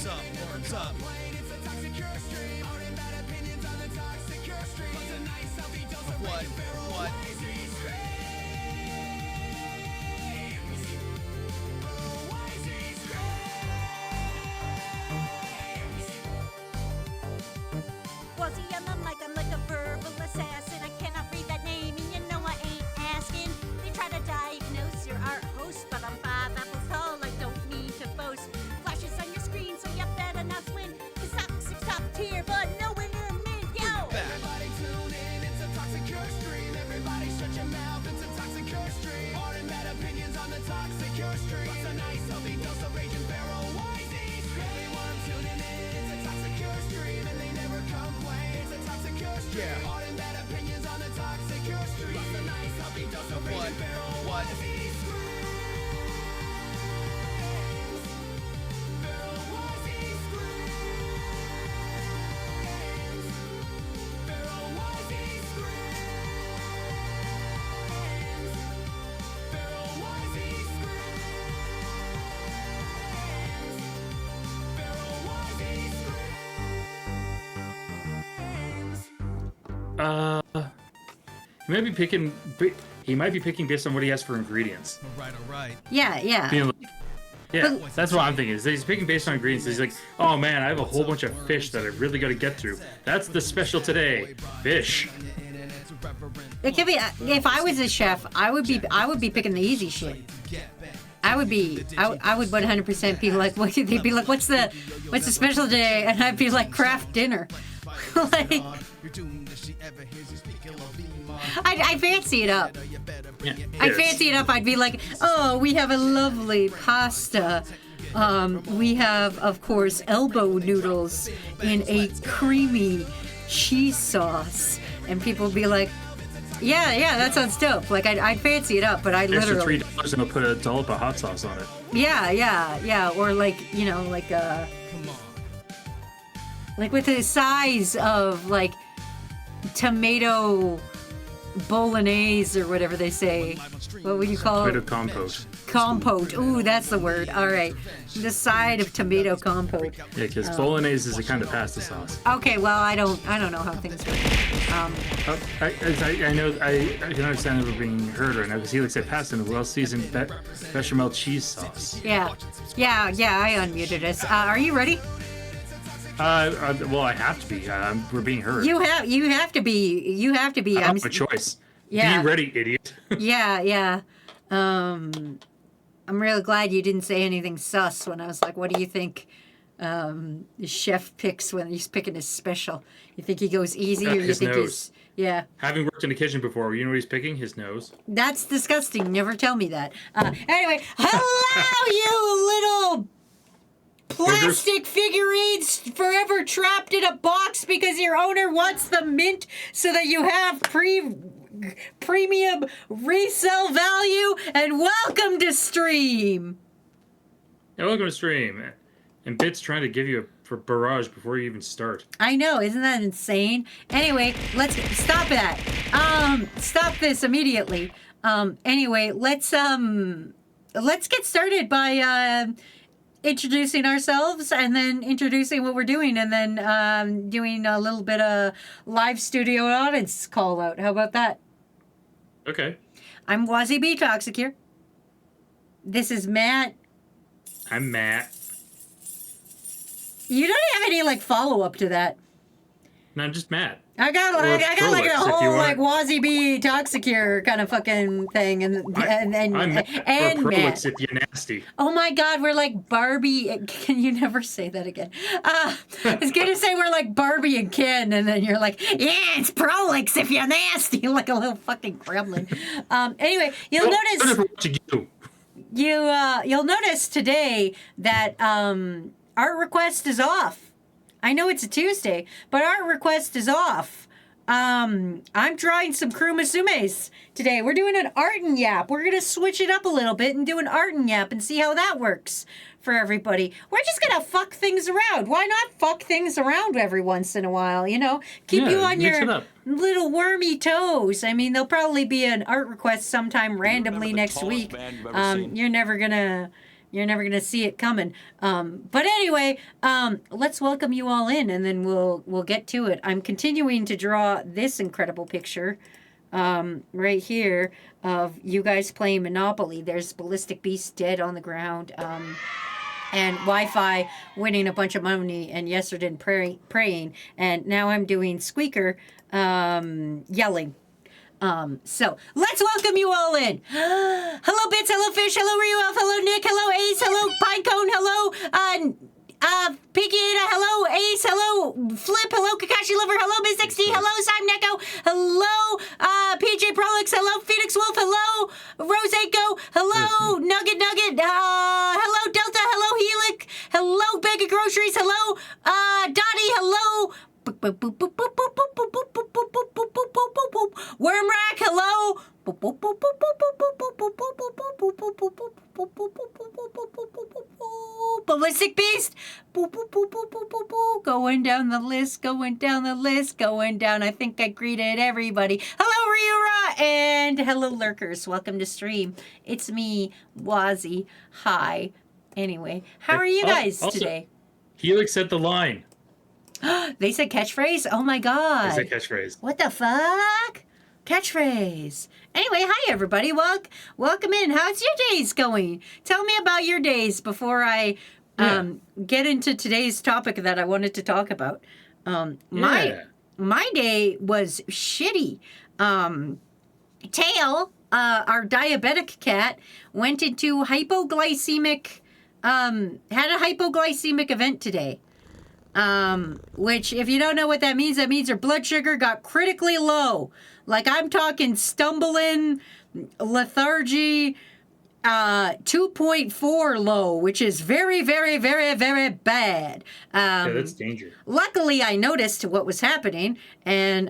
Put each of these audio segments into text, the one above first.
up? What's up? What? What? Wazy on the mic, I'm like a verbal assassin. I cannot read that name, and you know I ain't asking. They try to diagnose your art host, but I'm 5 apples tall, I don't mean to boast. Flashes on your screen, so you better not swim. Cause toxic's top tier, but nowhere near mint, yo! Everybody tune in, it's a toxic curse stream. Everybody shut your mouth, it's a toxic curse stream. Hard and bad opinions on the toxic curse stream. What's a nice healthy dose of rage and barrel Wazy stream. Everyone tuning in, it's a toxic curse stream, and they never complain. It's a toxic curse stream. Yeah. Hard and bad opinions on the toxic curse stream. What's a nice healthy dose of rage and barrel What? Wazy screams. Barrel Wazy screams. Barrel Wazy screams. Barrel Wazy screams. Barrel Wazy screams. He might be picking based on what he has for ingredients. All right. Yeah. Being like- yeah, that's what I'm thinking. Is that he's picking based on ingredients. He's like, oh man, I have a whole bunch of fish that I really got to get through. That's the special today, fish. It could be. If I was a chef, I would be picking the easy shit. I would 100% be like, what? They'd be like, what's the special today? And I'd be like, craft dinner. Like, I fancy it up. Yeah, I fancy it up. I'd be like, oh, we have a lovely pasta. We have, of course, elbow noodles in a creamy cheese sauce. And people would be like, yeah, that sounds dope. Like, I'd fancy it up, but I Extra literally... $3 and I'll put a dollop of hot sauce on it. Yeah. Or like, like with the size of, like, tomato bolognese or whatever they say. What would you call Tomato it? compote. Compote. Ooh, that's the word. All right. The side of tomato compote. Yeah, because bolognese is a kind of pasta sauce. Okay, well, I don't know how things work. I can understand it being heard right now because he looks at pasta and a well-seasoned bechamel cheese sauce. Yeah, I unmuted us. Are you ready? Well, I have to be. We're being heard. You have to be. I don't have a choice. Yeah. Be ready, idiot. Yeah. I'm really glad you didn't say anything sus when I was like, what do you think the chef picks when he's picking his special? You think he goes easy or you His think nose. Yeah. Having worked in the kitchen before, you know what he's picking? His nose. That's disgusting. Never tell me that. Anyway, hello, you little plastic figurines forever trapped in a box because your owner wants the mint so that you have premium resale value, and welcome to stream. Yeah, welcome to stream. And Bit's trying to give you a barrage before you even start. I know, isn't that insane? Anyway, let's stop that. Stop this immediately. Anyway, let's get started by introducing ourselves and then introducing what we're doing and then doing a little bit of live studio audience call out. How about that? Okay. I'm Wazy B Toxic here. This is Matt. I'm Matt. You don't have any like follow up to that. No, I'm just Matt. I got like a Prolix, if you whole want. like Wazy B Toxic here kind of fucking thing and I'm Matt, and or Prolix Matt. if you're nasty. Oh my God, we're like Barbie. Can you never say that again? I was gonna say we're like Barbie and Ken, and then you're like, yeah, it's Prolix if you're nasty, like a little fucking gremlin. Anyway, you'll notice today that art request is off. I know it's a Tuesday, but art request is off. I'm drawing some Kurumasumes today. We're doing an art and YAP. We're going to switch it up a little bit and do an art and YAP and see how that works for everybody. We're just going to fuck things around. Why not fuck things around every once in a while, you know? Keep you on your little wormy toes. I mean, there'll probably be an art request sometime randomly next week. You're never going to You're never gonna see it coming. But anyway, let's welcome you all in, and then we'll get to it. I'm continuing to draw this incredible picture, right here of you guys playing Monopoly. There's Ballistic Beast dead on the ground. And Wi-Fi winning a bunch of money, and Yesterday praying, and now I'm doing Squeaker yelling. So let's welcome you all in. Hello Bits, hello Fish, hello Ryu Elf, hello Nick, hello Ace, hello Pinecone, hello Piggy Ada, hello Ace, hello Flip, hello Kakashi Lover, hello Miss XD, hello Simon Echo, hello PJ Prolix, hello Phoenix Wolf, hello Rose Echo, hello Nugget, hello Delta, hello Helix, hello Bag of Groceries, hello Dottie, hello Wormrack, hello. Ballistic Beast. Going down the list, going down. I think I greeted everybody. Hello, Ryura, and hello, lurkers. Welcome to stream. It's me, Wazy. Hi. Anyway, how are you guys today? Helix said the line. They said catchphrase? Oh my god. They said catchphrase. What the fuck? Catchphrase. Anyway, hi everybody. Welcome in. How's your days going? Tell me about your days before I get into today's topic that I wanted to talk about. My day was shitty. Tail, our diabetic cat, went into hypoglycemic, had a hypoglycemic event today. Which, if you don't know what that means her blood sugar got critically low. Like, I'm talking stumbling, lethargy, 2.4 low, which is very, very, very, very bad. Yeah, that's dangerous. Luckily, I noticed what was happening, and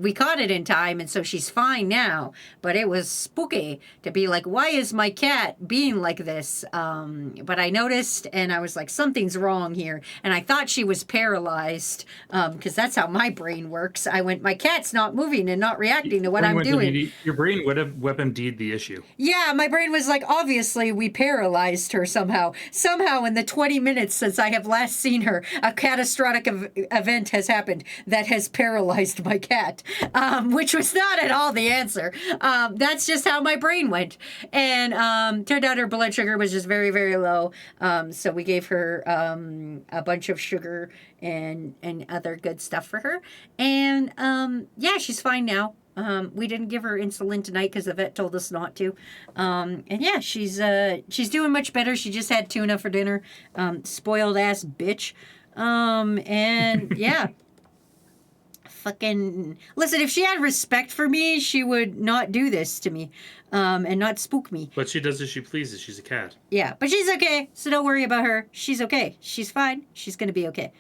we caught it in time, and so she's fine now. But it was spooky to be like, why is my cat being like this? But I noticed, and I was like, something's wrong here. And I thought she was paralyzed, because that's how my brain works. I went, my cat's not moving and not reacting to what I'm doing. Your brain would have WebMD'd the issue. Yeah, my brain was like, obviously we paralyzed her somehow. Somehow in the 20 minutes since I have last seen her, a catastrophic event has happened that has paralyzed my cat, which was not at all the answer. That's just how my brain went. And turned out her blood sugar was just very, very low. So we gave her a bunch of sugar and other good stuff for her. And yeah, she's fine now. We didn't give her insulin tonight because the vet told us not to. And yeah, she's doing much better. She just had tuna for dinner. Spoiled ass bitch. And yeah. Fucking listen, if she had respect for me, she would not do this to me. And not spook me. But she does as she pleases. She's a cat. Yeah, but she's okay. So don't worry about her. She's okay. She's fine. She's gonna be okay.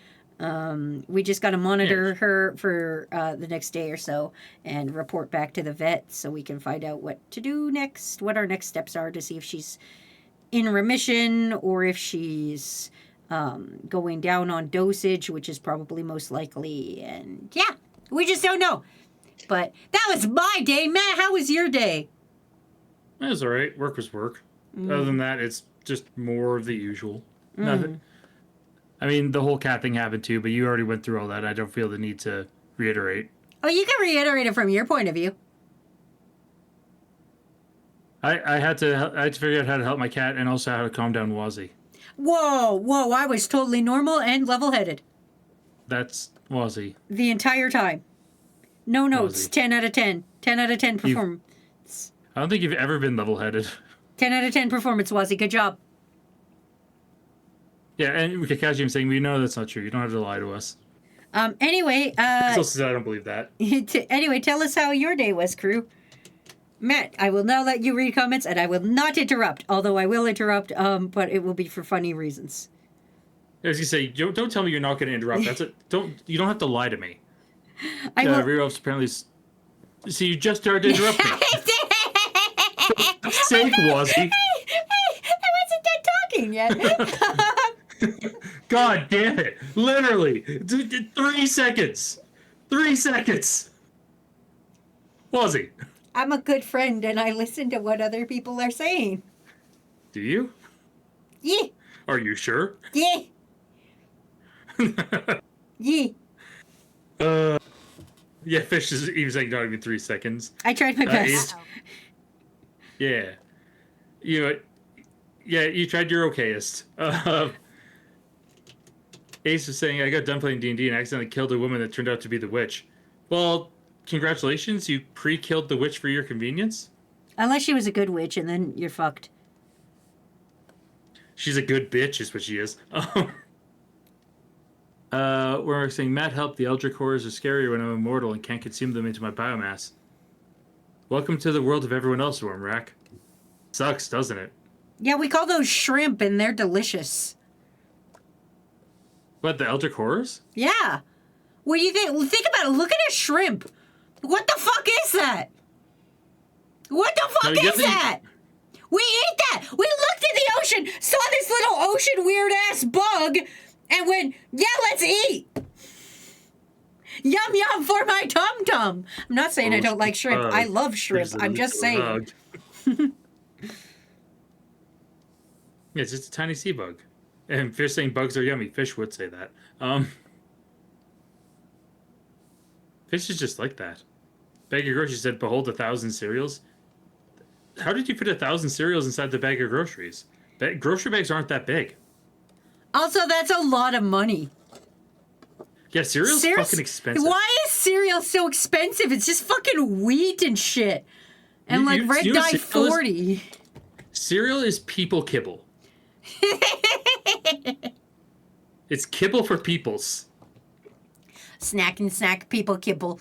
We just got to monitor her for the next day or so and report back to the vet so we can find out what to do next, what our next steps are to see if she's in remission or if she's going down on dosage, which is probably most likely. And yeah, we just don't know. But that was my day. Matt, how was your day? It was all right. Work was work. Other than that, it's just more of the usual. Nothing. I mean, the whole cat thing happened too, but you already went through all that. I don't feel the need to reiterate. Oh, you can reiterate it from your point of view. I had to figure out how to help my cat and also how to calm down Wazy. Whoa, I was totally normal and level-headed. That's Wazy. The entire time. No notes. Wazy. 10 out of 10. 10 out of 10 performance. I don't think you've ever been level-headed. 10 out of 10 performance, Wazy. Good job. Yeah, and Kakashi, I'm saying we know that's not true. You don't have to lie to us. Anyway, I don't believe that. Anyway, tell us how your day was, crew. Matt, I will now let you read comments, and I will not interrupt. Although I will interrupt, but it will be for funny reasons. As you say, don't tell me you're not going to interrupt. That's it. You don't have to lie to me. I will. Reroff's apparently. See, you just started to interrupt me. For sake, Wazy. I wasn't done talking yet. God damn it! Literally, 3 seconds. 3 seconds. Wazy. I'm a good friend, and I listen to what other people are saying. Do you? Yeah. Are you sure? Yeah. Yeah. Yeah, Fish is even like not even 3 seconds. I tried my best. Ace, yeah. You tried your okayest. Ace was saying, I got done playing D&D and accidentally killed a woman that turned out to be the witch. Well, congratulations, you pre-killed the witch for your convenience? Unless she was a good witch, and then you're fucked. She's a good bitch, is what she is. We're saying, Matt, help. The Eldritch horrors are scarier when I'm immortal and can't consume them into my biomass. Welcome to the world of everyone else, Wormrack. Sucks, doesn't it? Yeah, we call those shrimp, and they're delicious. What, the Eldritch horrors? Yeah. What do you think? Think about it. Look at a shrimp. What the fuck is that? What the fuck is that? We ate that. We looked in the ocean, saw this little ocean weird ass bug, and went, yeah, let's eat. Yum yum for my tum tum. I'm not saying I don't like shrimp. I love shrimp. I'm just saying. Yeah, it's just a tiny sea bug. And Fish saying bugs are yummy. Fish would say that. Fish is just like that. Bag of groceries said, behold 1,000 cereals. How did you fit 1,000 cereals inside the bag of groceries? Grocery bags aren't that big. Also, that's a lot of money. Yeah, cereal's fucking expensive. Why is cereal so expensive? It's just fucking wheat and shit. And Red Dye 40. Cereal is people kibble. It's kibble for peoples. Snack and snack people kibble.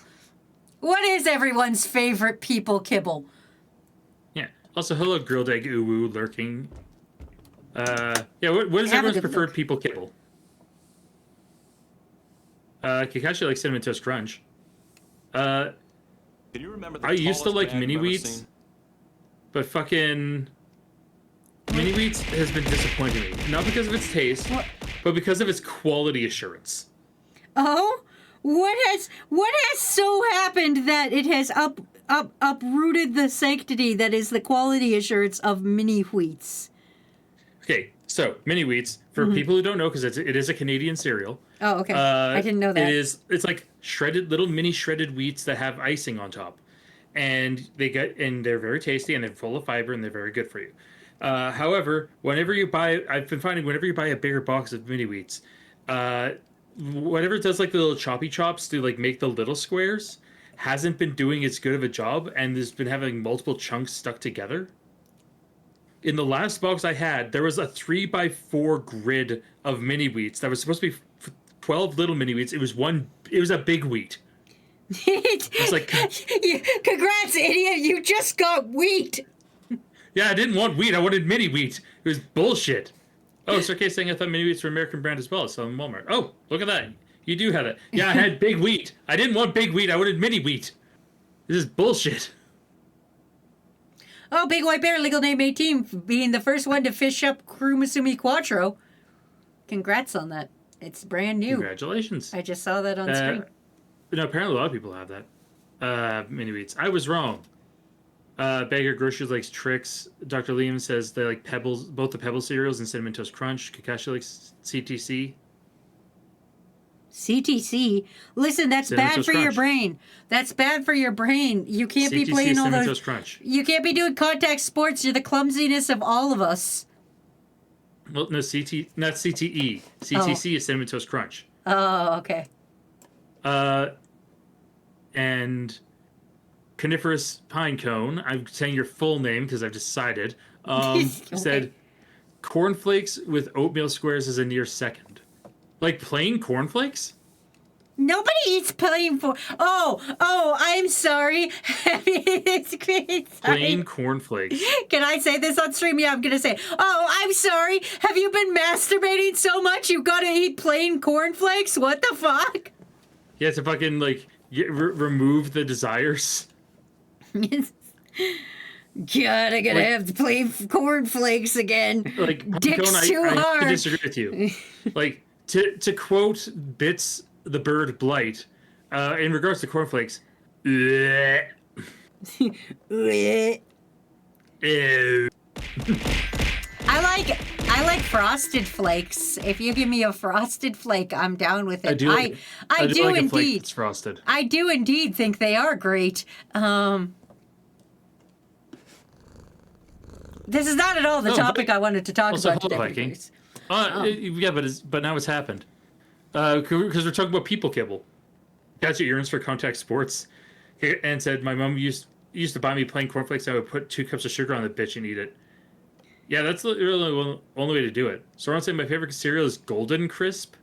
What is everyone's favorite people kibble? Yeah. Also, hello, grilled egg uwu lurking. Yeah, what is everyone's preferred people kibble? Kakashi likes Cinnamon Toast Crunch. Can you remember the I used to tallest like man mini you've ever wheats, seen? but fucking mini wheats has been disappointing me. Not because of its taste, but because of its quality assurance. Oh, what has so happened that it has uprooted the sanctity that is the quality assurance of mini wheats? Okay, so mini wheats for people who don't know, because it is a Canadian cereal. Oh, okay. I didn't know that. It's like little mini shredded wheats that have icing on top, and they're very tasty and they're full of fiber and they're very good for you. However, I've been finding whenever you buy a bigger box of mini wheats, whatever does like the little choppy chops to like make the little squares hasn't been doing as good of a job, and there's been having multiple chunks stuck together. In the last box I had, there was a 3x4 grid of mini wheats that was supposed to be 12 little mini wheats. It was a big wheat. It's like, congrats, idiot! You just got wheat. Yeah, I didn't want wheat. I wanted mini wheat. It was bullshit. Oh, Sarkay saying I thought mini wheats were American brand as well. So in Walmart. Oh, look at that. You do have it. Yeah, I had big wheat. I didn't want big wheat. I wanted mini wheat. This is bullshit. Oh, Big White Bear, legal name 18, being the first one to fish up Kurumasumi Quattro. Congrats on that. It's brand new. Congratulations. I just saw that on screen. No, apparently a lot of people have that. Mini wheats. I was wrong. Bagger Groceries likes Trix. Dr. Liam says they like Pebbles, both the Pebble cereals and Cinnamon Toast Crunch. Kakashi likes CTC. CTC? Listen, that's Cinnamon bad Toast for your Crunch. brain. That's bad for your brain. You can't be CTC, playing all Cinnamon those. Toast Crunch. You can't be doing contact sports. You're the clumsiness of all of us. Well, no, not CTE. CTC is Cinnamon Toast Crunch. Oh, okay. And Coniferous Pine Cone, I'm saying your full name because I've decided, Okay. said cornflakes with oatmeal squares is a near second. Like plain cornflakes? Nobody eats plain for. Oh, I'm sorry. It's great. Plain cornflakes. Can I say this on stream? Yeah, I'm gonna say. Oh, I'm sorry. Have you been masturbating so much you gotta eat plain cornflakes? What the fuck? Yeah, to fucking like remove the desires. God, I gotta have to play cornflakes again. Like Dick's Cone, too I hard. disagree with you. Like to quote Bits the Bird Blight, in regards to cornflakes. Bleh. Ew. I I like Frosted Flakes. If you give me a Frosted Flake, I'm down with it. I do like I do like a flake indeed. that's frosted. I do indeed think they are great. This is not at all the topic I wanted to talk Also, about hold today. on, Viking. Bruce. Yeah, but now it's happened. Because we're talking about people kibble. Got your earrings for contact sports, and said my mom used to buy me plain cornflakes. I would put 2 cups of sugar on the bitch and eat it. Yeah, that's really the only way to do it. So I'm saying my favorite cereal is Golden Crisp.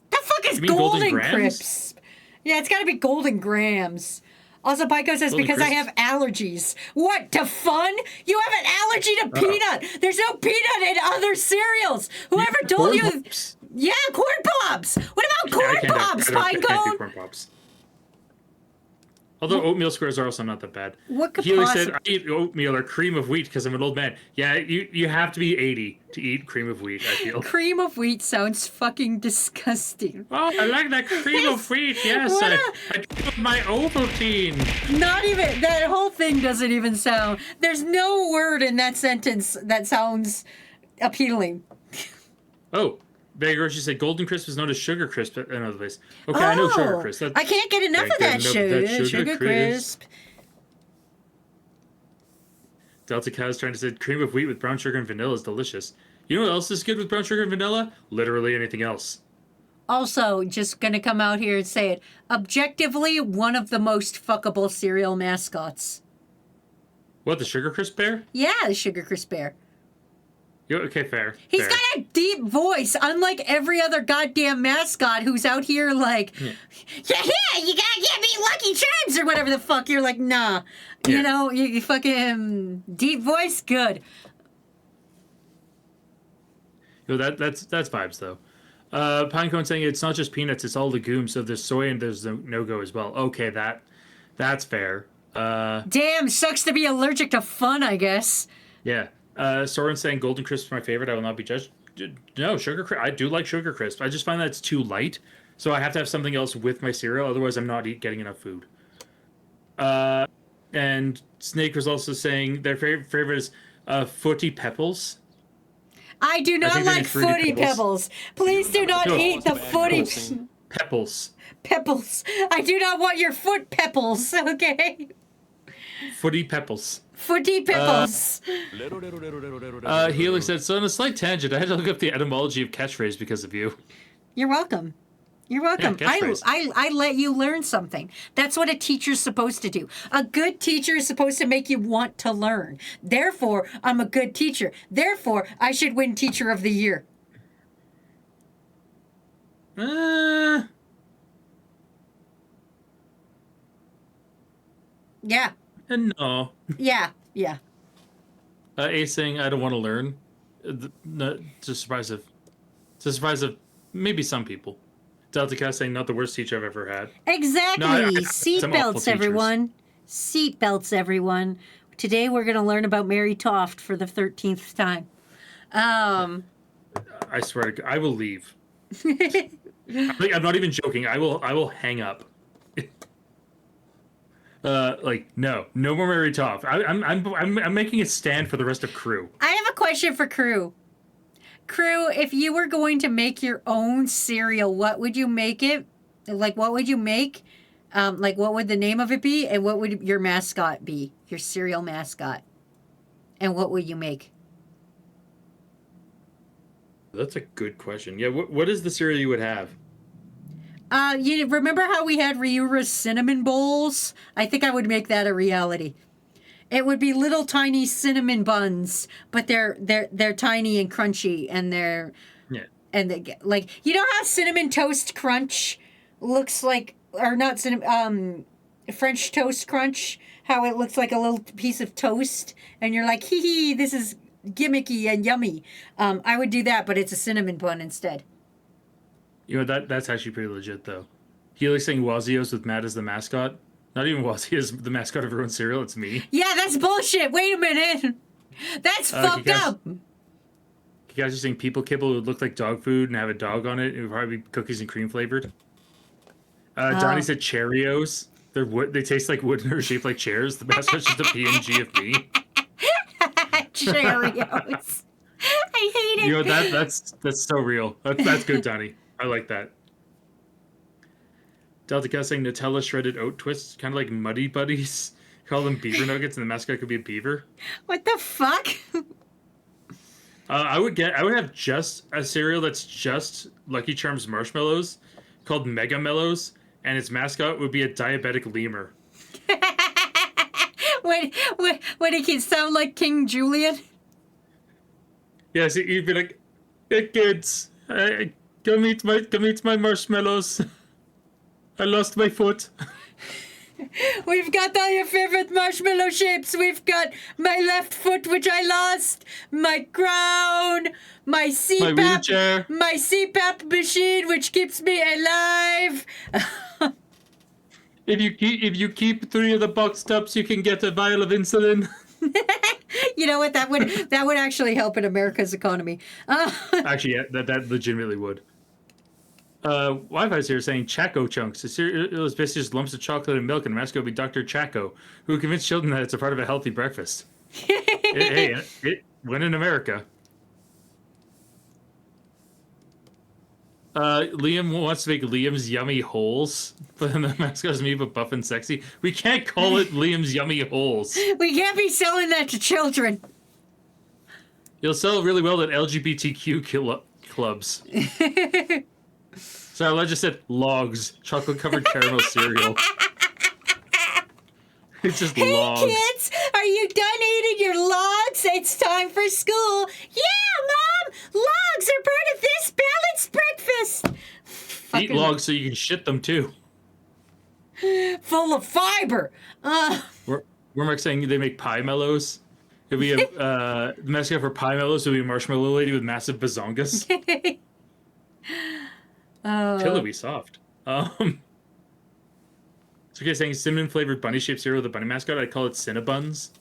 The fuck is You mean Golden Golden Grams? Crisp? Yeah, it's got to be Golden Grams. Also, Pico says, Golden because I Crisp. have allergies. What, to fun? You have an allergy to peanut. There's no peanut in other cereals. Whoever told you... Corn Pops. Yeah, corn pops. What about I corn can't do- pops, I can't do Pinecone? corn pops. Although oatmeal squares are also not that bad. What could Healy possibly... said, I eat oatmeal or cream of wheat because I'm an old man. Yeah, you have to be 80 to eat cream of wheat, I feel. Cream of wheat sounds fucking disgusting. Oh, I like that cream of wheat. Yes, What I do my Ovaltine. Not even... That whole thing doesn't even sound... There's no word in that sentence that sounds appealing. Oh, Bagger, she said Golden Crisp is known as Sugar Crisp in another place. Okay, I know Sugar Crisp. I can't get enough of that sugar crisp. Delta Cow's trying to say cream of wheat with brown sugar and vanilla is delicious. You know what else is good with brown sugar and vanilla? Literally anything else. Also, just gonna come out here and say it. Objectively, one of the most fuckable cereal mascots. What, the Sugar Crisp bear? Yeah, the Sugar Crisp Bear. Okay, fair. He's fair. got a deep voice, unlike every other goddamn mascot who's out here like, yeah, you gotta give me Lucky Charms or whatever the fuck. You're like, nah. Yeah. You know, you fucking deep voice, good. That's vibes though. Pinecone saying it's not just peanuts, it's all legumes, so there's soy and there's no-go as well. Okay, that's fair. Damn, sucks to be allergic to fun, I guess. Yeah. Soren saying Golden Crisp is my favorite. I will not be judged. No, Sugar Crisp. I do like Sugar Crisp. I just find that it's too light, so I have to have something else with my cereal. Otherwise, I'm not getting enough food. And Snake was also saying their favorite is Footy Pebbles. I do not think they like need Fruity Footy Pebbles. Pebbles. Please do not No. eat the Footy Pebbles. Pebbles. I do not want your foot pebbles, okay? Footy Pebbles. Footy Pebbles. Helix said, so on a slight tangent, I had to look up the etymology of catchphrase because of you. You're welcome. You're welcome. Yeah, catchphrase. I let you learn something. That's what a teacher's supposed to do. A good teacher is supposed to make you want to learn. Therefore, I'm a good teacher. Therefore, I should win Teacher of the Year. Yeah. No. Yeah. Ace saying, I don't want to learn. To the surprise of maybe some people. Delta Cat saying, not the worst teacher I've ever had. Exactly. No, some awful Seatbelts, teachers. everyone. Seatbelts, everyone. Today we're going to learn about Mary Toft for the 13th time. I swear to God, I will leave. I'm not even joking. I will hang up. No more Mary Toff. I'm making a stand for the rest of crew. I have a question for Crew. Crew, if you were going to make your own cereal, what would you make it? Like, what would you make? What would the name of it be? And what would your mascot be? Your cereal mascot. And what would you make? That's a good question. Yeah, what is the cereal you would have? You remember how we had Ryura's cinnamon bowls? I think I would make that a reality. It would be little tiny cinnamon buns, but they're tiny and crunchy, and you know how Cinnamon Toast Crunch looks like, or not cinnamon, French Toast Crunch, how it looks like a little piece of toast, and you're like, hee hee, this is gimmicky and yummy. I would do that, but it's a cinnamon bun instead. You know, that's actually pretty legit, though. Helix saying Wazios with Matt as the mascot. Not even Wazy is the mascot of everyone's cereal, it's me. Yeah, that's bullshit. Wait a minute. That's fucked up. You guys are saying people kibble would look like dog food and have a dog on it. It would probably be cookies and cream flavored. Donnie said Cheerios. They taste like wood and are shaped like chairs. The mascot's just a PNG of me. Cheerios. I I hate it. You know that's so real. That's good, Donnie. I like that. Delta Cat saying Nutella shredded oat twists, kind of like Muddy Buddies. Call them beaver nuggets, and the mascot could be a beaver. What the fuck? I would have just a cereal that's just Lucky Charms marshmallows, called Mega Mellows, and its mascot would be a diabetic lemur. When it can sound like King Julian. Yeah, so you'd be like, "Hey kids, come eat my marshmallows. I lost my foot." We've got all your favorite marshmallow shapes. We've got my left foot, which I lost, my crown, my CPAP, wheelchair. my CPAP machine, which keeps me alive. If you keep 3 of the box tops, you can get a vial of insulin. You know what? That would actually help in America's economy. Actually, yeah, that legitimately would. Wi-Fi's here saying Chaco Chunks. The cereal is basically just lumps of chocolate and milk, and the mascot would be Dr. Chaco, who convinced children that it's a part of a healthy breakfast. It went in America. Liam wants to make Liam's Yummy Holes, but then the mascot is me, but buff and sexy. We can't call it Liam's Yummy Holes. We can't be selling that to children. You'll sell really well at LGBTQ clubs. Sorry, I just said logs, chocolate-covered caramel cereal. It's just Hey logs. kids, are you done eating your logs? It's time for school. Yeah, Mom! Logs are part of this balanced breakfast. Eat logs so you can shit them too. Full of fiber. Wormack saying they make pie mellows. It'd be the mascot for pie mellows would be a marshmallow lady with massive bazongas. Pillowy soft. So you're saying cinnamon flavored bunny shaped cereal with a bunny mascot? I'd call it Cinnabuns.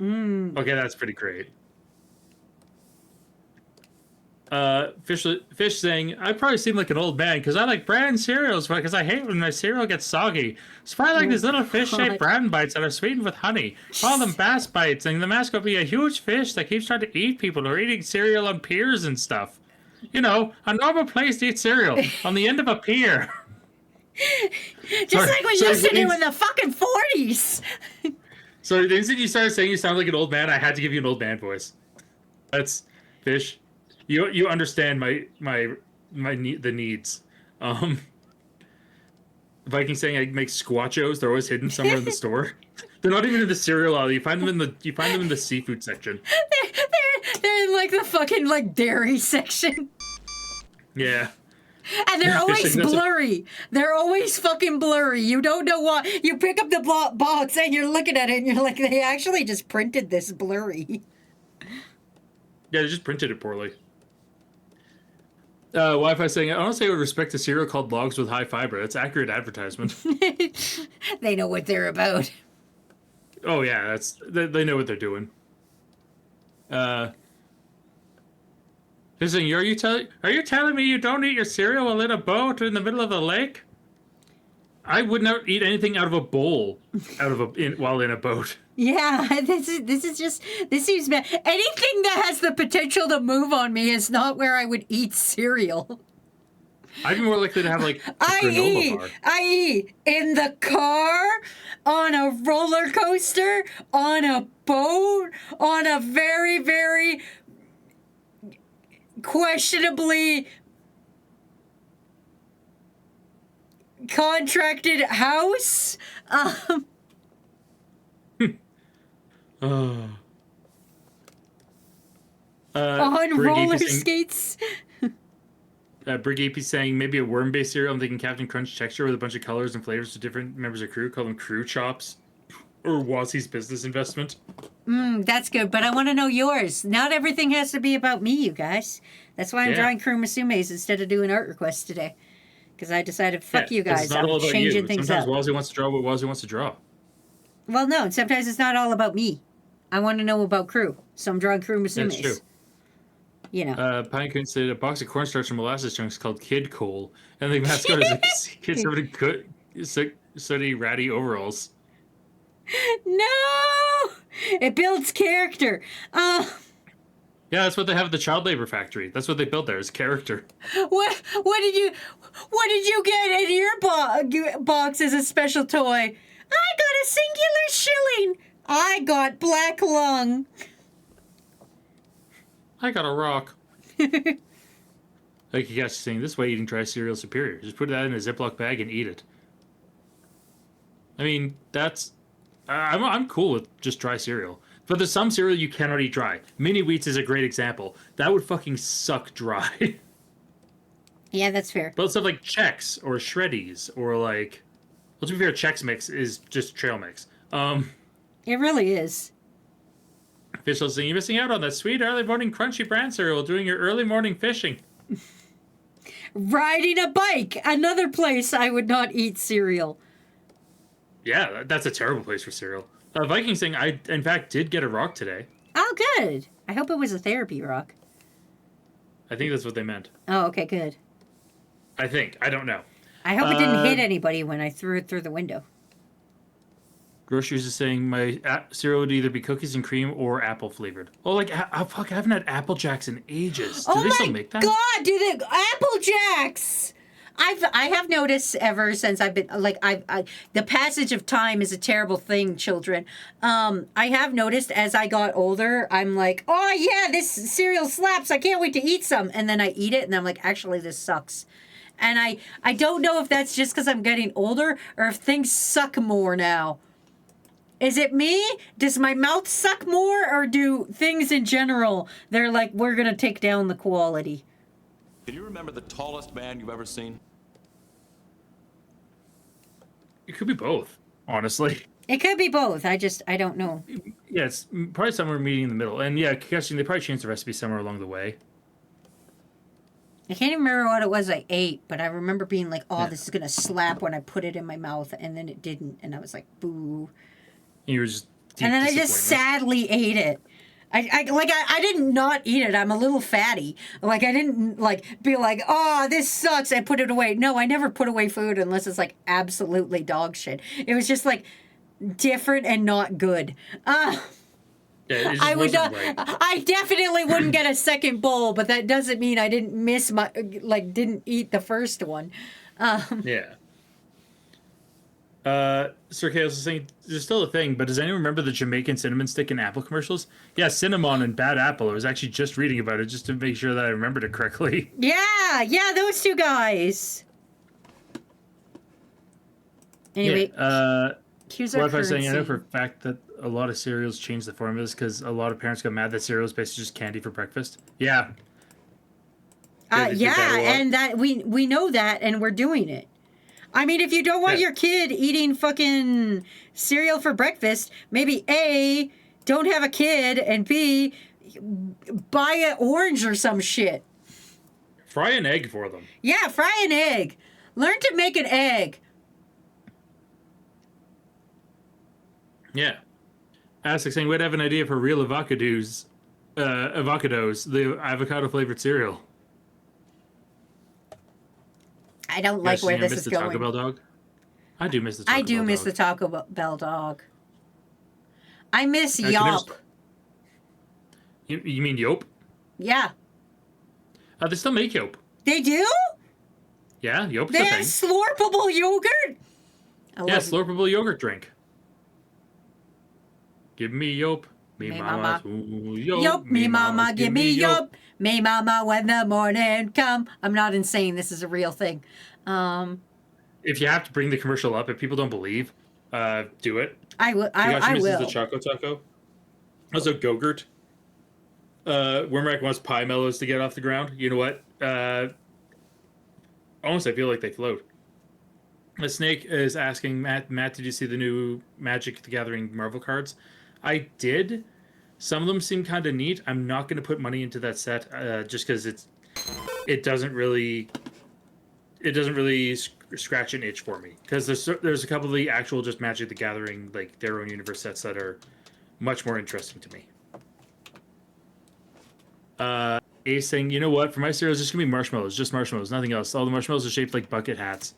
Okay, that's pretty great. Fish saying, I probably seem like an old man because I like bran cereals because I hate when my cereal gets soggy. So probably like these little fish-shaped bran bites that are sweetened with honey. Call them bass bites, and the mascot will be a huge fish that keeps trying to eat people or eating cereal on piers and stuff. You know, a normal place to eat cereal on the end of a pier. Just like we used to do in the fucking 40s. So the instant you started saying you sound like an old man, I had to give you an old man voice. That's Fish. You understand the needs. Viking saying I make squatchos. They're always hidden somewhere in the store. They're not even in the cereal aisle. You find them in the seafood section. They're in like the fucking like dairy section. Yeah. And they're always blurry. They're always fucking blurry. You don't know what. You pick up the box and you're looking at it and you're like, they actually just printed this blurry. Yeah, they just printed it poorly. Wi-Fi saying, I don't say with respect to cereal called logs with high fiber. That's accurate advertisement. They know what they're about. Oh yeah, they know what they're doing. Saying, are you telling me you don't eat your cereal while in a boat in the middle of the lake? I would not eat anything out of a bowl while in a boat. Yeah, this seems bad. Anything that has the potential to move on me is not where I would eat cereal. I'd be more likely to have like a granola bar. I.e. in the car, on a roller coaster, on a boat, on a very, very questionably contracted house. On roller skates. Brig AP saying maybe a worm-based cereal. I'm thinking Captain Crunch texture with a bunch of colors and flavors to different members of crew. Call them crew chops. Or Wazy's business investment. That's good, but I want to know yours. Not everything has to be about me, you guys. That's why I'm drawing Crew Masumes instead of doing art requests today. Because I decided, fuck you guys, I'm changing things up. Sometimes Wazy wants to draw what Wazy wants to draw. Well, no, sometimes it's not all about me. I want to know about Crew, so I'm drawing Crew Masumes. That's true. You know. Pinecone said a box of cornstarch and molasses chunks called Kid Coal. And the mascot is a kid somebody good, sooty, ratty overalls. No! It builds character. Yeah, Yeah, that's what they have at the child labor factory. That's what they built there, is character. What did you get in your box as a special toy? I got a singular shilling. I got black lung. I got a rock. Like you guys are saying, this way eating dry cereal is superior. Just put that in a Ziploc bag and eat it. I mean, that's... I'm cool with just dry cereal. But there's some cereal you cannot eat dry. Mini Wheats is a great example. That would fucking suck dry. Yeah, that's fair. But stuff like Chex or Shreddies or like... Well, to be fair, Chex Mix is just trail mix. It really is. Official saying, you're missing out on that sweet early morning crunchy bran cereal doing your early morning fishing. Riding a bike. Another place I would not eat cereal. Yeah, that's a terrible place for cereal. Viking saying, I, in fact, did get a rock today. Oh, good. I hope it was a therapy rock. I think that's what they meant. Oh, okay, good. I think. I don't know. I hope it didn't hit anybody when I threw it through the window. Groceries is saying my cereal would either be cookies and cream or apple flavored. Oh, like, fuck, I haven't had Apple Jacks in ages. Do they still make that? God, do they Apple Jacks? I have noticed ever since I've been like the passage of time is a terrible thing, children. I have noticed as I got older, I'm like, oh yeah, this cereal slaps. I can't wait to eat some, and then I eat it, and I'm like, actually, this sucks. And I don't know if that's just because I'm getting older or if things suck more now. Is it me? Does my mouth suck more, or do things in general, they're like, we're gonna take down the quality? Can you remember the tallest man you've ever seen? It could be both, honestly. It could be both. I don't know. Yeah, it's probably somewhere meeting in the middle. And yeah, guessing they probably changed the recipe somewhere along the way. I can't even remember what it was I ate, but I remember being like, oh, Yeah. this is gonna slap when I put it in my mouth, and then it didn't, and I was like, boo. And you were just deep And then I just disappointment. sadly ate it. I didn't not eat it. I'm a little fatty. Like, I didn't, like, be like, oh, this sucks. I put it away. No, I never put away food unless it's, like, absolutely dog shit. It was just, like, different and not good. Yeah, it just I would wasn't not, right. I definitely wouldn't get a second bowl, but that doesn't mean I didn't miss my, like, didn't eat the first one. Yeah. Sir Chaos is saying there's still a thing, but does anyone remember the Jamaican cinnamon stick in Apple commercials? Yeah, cinnamon and bad apple. I was actually just reading about it just to make sure that I remembered it correctly. Yeah, those two guys. Anyway, here's our Wi-Fi currency. saying I know for a fact that a lot of cereals change the formulas because a lot of parents got mad that cereal is basically just candy for breakfast. Yeah. They did that a lot. And that we know that, and we're doing it. I mean, if you don't want Yeah. your kid eating fucking cereal for breakfast, maybe A, don't have a kid, and B, buy an orange or some shit. Fry an egg for them. Yeah, fry an egg. Learn to make an egg. Yeah. Aztec saying we'd have an idea for real avocados, the avocado flavored cereal. I don't like Yes, where you this miss is the going. Taco Bell dog? I do miss the Taco I Bell do miss dog. the Taco Bell dog. I miss I can Yop. You mean Yop? Yeah. They still make Yop. They do? Yeah, Yop's They a have thing. slurpable yogurt? I Yeah, love slurpable yogurt drink. Give me Yop. Me Me mama. mama. Ooh, Yop, me mama, give me yop. Me mama, when the morning come. I'm not insane. This is a real thing. If you have to bring the commercial up, if people don't believe, do it. I will. You I misses will. the Choco Taco. Also, Gogurt. Wormrack wants pie mellows to get off the ground. You know what? Almost, I feel like they float. The Snake is asking Matt, did you see the new Magic the Gathering Marvel cards? I did. Some of them seem kind of neat. I'm not going to put money into that set just because it doesn't really scratch an itch for me. Because there's a couple of the actual just Magic the Gathering, like their own universe sets that are much more interesting to me. Ace saying, you know what? For my cereal, it's just gonna be marshmallows, just marshmallows, nothing else. All the marshmallows are shaped like bucket hats.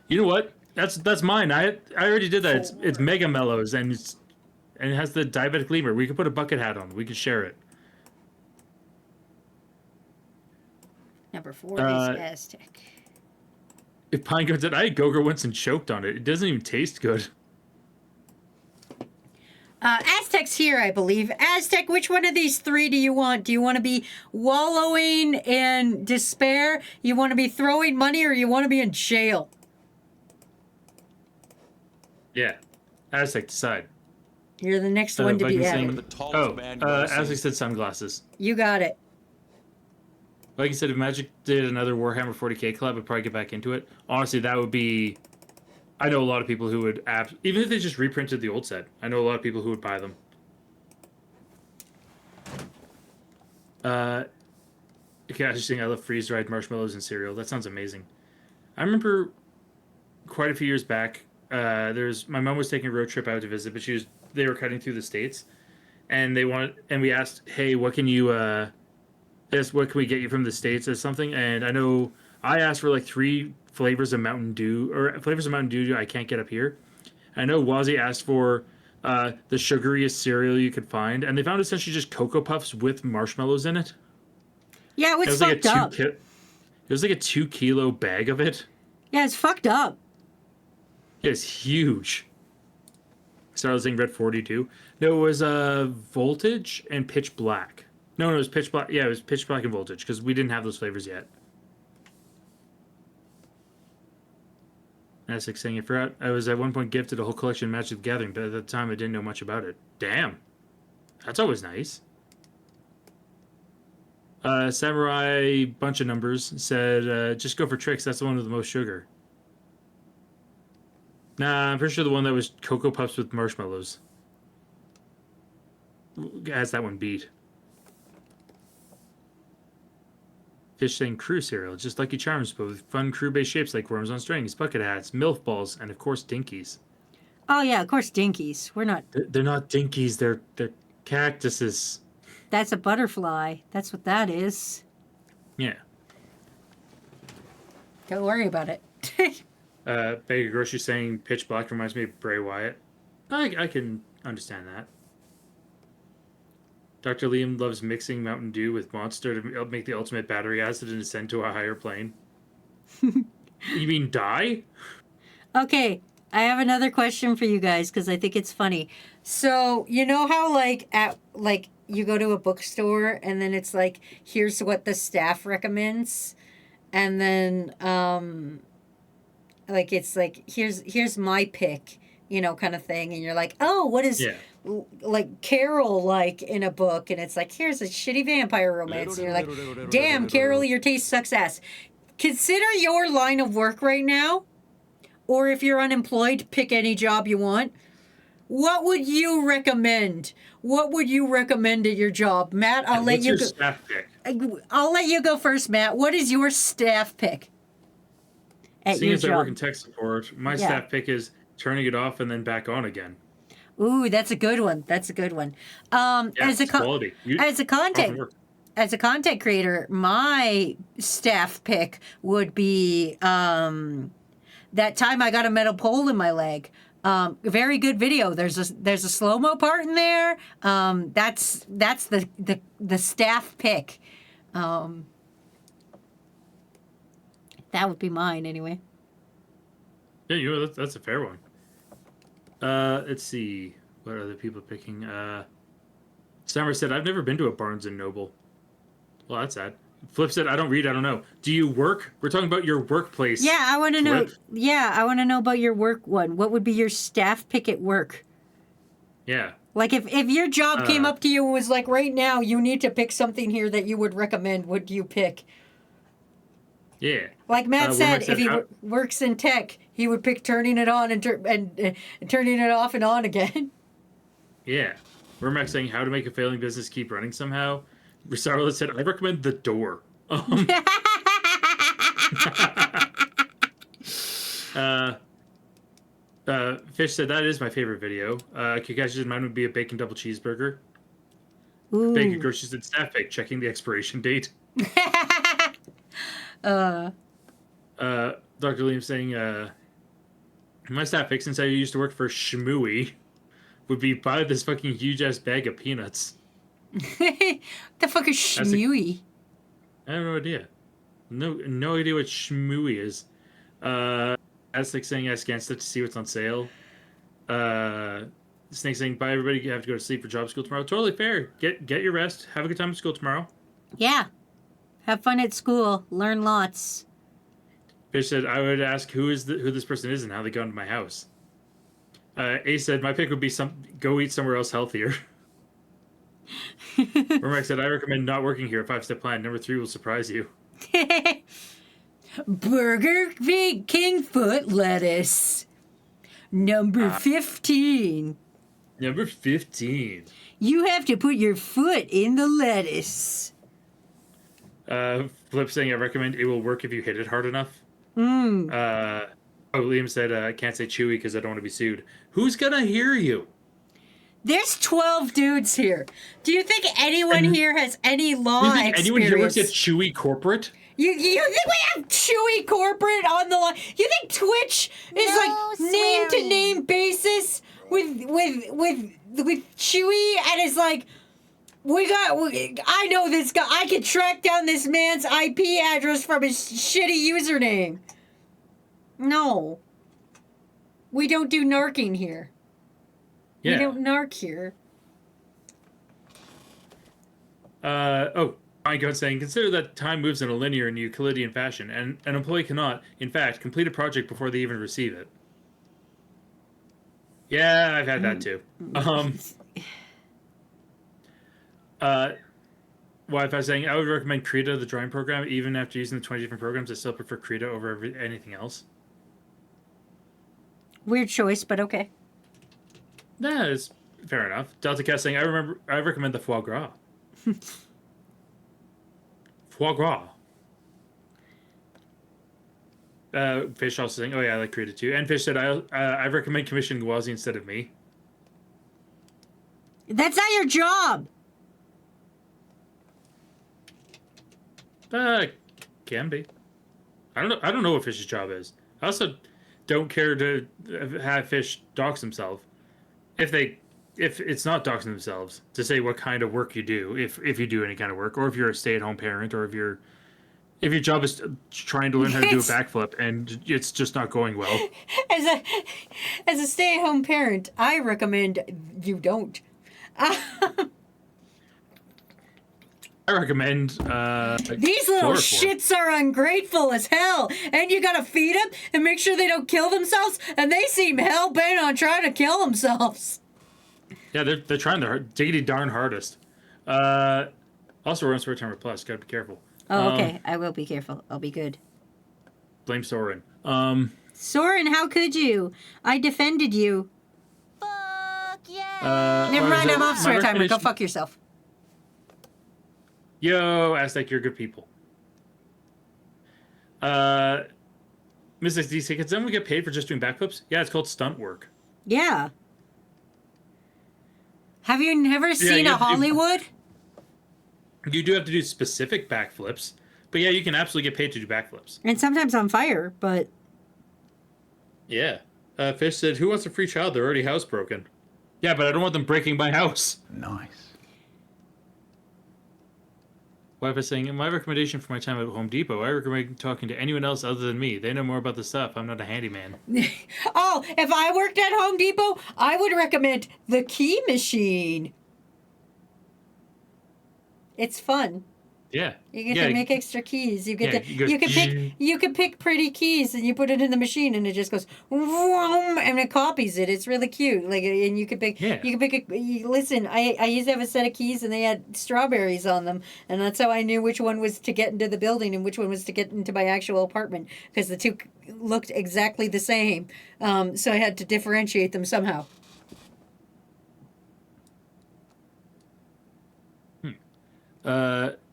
You know what? That's mine. I already did that. It's Mega Mellows and it has the diabetic lemur. We could put a bucket hat on. We could share it. Number 4 Uh, is Aztec. If Pine Cone said, I ate Go-Gurt once and choked on it. It doesn't even taste good. Aztec's here, I believe. Aztec, which one of these 3 do you want? Do you want to be wallowing in despair? You want to be throwing money, or you want to be in jail? Yeah. Aztec, decide. You're the next one to be Viking added. saying, The tallest man you've ever Aztec seen. said sunglasses. You got it. Like you said, if Magic did another Warhammer 40k collab, I'd probably get back into it. Honestly, that would be... I know a lot of people who would... Even if they just reprinted the old set, I know a lot of people who would buy them. Okay, I was just saying I love freeze-dried marshmallows and cereal. That sounds amazing. I remember quite a few years back, my mom was taking a road trip out to visit, but they were cutting through the States, and we asked, hey, what can we get you from the States or something? And I know I asked for like 3 flavors of Mountain Dew I can't get up here. I know Wazy asked for the sugariest cereal you could find, and they found essentially just Cocoa Puffs with marshmallows in it. Yeah, It it's was like fucked up. It was like a 2-kilo bag of it. Yeah, it's fucked up. It's huge. So I was saying Red 42. No, it was Voltage and Pitch Black. No, it was Pitch Black. Yeah, it was Pitch Black and Voltage because we didn't have those flavors yet. And I was like saying, I forgot. I was at one point gifted a whole collection of Magic the Gathering, but at the time I didn't know much about it. Damn. That's always nice. Samurai bunch of numbers said, just go for tricks. That's the one with the most sugar. Nah, I'm pretty sure the one that was Cocoa Puffs with marshmallows has that one beat. Fish saying crew cereal, just Lucky Charms, but with fun crew-based shapes like worms on strings, bucket hats, MILF balls, and of course Dinkies. Oh yeah, of course Dinkies. We're not. They're not Dinkies. They're cactuses. That's a butterfly. That's what that is. Yeah. Don't worry about it. Baker Grocery saying Pitch Black reminds me of Bray Wyatt. I can understand that. Dr. Liam loves mixing Mountain Dew with Monster to make the ultimate battery acid and ascend to a higher plane. You mean die? Okay, I have another question for you guys because I think it's funny. So you know how you go to a bookstore and then it's like, here's what the staff recommends, and then it's like here's my pick, kind of thing, and you're like, oh, what is like Carol like in a book, and it's like, here's a shitty vampire romance, and you're like, damn, Carol, your taste sucks ass. Consider your line of work right now, or if you're unemployed, pick any job you want. What would you recommend? What would you recommend at your job, Matt? I'll let you go. What's your staff pick? I'll let you go first, Matt. What is your staff pick at Seeing your as job? I work in tech support, my staff pick is turning it off and then back on again. Ooh, that's a good one. That's a good one. Quality. As a content creator, my staff pick would be that time I got a metal pole in my leg. Very good video. There's a slow-mo part in there. That's the staff pick. That would be mine anyway. Yeah, that's a fair one. Let's see. What are other people picking? Summer said, I've never been to a Barnes & Noble. Well, that's sad. Flip said, I don't read, I don't know. Do you work? We're talking about your workplace. Yeah, I want to know. Flip. Yeah, I want to know about your work one. What would be your staff pick at work? Yeah. Like if your job came up to you and was like, right now you need to pick something here that you would recommend, what do you pick? Yeah. Like Matt said, if he works in tech, he would pick turning it on and turning it off and on again. Yeah. Wormack saying how to make a failing business keep running somehow. Rosarla said, I recommend The Door. Fish said, that is my favorite video. Kakashi said, mine would be a bacon double cheeseburger. Ooh. Bacon Grocery said, staff pick, checking the expiration date. Dr. Liam saying, my staff pick, since I used to work for Shmooey, would be buy this fucking huge-ass bag of peanuts. The fuck is Shmooey? I have no idea. No idea what shmooey is. Aztec saying I scanned stuff to see what's on sale. Snake saying bye everybody. You have to go to sleep for job school tomorrow. Totally fair. Get your rest. Have a good time at school tomorrow. Yeah. Have fun at school. Learn lots. Fish said I would ask who this person is and how they got into my house. A said my pick would be go eat somewhere else healthier. Romac said I recommend not working here. 5-step plan. Number 3 will surprise you. Burger King foot lettuce. Number 15. Number 15. You have to put your foot in the lettuce. Flip saying I recommend it will work if you hit it hard enough. Liam said I can't say chewy because I don't want to be sued. Who's gonna hear you? There's 12 dudes here. Do you think anyone here has any law You think anyone here works at experience? Chewy Corporate? You think we have Chewy corporate on the line? You think Twitch is No like name to name basis with Chewy and is like I know this guy. I can track down this man's IP address from his shitty username. No. We don't do narking here. Yeah. We don't narc here. My God saying, consider that time moves in a linear and Euclidean fashion, and an employee cannot, in fact, complete a project before they even receive it. Yeah, I've had that too. Wi-Fi saying, I would recommend Krita, the drawing program, even after using the 20 different programs. I still prefer Krita over anything else. Weird choice, but okay. Nah, it's fair enough. Delta Cat saying, I recommend the foie gras. Foie gras. Fish also saying, oh yeah, I like Krita too. And Fish said, I recommend commissioning Wazy instead of me. That's not your job. Can be. I don't know what Fish's job is. I also don't care to have Fish dox himself. If it's not doxing themselves, to say what kind of work you do, if you do any kind of work, or if you're a stay-at-home parent, or if your job is trying to learn how to do a backflip and it's just not going well. As a stay-at-home parent, I recommend you don't. I recommend These little chloroform. shits are ungrateful as hell, and you gotta feed them and make sure they don't kill themselves. And they seem hell bent on trying to kill themselves. Yeah, they're trying their diggity darn hardest. Also, we're on Spare Timer Plus. Gotta be careful. Oh, okay. I will be careful. I'll be good. Blame Soren. Soren, how could you? I defended you. Fuck yeah. Never mind. I'm off my Spare Timer. Go recommendation- fuck yourself. Yo, Aztec, you're good people. Mrs. DC, can someone get paid for just doing backflips? Yeah, it's called stunt work. Yeah. Have you never seen you a have to do- Hollywood? You do have to do specific backflips, but yeah, you can absolutely get paid to do backflips. And sometimes on fire, but Yeah. Fish said, who wants a free child? They're already housebroken. Yeah, but I don't want them breaking my house. Nice. Wife is saying, in my recommendation for my time at Home Depot, I recommend talking to anyone else other than me. They know more about the stuff. I'm not a handyman. oh, if I worked at Home Depot, I would recommend the key machine. It's fun. Yeah. You get to make extra keys. You get Yeah, to you go, you can pick pretty keys and you put it in the machine and it just goes vroom, and it copies it. It's really cute. Like, and you can pick listen, I used to have a set of keys and they had strawberries on them, and that's how I knew which one was to get into the building and which one was to get into my actual apartment, because the two looked exactly the same. So I had to differentiate them somehow.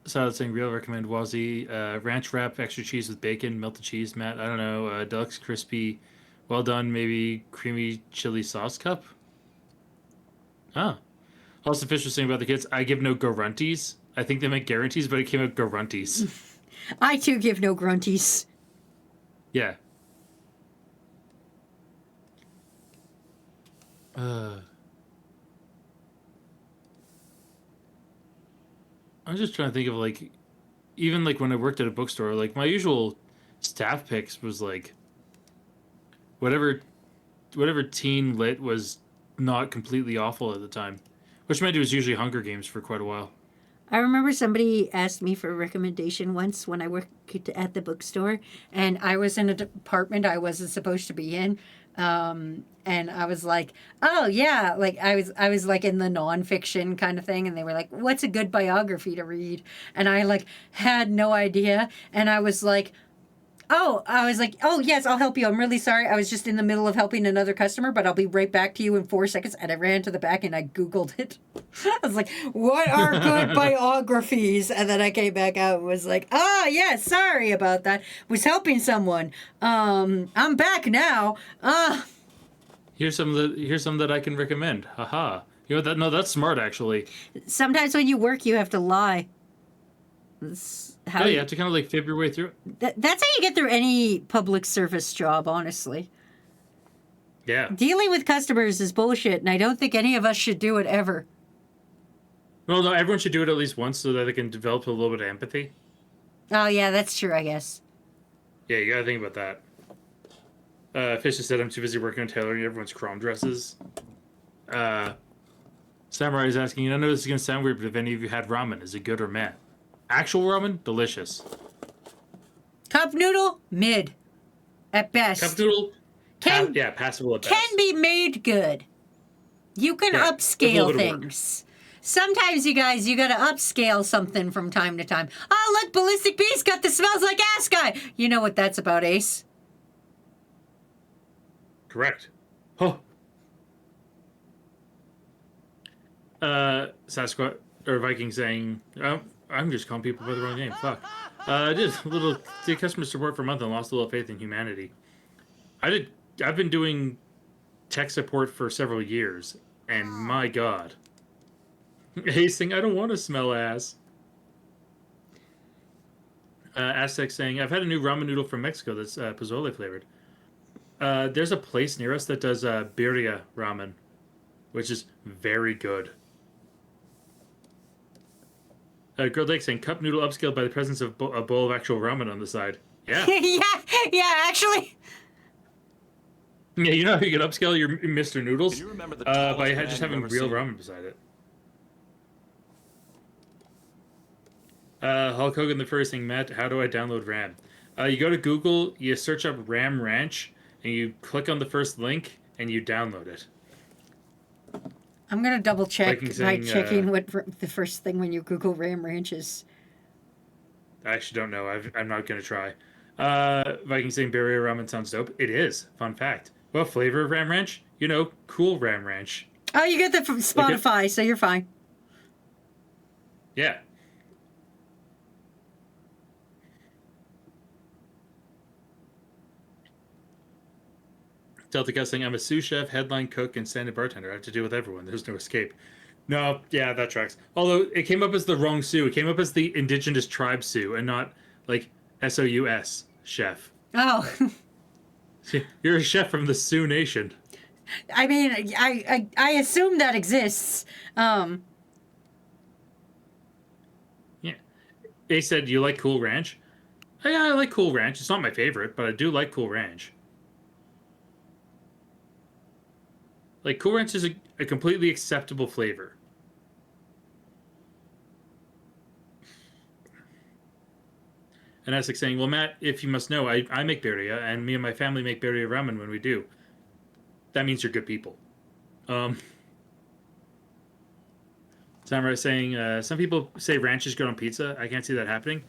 So I was saying, real recommend Wazy, ranch wrap, extra cheese with bacon, melted cheese, Matt. I don't know, deluxe crispy, well done, maybe creamy chili sauce cup. Ah. Also, Fish was saying about the kids, I give no guarantees. I think they meant guarantees, but it came out guarantees. I too give no grunties. Yeah. I'm just trying to think of, like, even like when I worked at a bookstore, like my usual staff picks was like whatever teen lit was not completely awful at the time, which meant it was usually Hunger Games for quite a while. I remember somebody asked me for a recommendation once when I worked at the bookstore, and I was in a department I wasn't supposed to be in. And I was like, oh yeah, like I was like in the nonfiction kind of thing, and they were like, what's a good biography to read? And I like had no idea, and I was like, oh yes, I'll help you. I'm really sorry. I was just in the middle of helping another customer, but I'll be right back to you in 4 seconds. And I ran to the back and I Googled it. I was like, what are good biographies? And then I came back out and was like, yeah, sorry about that. Was helping someone. I'm back now. Here's some that I can recommend. Haha. You know that? No, that's smart actually. Sometimes when you work, you have to lie. How You have to kind of like fib your way through it. That's how you get through any public service job, honestly. Yeah. Dealing with customers is bullshit, and I don't think any of us should do it ever. Well, no, everyone should do it at least once so that they can develop a little bit of empathy. Oh, yeah, that's true, I guess. Yeah, you gotta think about that. Fish has said I'm too busy working on tailoring everyone's chrome dresses. Samurai is asking, I know this is gonna sound weird, but if any of you had ramen, is it good or meh? Actual ramen, delicious. Cup noodle, mid. At best. Cup noodle, passable at best. Can be made good. You can Yeah, with a upscale little bit of work. things. Sometimes, you guys, you gotta upscale something from time to time. Oh, look, Ballistic Beast got the smells like ass guy. You know what that's about, Ace. Correct. Oh. Sasquatch or Viking saying, oh, I'm just calling people by the wrong name. Fuck. Did customer support for a month and lost a little faith in humanity. I've been doing tech support for several years, and my god. Hasting, I don't want to smell ass. Aztec saying, I've had a new ramen noodle from Mexico that's pozole flavored. There's a place near us that does birria ramen, which is very good. Girl Lake saying, cup noodle upscaled by the presence of a bowl of actual ramen on the side. Yeah. yeah, actually. Yeah, you know how you can upscale your Mr. Noodles? Do you remember the by tallest man just you've having ever real seen? ramen beside it. Hulk Hogan, the first thing, Matt, how do I download RAM? You go to Google, you search up RAM Ranch, and you click on the first link, and you download it. I'm going to double check Viking by saying, checking what the first thing when you Google Ram Ranch is. I actually don't know. I'm not going to try. Viking saying Barrier Ramen sounds dope. It is. Fun fact. What flavor of Ram Ranch? You know, cool Ram Ranch. Oh, you get that from Spotify, so you're fine. Yeah. Delta Gus saying, I'm a sous chef, headline cook, and stand-up bartender. I have to deal with everyone. There's no escape. No, yeah, that tracks. Although it came up as the wrong Sioux. It came up as the indigenous tribe Sioux and not like SOUS chef. Oh. You're a chef from the Sioux Nation. I mean, I assume that exists. Yeah. They said, you like Cool Ranch? Yeah, I like Cool Ranch. It's not my favorite, but I do like Cool Ranch. Like, Cool Ranch is a completely acceptable flavor. And Essex saying, well, Matt, if you must know, I make birria, and me and my family make birria ramen when we do. That means you're good people. Samurai saying, some people say ranch is good on pizza. I can't see that happening.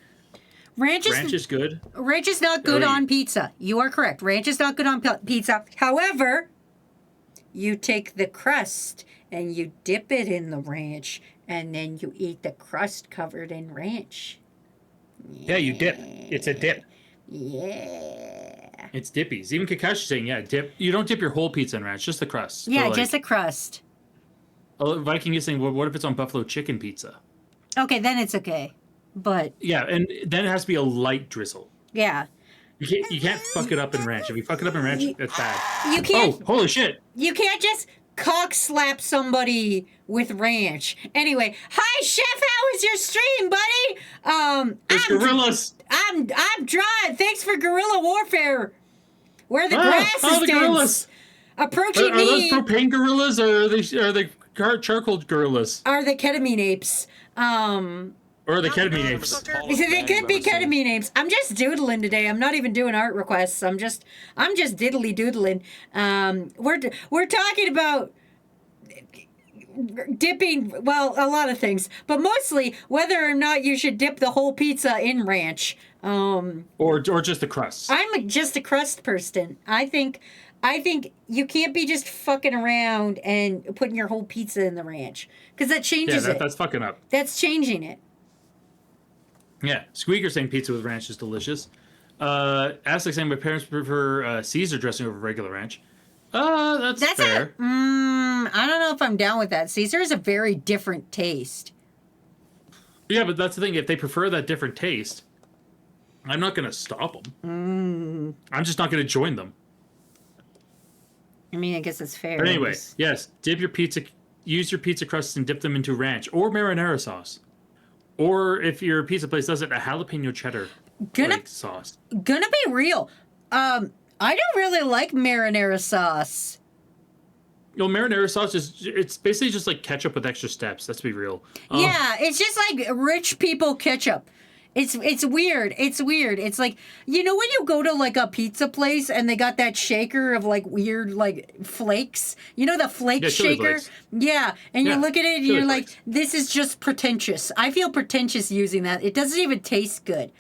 Ranch is good. Ranch is not good on pizza. You are correct. Ranch is not good on pizza. However, you take the crust and you dip it in the ranch, and then you eat the crust covered in ranch. Yeah, you dip. It's a dip. Yeah. It's dippies. Even Kakashi saying, yeah, dip. You don't dip your whole pizza in ranch, just the crust. Yeah, So, like, just the crust. Viking is saying, well, what if it's on buffalo chicken pizza? Okay, then it's okay. But Yeah, and then it has to be a light drizzle. yeah, You can't fuck it up in ranch. If you fuck it up in ranch, that's bad. you can't. Oh, holy shit! You can't just cock slap somebody with ranch. Anyway, hi chef, how was your stream, buddy? There's gorillas. I'm dry. Thanks for guerrilla warfare. Where the Ah, grass is the dense. gorillas. Approaching Are those me propane gorillas or are they charcoal gorillas? are the ketamine apes. Or are they ketamine apes? So they could be ketamine apes. I'm just doodling today. I'm not even doing art requests. I'm just diddly doodling. We're talking about dipping, well, a lot of things, but mostly whether or not you should dip the whole pizza in ranch. Or just the crust. I'm just a crust person. I think you can't be just fucking around and putting your whole pizza in the ranch because that changes it. That's fucking up. That's changing it. Yeah, Squeaker saying pizza with ranch is delicious. Aztec saying my parents prefer Caesar dressing over regular ranch. That's fair. I don't know if I'm down with that. Caesar is a very different taste. Yeah, but that's the thing. If they prefer that different taste, I'm not going to stop them. I'm just not going to join them. I mean, I guess it's fair. But anyway, yes, use your pizza crusts and dip them into ranch or marinara sauce. Or if your pizza place does it, a jalapeno cheddar sauce. Gonna be real. I don't really like marinara sauce. You know, marinara sauce it's basically just like ketchup with extra steps. Let's be real. Yeah, it's just like rich people ketchup. It's weird. It's weird. It's like, you know when you go to like a pizza place and they got that shaker of like weird like flakes? You know the flake chili shaker? flakes. Yeah. And you look at it and chili you're like, flakes. this is just pretentious. I feel pretentious using that. It doesn't even taste good.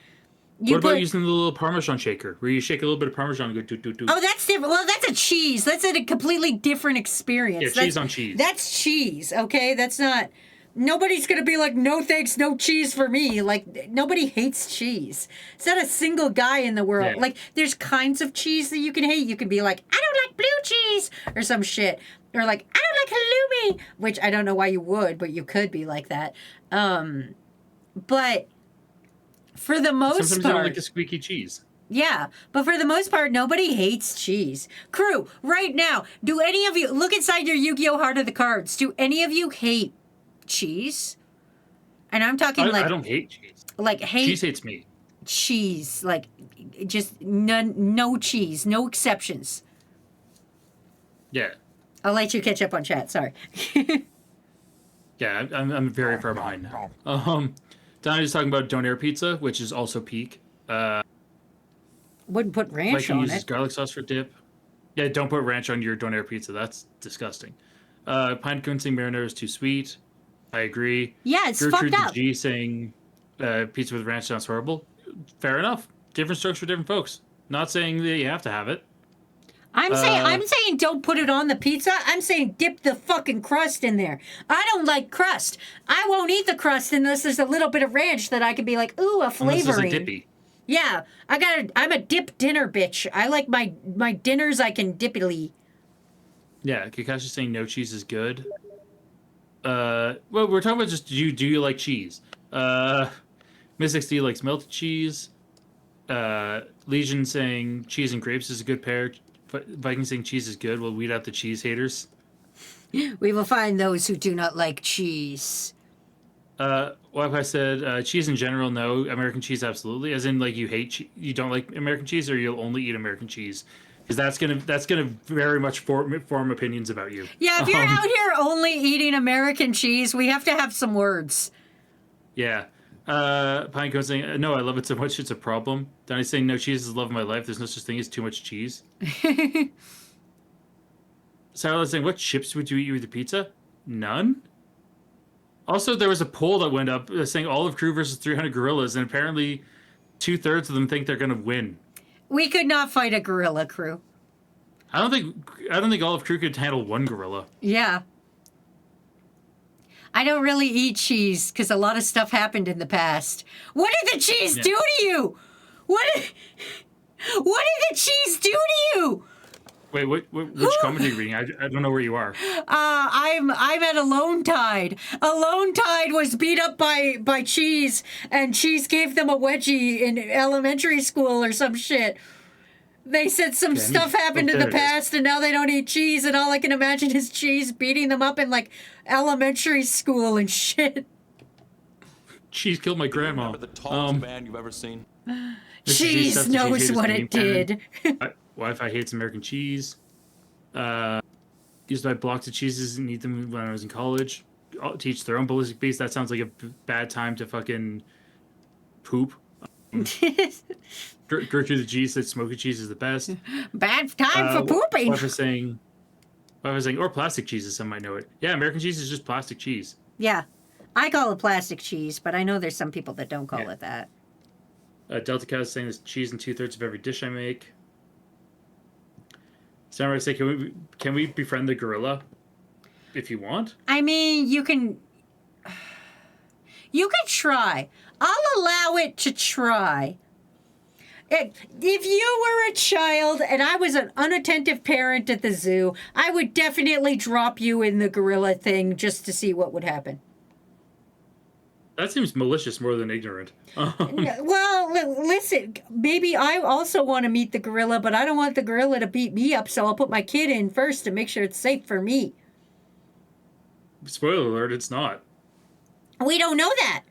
What about using the little Parmesan shaker, where you shake a little bit of Parmesan and go do? Oh, that's different. Well, that's a cheese. That's a completely different experience. Yeah, cheese on cheese. That's cheese, okay? That's not... Nobody's going to be like, no thanks, no cheese for me. Like, nobody hates cheese. It's not a single guy in the world. Yeah. Like, there's kinds of cheese that you can hate. You can be like, I don't like blue cheese or some shit. Or like, I don't like halloumi, which I don't know why you would, but you could be like that. But for the most Sometimes part... you don't like the squeaky cheese. Yeah, but for the most part, nobody hates cheese. Crew, right now, do any of you... Look inside your Yu-Gi-Oh! Heart of the Cards. Do any of you hate cheese? And I'm talking I don't hate cheese. Like hate Cheese hates me. cheese, like just no cheese, no exceptions. Yeah. I'll let you catch up on chat. Sorry. Yeah, I'm very far behind now. Donnie's talking about Donair pizza, which is also peak. Wouldn't put ranch Mikey on uses it. garlic sauce for dip. Yeah, don't put ranch on your Donair pizza. That's disgusting. Pine Cone saying marinara is too sweet. I agree. Yeah, it's Gertrude fucked up. G saying pizza with ranch sounds horrible. Fair enough. Different strokes for different folks. Not saying that you have to have it. I'm saying don't put it on the pizza. I'm saying dip the fucking crust in there. I don't like crust. I won't eat the crust unless there's a little bit of ranch that I can be like, ooh, a flavoring. Unless it's a dippy. Yeah, I'm a dip dinner bitch. I like my dinners I can dippily. Yeah, Kakashi's saying no cheese is good. Well, we're talking about just do you like cheese? Miss XD likes melted cheese. Legion saying cheese and grapes is a good pair. Viking saying cheese is good. We'll weed out the cheese haters. We will find those who do not like cheese. Wi-Fi said cheese in general, no. American cheese, absolutely. As in, like you don't like American cheese, or you'll only eat American cheese, because that's gonna very much form opinions about you. Yeah, if you're out here only eating American cheese, we have to have some words. Yeah. Pinecone saying, no, I love it so much, it's a problem. Donnie's saying, no, cheese is the love of my life. There's no such thing as too much cheese. Sarah's saying, what chips would you eat with your pizza? None? Also, there was a poll that went up saying Olive Crew versus 300 Gorillas, and apparently 2/3 of them think they're going to win. We could not fight a gorilla crew. I don't think Olive Crew could handle one gorilla. Yeah. I don't really eat cheese because a lot of stuff happened in the past. What did the cheese do to you? What did the cheese do to you? Wait, which comment are you reading? I don't know where you are. I'm at Alone Tide. Alone Tide was beat up by Cheese, and Cheese gave them a wedgie in elementary school or some shit. They said some Okay, stuff happened oh, in the there it is. past and now they don't eat cheese, and all I can imagine is cheese beating them up in like elementary school and shit. Cheese killed my grandma. Remember the tallest man you've ever seen? Mrs. D Cheese stuff the knows cheese what haters it cannon. did. Wi-Fi hates American cheese. Used to buy blocks of cheeses and eat them when I was in college. Teach their own ballistic beast. That sounds like a bad time to fucking poop. Gertrude the G said smoky cheese is the best. Bad time for pooping. What was saying, or plastic cheeses, some might know it. Yeah, American cheese is just plastic cheese. Yeah. I call it plastic cheese, but I know there's some people that don't call Yeah. it that. Delta Cow is saying there's cheese in 2/3 of every dish I make. Samurai say, can we befriend the gorilla? If you want. I mean, you can try. I'll allow it to try. If you were a child and I was an unattentive parent at the zoo, I would definitely drop you in the gorilla thing just to see what would happen. That seems malicious more than ignorant. Well, listen, maybe I also want to meet the gorilla, but I don't want the gorilla to beat me up, so I'll put my kid in first to make sure it's safe for me. Spoiler alert, it's not. We don't know that.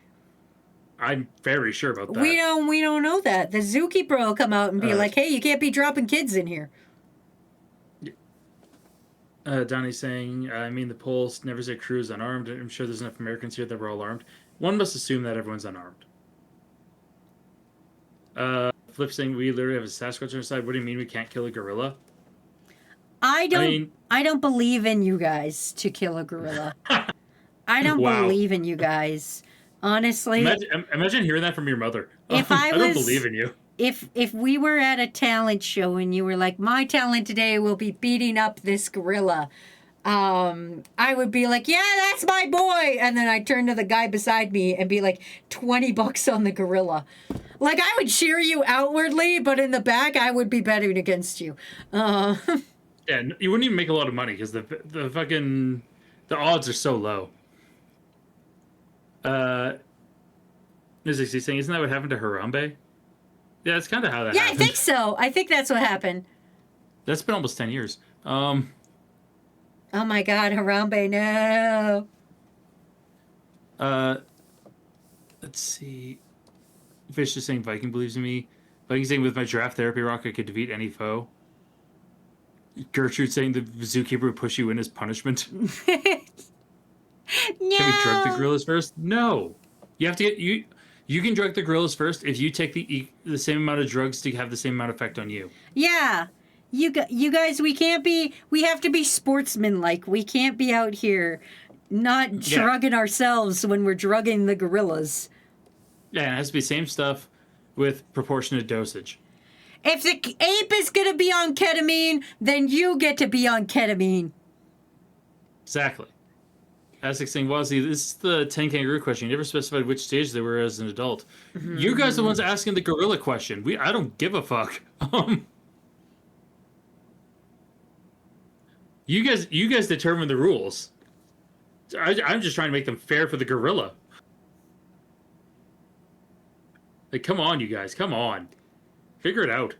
I'm very sure about that. We don't know that. The zookeeper will come out and be like, "Hey, you can't be dropping kids in here." Donnie's saying, I mean, the polls never say crew is unarmed. I'm sure there's enough Americans here that we're all armed. One must assume that everyone's unarmed. Flip saying, we literally have a Sasquatch on our side. What do you mean we can't kill a gorilla? I don't believe in you guys to kill a gorilla. I don't Wow. believe in you guys. Honestly, Imagine hearing that from your mother. If I don't was- believe in you. if we were at a talent show and you were like, my talent today will be beating up this gorilla, I would be like, yeah, that's my boy. And then I'd turn to the guy beside me and be like, $20 on the gorilla. Like, I would cheer you outwardly, but in the back, I would be betting against you. Yeah, you wouldn't even make a lot of money because the odds are so low. Is he saying, isn't that what happened to Harambe? Yeah, that's kind of how that Yeah, happened. I think so. I think that's what happened. That's been almost 10 years. Oh my God, Harambe, no. Let's see. Fish is saying Viking believes in me. Viking saying with my draft therapy rock I could defeat any foe. Gertrude saying the zookeeper would push you in as punishment. No. Can we drug the gorillas first? No. You have to get you can drug the gorillas first if you take the same amount of drugs to have the same amount of effect on you. Yeah. You guys, we have to be sportsmanlike. We can't be out here not drugging ourselves when we're drugging the gorillas. Yeah, and it has to be the same stuff with proportionate dosage. If the ape is going to be on ketamine, then you get to be on ketamine. Exactly. Essex saying, Wazy, this is the 10 kangaroo question. You never specified which stage they were as an adult. You guys are the ones asking the gorilla question. I don't give a fuck. You guys determine the rules. I'm just trying to make them fair for the gorilla. Like, come on, you guys. Come on. Figure it out.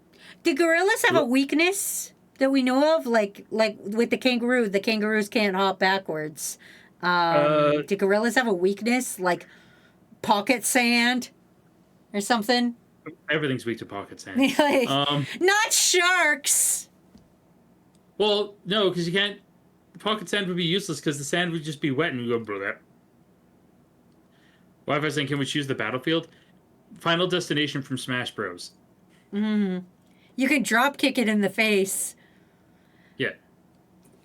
Do gorillas have a weakness that we know of? Like with the kangaroos can't hop backwards. Do gorillas have a weakness? Like pocket sand or something? Everything's weak to pocket sand. Like, not sharks. Well, no, because you can't... Pocket sand would be useless because the sand would just be wet and you go, bro, that. Wi-Fi saying, can we choose the battlefield? Final Destination from Smash Bros. You can drop kick it in the face. Yeah.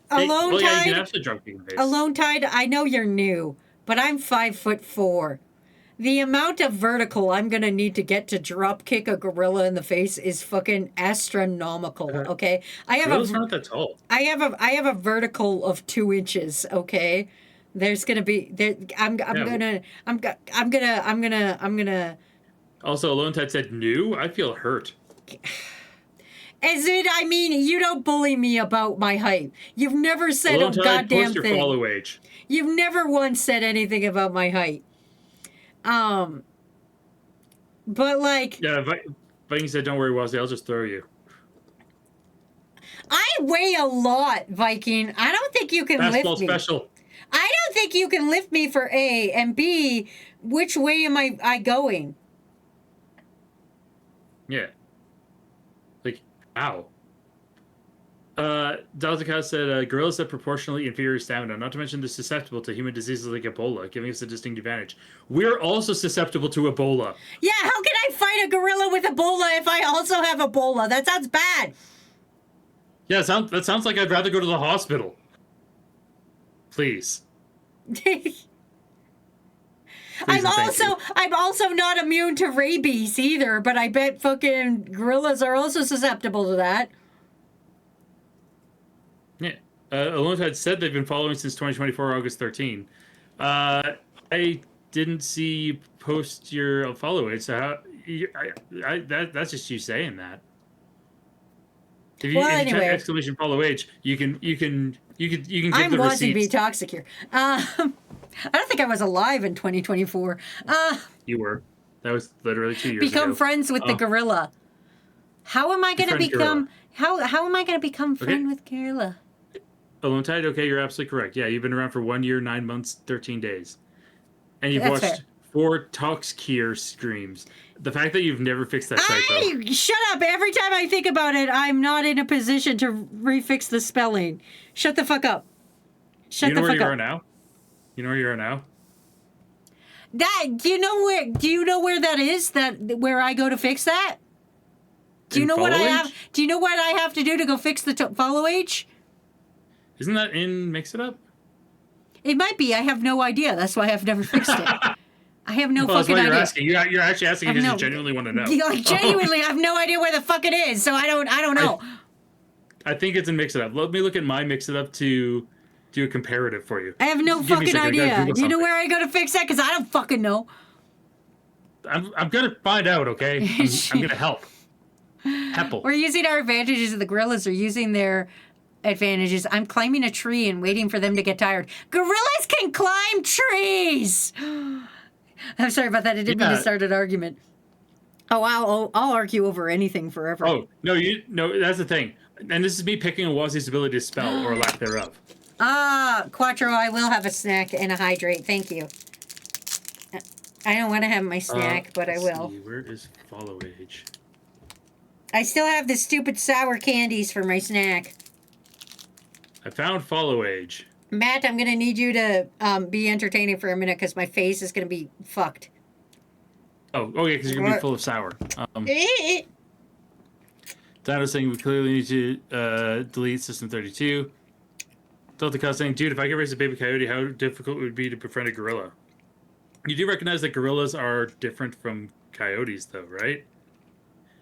Alone you Tide. can absolutely drop kick in the face. Alone Tide. I know you're new, but I'm 5'4". The amount of vertical I'm gonna need to get to drop kick a gorilla in the face is fucking astronomical. Okay, Gorillas aren't that tall. I have a vertical of 2 inches. Okay, there's gonna be there. I'm gonna. Also, Alone Tide said new. I feel hurt. As it, I mean, you don't bully me about my height. You've never said Alone a Tide, goddamn post your thing. follow age. You've never once said anything about my height. But like, Yeah, Viking said, don't worry, Wazy, I'll just throw you. weigh a lot, Viking. I don't think you can Basketball lift me. special. I don't think you can lift me for A, and B, which way am I going? Yeah. Like, ow. Daltaka said, gorillas have proportionally inferior stamina, not to mention they're susceptible to human diseases like Ebola, giving us a distinct advantage. We're also susceptible to Ebola. Yeah, how can I fight a gorilla with Ebola if I also have Ebola? That sounds bad. Yeah, that sounds like I'd rather go to the hospital. Please. I'm and thank you. also not immune to rabies either, but I bet fucking gorillas are also susceptible to that. Yeah. Alone had said they've been following since 2024, August 13. I didn't see you post your follow it, so that's just you saying that. If you, Well, if you type anyway. exclamation follow H, you can give I'm the Wazy be receipts. toxic here. I don't think I was alive in 2024. You were. That was literally 2 years Become ago. friends with the gorilla. How am I going to Befriend become? How am I going to become friend with gorilla? Alone Tide, okay, you're absolutely correct. Yeah, you've been around for 1 year, 9 months, 13 days. And you've That's watched fair. 4 Toxkier streams. The fact that you've never fixed that typo. Shut up! Every time I think about it, I'm not in a position to refix the spelling. Shut the fuck up. Shut You know the where fuck you up. are now? You know where you are now? Do you know where that is? Where I go to fix that? Do you In know what I Follow have? Age? Do you know what I have to do to go fix the follow age? Isn't that in Mix It Up? It might be. I have no idea. That's why I've never fixed it. I have no Well, that's fucking why you're idea. asking. You're actually asking because you genuinely want to know. Like, genuinely, I have no idea where the fuck it is. So I don't know. I think it's in Mix It Up. Let me look at my Mix It Up to do a comparative for you. I have no Give me a fucking second, I gotta idea. Google Do you know something. where I go to fix that? Because I don't fucking know. I'm gonna find out, okay? I'm gonna help. Heppel. We're using our advantages, and the gorillas are using their advantages. I'm climbing a tree and waiting for them to get tired. Gorillas can climb trees! I'm sorry about that. I didn't mean to Yeah. start an argument. Oh, I'll argue over anything forever. Oh, no, that's the thing. And this is me picking on Wazi's ability to spell, or lack thereof. Quattro, I will have a snack and a hydrate. Thank you. I don't want to have my snack, but I let's will. see, where is follow age? I still have the stupid sour candies for my snack. I found follow age. Matt, I'm going to need you to be entertaining for a minute because my face is going to be fucked. Oh, okay, because you're gonna be full of sour. Dino saying we clearly need to delete System 32. Delta Cow saying, dude, if I could raise a baby coyote, how difficult would it be to befriend a gorilla? You do recognize that gorillas are different from coyotes, though, right?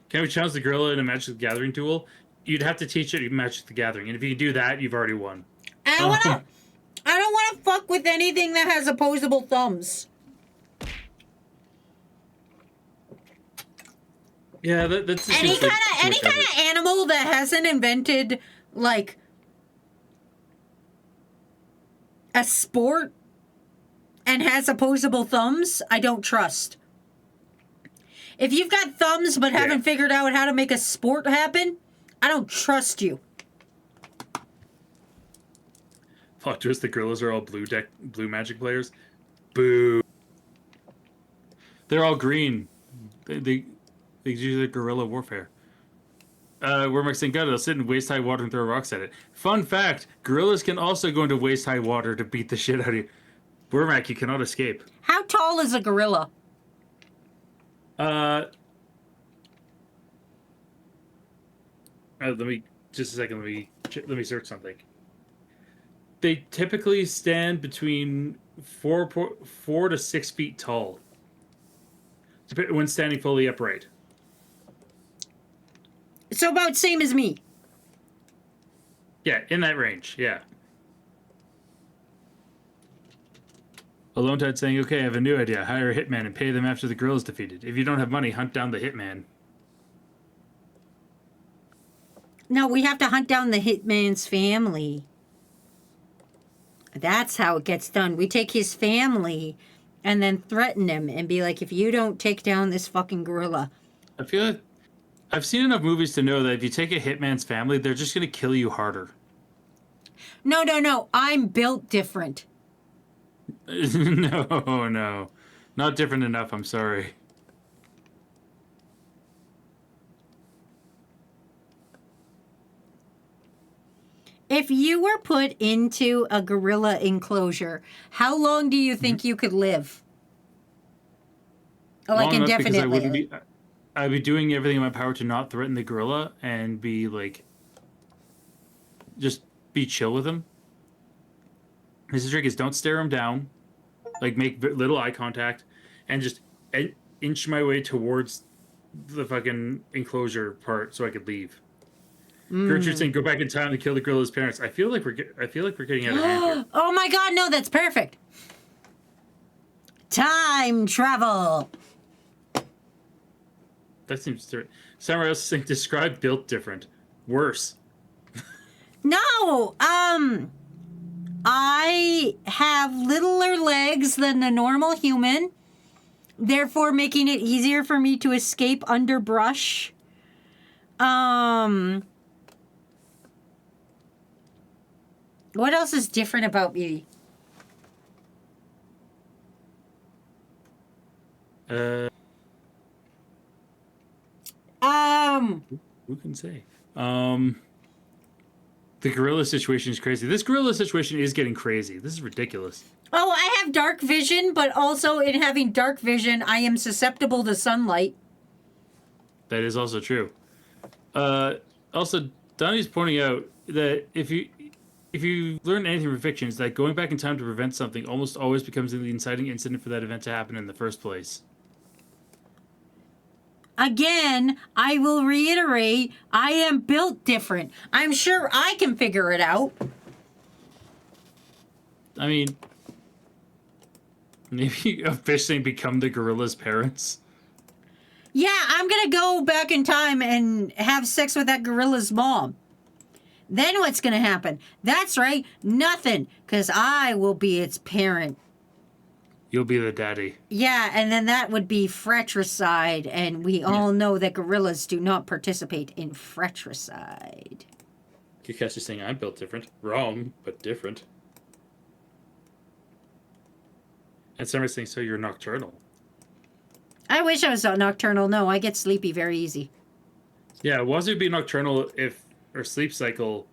Can we challenge the gorilla in a Magic the Gathering duel? You'd have to teach it Magic the Gathering, and if you can do that, you've already won. I don't want to fuck with anything that has opposable thumbs. Yeah, that's just Any seems like kind too much of animal that hasn't invented like a sport and has opposable thumbs, I don't trust. If you've got thumbs but haven't figured out how to make a sport happen, I don't trust you. Fuck, just the gorillas are all blue Magic players. Boo. They're all green. They do the guerrilla warfare. Wormack saying, God, they'll sit in waist-high water and throw rocks at it. Fun fact, gorillas can also go into waist-high water to beat the shit out of you. Wormack, you cannot escape. How tall is a gorilla? Let me, just a second, let me search something. They typically stand between 4 to 6 feet tall when standing fully upright. So about same as me. Yeah, in that range, yeah. Alone Tide saying, okay, I have a new idea. Hire a hitman and pay them after the girl is defeated. If you don't have money, hunt down the hitman. No, we have to hunt down the hitman's family. That's how it gets done. We take his family and then threaten him and be like, if you don't take down this fucking gorilla. I feel I've seen enough movies to know that if you take a hitman's family, they're just going to kill you harder. No. I'm built different. No. Not different enough, I'm sorry. If you were put into a gorilla enclosure, how long do you think you could live? Like Long enough because indefinitely. I'd be doing everything in my power to not threaten the gorilla and be like, just be chill with him. His trick is don't stare him down, like make little eye contact, and just inch my way towards the fucking enclosure part so I could leave. Gertrude's saying go back in time to kill the gorilla's parents. I feel like we're getting out of hand here. Oh my god, no, that's perfect. Time travel. That seems to. Somewhere else saying describe built different. Worse. No, I have littler legs than the normal human, therefore making it easier for me to escape underbrush. What else is different about me? Who can say? The gorilla situation is crazy. This gorilla situation is getting crazy. This is ridiculous. Oh, I have dark vision, but also in having dark vision, I am susceptible to sunlight. That is also true. Also, Donnie's pointing out that if you learn anything from fiction, it's that going back in time to prevent something almost always becomes the inciting incident for that event to happen in the first place. Again, I will reiterate, I am built different. I'm sure I can figure it out. I mean, maybe a fish thing become the gorilla's parents. Yeah, I'm gonna go back in time and have sex with that gorilla's mom. Then what's gonna happen? That's right, nothing, because I will be its parent. You'll be the daddy. Yeah, and then that would be fratricide, and we all know that gorillas do not participate in fratricide. Kika's just saying I'm built different. Wrong, but different. And Summer's saying, so you're nocturnal. I wish I was nocturnal. No, I get sleepy very easy. Yeah, Wazy would be nocturnal if her sleep cycle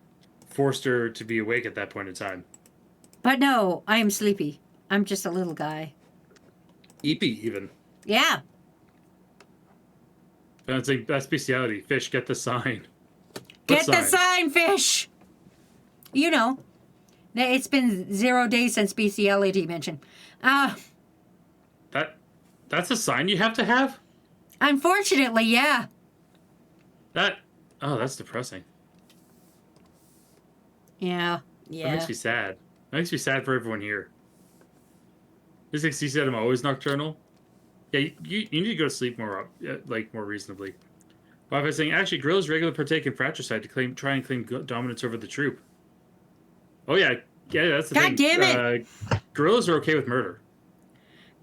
forced her to be awake at that point in time. But no, I am sleepy. I'm just a little guy. Eepy, even. Yeah. That's like, that's bestiality. Fish, get the sign. Get the sign, fish! You know. It's been 0 days since bestiality mentioned. That's a sign you have to have? Unfortunately, yeah. That's depressing. Yeah. That makes me sad. That makes me sad for everyone here. Just like he said, I'm always nocturnal. Yeah, you need to go to sleep more, more reasonably. Well, I was saying, actually, gorillas regularly partake in fratricide to try and claim dominance over the troop. Oh yeah, that's the thing. God damn it! Gorillas are okay with murder.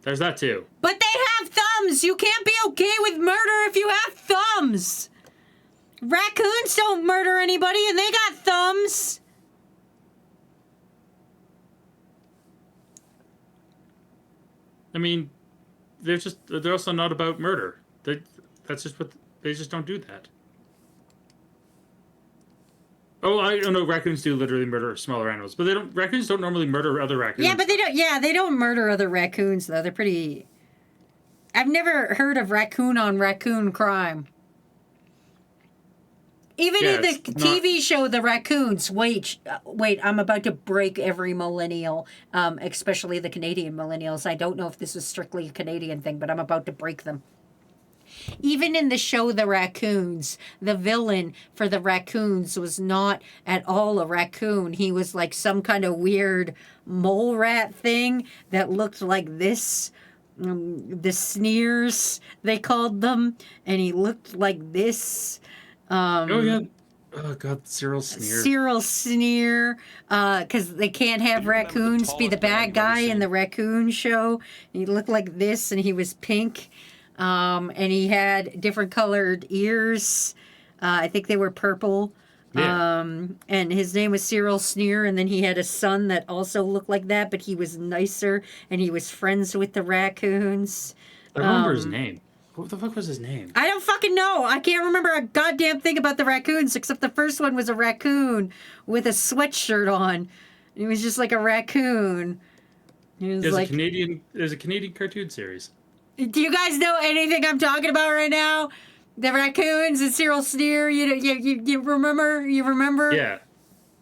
There's that too. But they have thumbs! You can't be okay with murder if you have thumbs! Raccoons don't murder anybody and they got thumbs! I mean, they're also not about murder. That's just what they just don't do that. Oh, I don't know. Raccoons do literally murder smaller animals, but raccoons don't normally murder other raccoons. Yeah, but they don't. Yeah, they don't murder other raccoons though. They're pretty. I've never heard of raccoon on raccoon crime. Even in the TV show The Raccoons, wait, I'm about to break every millennial, especially the Canadian millennials. I don't know if this is strictly a Canadian thing, but I'm about to break them. Even in the show The Raccoons, the villain for The Raccoons was not at all a raccoon. He was like some kind of weird mole rat thing that looked like this. The Sneers, they called them, and he looked like this. Oh yeah. Oh god, Cyril Sneer. Cyril Sneer, because they can't have raccoons be the bad guy in the raccoon show. He looked like this, and he was pink. And he had different colored ears. I think they were purple. Yeah. And his name was Cyril Sneer, and then he had a son that also looked like that, but he was nicer, and he was friends with the raccoons. I remember his name. What the fuck was his name? I don't fucking know. I can't remember a goddamn thing about the raccoons, except the first one was a raccoon with a sweatshirt on. It was just like a raccoon. It was There's like, there's a Canadian cartoon series. do you guys know anything I'm talking about right now? The raccoons and Cyril Sneer. You remember? You remember? Yeah.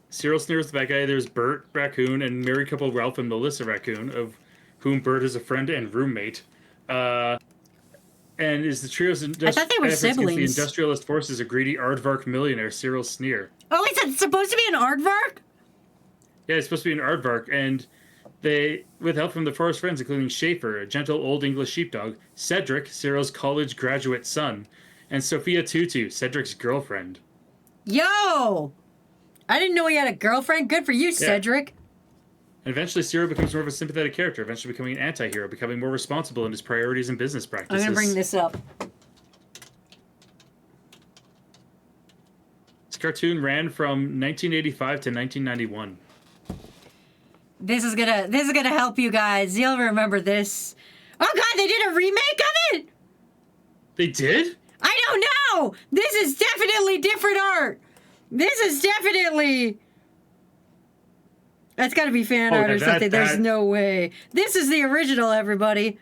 Cyril Sneer was the bad guy. There's Bert Raccoon and married couple Ralph and Melissa Raccoon, of whom Bert is a friend and roommate. And is the trio's I thought they were efforts against siblings. the industrialist forces a greedy aardvark millionaire, Cyril Sneer. Oh, is it supposed to be an aardvark? Yeah, it's supposed to be an aardvark, and they, with help from the forest friends, including Schaefer, a gentle old English sheepdog, Cedric, Cyril's college graduate son, and Sophia Tutu, Cedric's girlfriend. Yo! I didn't know he had a girlfriend. Good for you, Cedric. And eventually, Cyril becomes more of a sympathetic character, eventually becoming an anti-hero, becoming more responsible in his priorities and business I'm practices. going to bring this up. This cartoon ran from 1985 to 1991. This is gonna help you guys. You'll remember this. Oh god, they did a remake of it? They did? I don't know! This is definitely different art! This is definitely... That's gotta be fan art or something. There's no way. This is the original, everybody.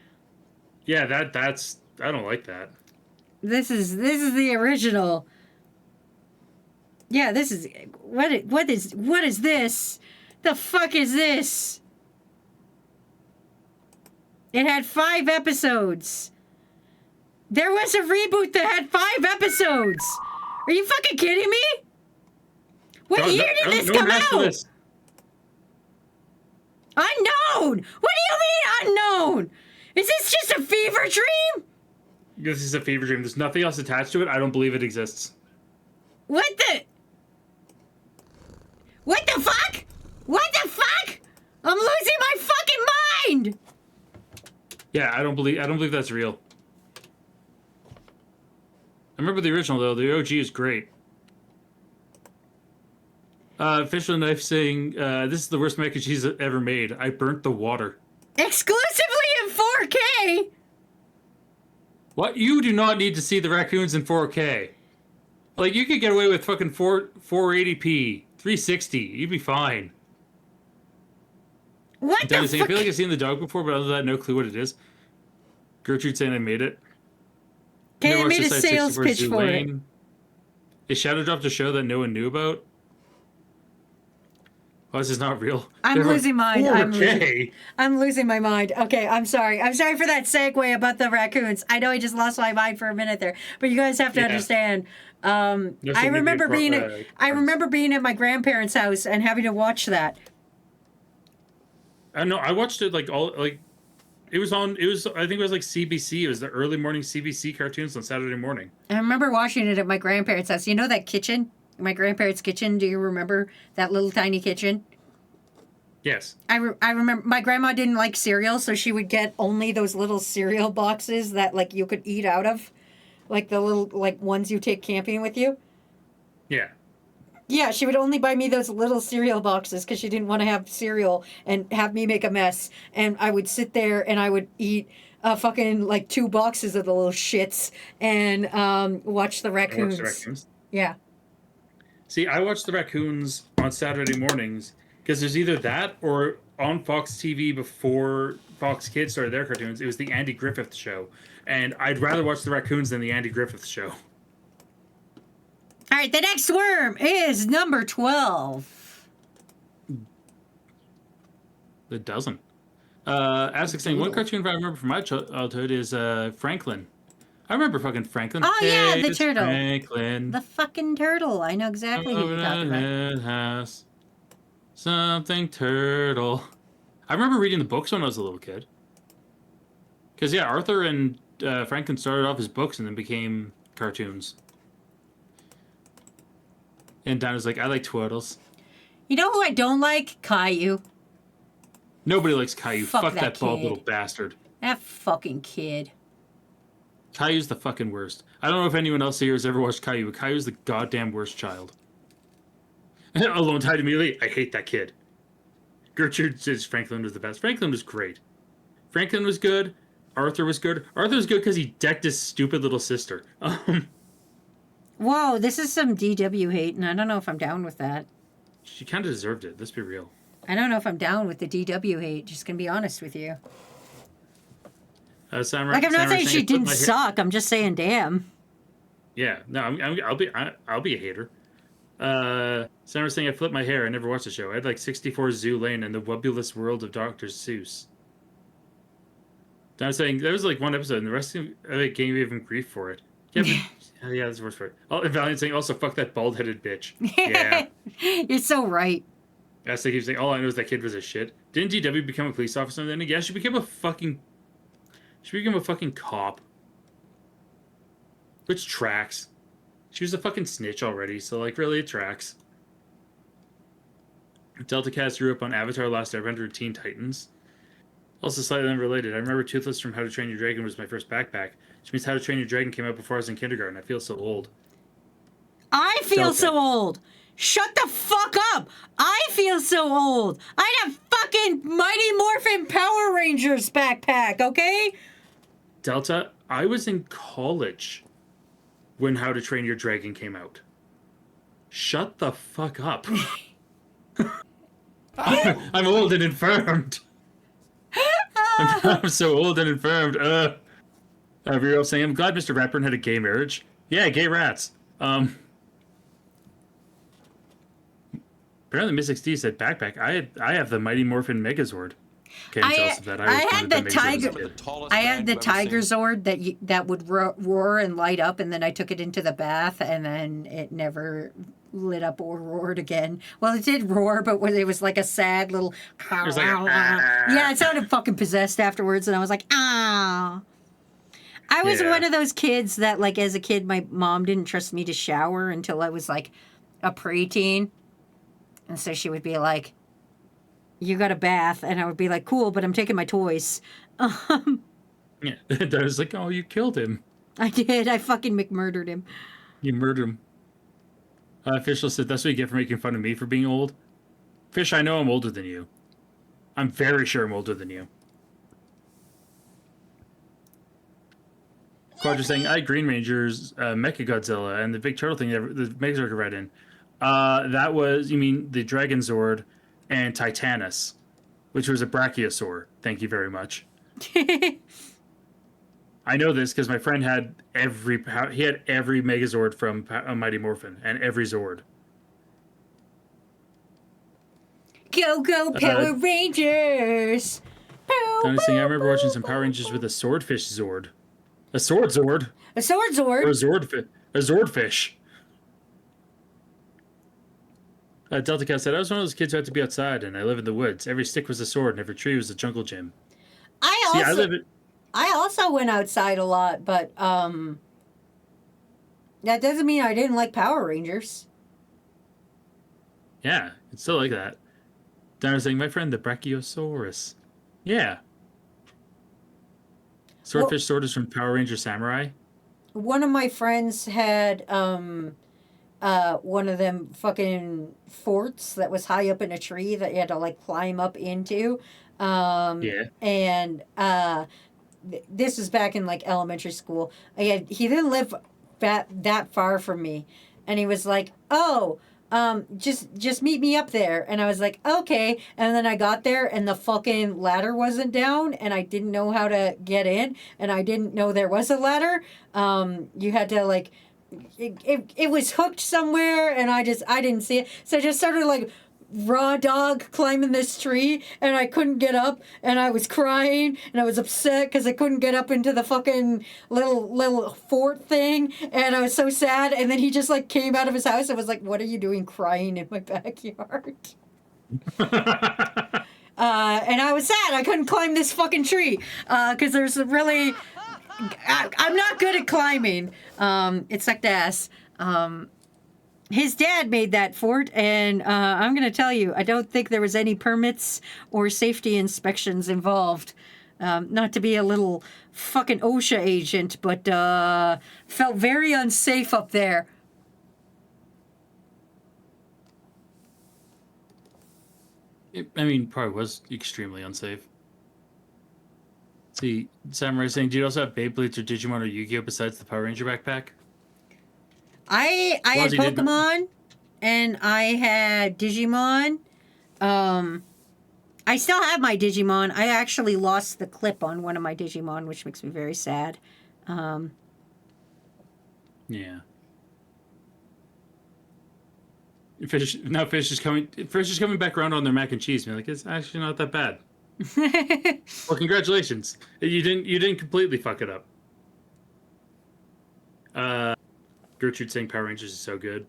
Yeah, that's... I don't like that. This is the original. Yeah, this is... What is this? The fuck is this? It had 5 episodes. There was a reboot that had 5 episods. Are you fucking kidding me? What year did this come out? Unknown! What do you mean unknown? Is this just a fever dream? This is a fever dream. There's nothing else attached to it. I don't believe it exists. What the fuck? What the fuck? I'm losing my fucking mind! Yeah, I don't believe that's real. I remember the original though. The OG is great. Fish and Knife saying, this is the worst mac and cheese ever made. I burnt the water. Exclusively in 4K? What? You do not need to see the raccoons in 4K. Like, you could get away with fucking 480p, 360. You'd be fine. What the Saying, I fuck? feel like I've seen the dog before, but other than that, no clue what it is. Gertrude saying I made it. Okay, Never I made a watched the Side sales 64 pitch for it. Zulane. Is Shadow dropped a show that no one knew about? Oh, this is not real. I'm They're losing mine. 4K. I'm losing my mind. Okay, I'm sorry. I'm sorry for that segue about the raccoons. I know I just lost my mind for a minute there, but you guys have to Yeah. understand. I remember being at my grandparents' house and having to watch that. I know. I watched it it was I think it was like CBC. It was the early morning CBC cartoons on Saturday morning. I remember watching it at my grandparents' house. You know that kitchen? My grandparents' kitchen? Do you remember that little tiny kitchen? Yes. I remember my grandma didn't like cereal, so she would get only those little cereal boxes that like you could eat out of, like the little like ones you take camping with you. Yeah. Yeah, she would only buy me those little cereal boxes because she didn't want to have cereal and have me make a mess. And I would sit there and I would eat fucking like 2 boxes of the little shits and watch the raccoons. Yeah. See, I watched the raccoons on Saturday mornings because there's either that or on Fox TV before Fox Kids started their cartoons. It was the Andy Griffith Show, and I'd rather watch the raccoons than the Andy Griffith Show. All right, the next worm is number 12. It doesn't. As saying, one cartoon I remember from my childhood is Franklin. I remember fucking Franklin. Oh, yeah, Hey, the it's turtle. Franklin. The fucking turtle. I know exactly who you're talking about. It has something turtle. I remember reading the books when I was a little kid. Because, yeah, Arthur and Franklin started off as books and then became cartoons. And Dinah's like, I like turtles. You know who I don't like? Caillou. Nobody likes Caillou. Fuck Fuck that that bald kid. little bastard. That fucking kid. Caillou's the fucking worst. I don't know if anyone else here has ever watched Caillou, but Caillou's the goddamn worst child. Alone Tide immediately, I hate that kid. Gertrude says Franklin was the best. Franklin was great. Franklin was good. Arthur was good. Arthur was good because he decked his stupid little sister. Whoa, this is some DW hate, and I don't know if I'm down with that. She kind of deserved it. Let's be real. I don't know if I'm down with the DW hate. Just gonna be honest with you. Sam, Like, I'm not saying she didn't suck. suck. I'm just saying, damn. Yeah, no, I'll be a hater. Sam was saying I flipped my hair. I never watched the show. I had like 64 Zoo Lane and the Wobulous World of Dr. Seuss. I was saying there was like one episode, and the rest of it gave me even grief for it. Yeah, but, yeah, that's the worst part. Oh, and Valiant saying also fuck that bald-headed bitch. Yeah, You're so right. that's like he's saying. All I know is that kid was a shit. Didn't DW become a police officer? Then yeah, she became a fucking cop. Which tracks. She was a fucking snitch already, so like really it tracks. Delta Cast grew up on Avatar: Last Airbender and Teen Titans. Also slightly unrelated, I remember Toothless from How to Train Your Dragon was my first backpack, which means How to Train Your Dragon came out before I was in kindergarten. I feel so old. I feel Delta. so old. Shut the fuck up. I feel so old. I had a fucking Mighty Morphin Power Rangers backpack, okay? Delta, I was in college when How to Train Your Dragon came out. Shut the fuck up. I'm old and infirmed. I'm so old and infirmed. Vero saying, I'm glad Mr. Ratburn had a gay marriage. Yeah, gay rats. Apparently Miss XD said backpack. I have the Mighty Morphin Megazord. Can't tell us if that. I had the tiger. The tallest I band had the you've ever Tiger seen. Zord that would roar and light up, and then I took it into the bath, and then it never lit up or roared again. Well, it did roar, but when it was like a sad little. was like a, Yeah, it sounded fucking possessed afterwards, and I was like, ah. I was Yeah. one of those kids that, like, as a kid, my mom didn't trust me to shower until I was like a preteen, and so she would be like, you got a bath, and I would be like, cool, but I'm taking my toys. Yeah, I was like, oh, you killed him. I did. I fucking McMurdered him. You murdered him. Official said, that's what you get for making fun of me for being old. Fish, I know I'm older than you. I'm very sure I'm older than you. Quadra saying, I had Green Ranger's Mechagodzilla and the big turtle thing that the Megazord could ride in. That was, you mean the Dragon Zord and Titanus, which was a Brachiosaur. Thank you very much. I know this because my friend had every Megazord from Mighty Morphin and every Zord. Go, Power Rangers! Donnie saying, I remember watching some Power Rangers with a swordfish Zord. A sword Zord? A Sword Or Zord! a Zordfish. Delta Cat said, I was one of those kids who had to be outside, and I live in the woods. Every stick was a sword, and every tree was a jungle gym. I also went outside a lot, but that doesn't mean I didn't like Power Rangers. Yeah, it's still like that. Donna saying, my friend, the Brachiosaurus. Yeah. Swordfish sword is from Power Ranger Samurai. One of my friends had one of them fucking forts that was high up in a tree that you had to like climb up into. Yeah. And this was back in like elementary school. He didn't live that far from me, and he was like, "Oh, just meet me up there." And I was like, "Okay." And then I got there, and the fucking ladder wasn't down, and I didn't know how to get in, and I didn't know there was a ladder. You had to like. It was hooked somewhere, and I didn't see it, so I just started like raw dog climbing this tree, and I couldn't get up, and I was crying, and I was upset because I couldn't get up into the fucking little fort thing, and I was so sad. And then he just like came out of his house and was like, "What are you doing crying in my backyard?" And I was sad I couldn't climb this fucking tree because there's really I'm not good at climbing. It sucked ass. His dad made that fort, and I'm going to tell you, I don't think there was any permits or safety inspections involved. Not to be a little fucking OSHA agent, but felt very unsafe up there. I mean, probably was extremely unsafe. See, Samurai saying, do you also have Beyblades or Digimon or Yu-Gi-Oh besides the Power Ranger backpack? I had Wazy did not- Pokemon, and I had Digimon. I still have my Digimon. I actually lost the clip on one of my Digimon, which makes me very sad. Yeah. Fish is coming back around on their mac and cheese. Man, like it's actually not that bad. Well, congratulations. You didn't completely fuck it up. Gertrude saying Power Rangers is so good.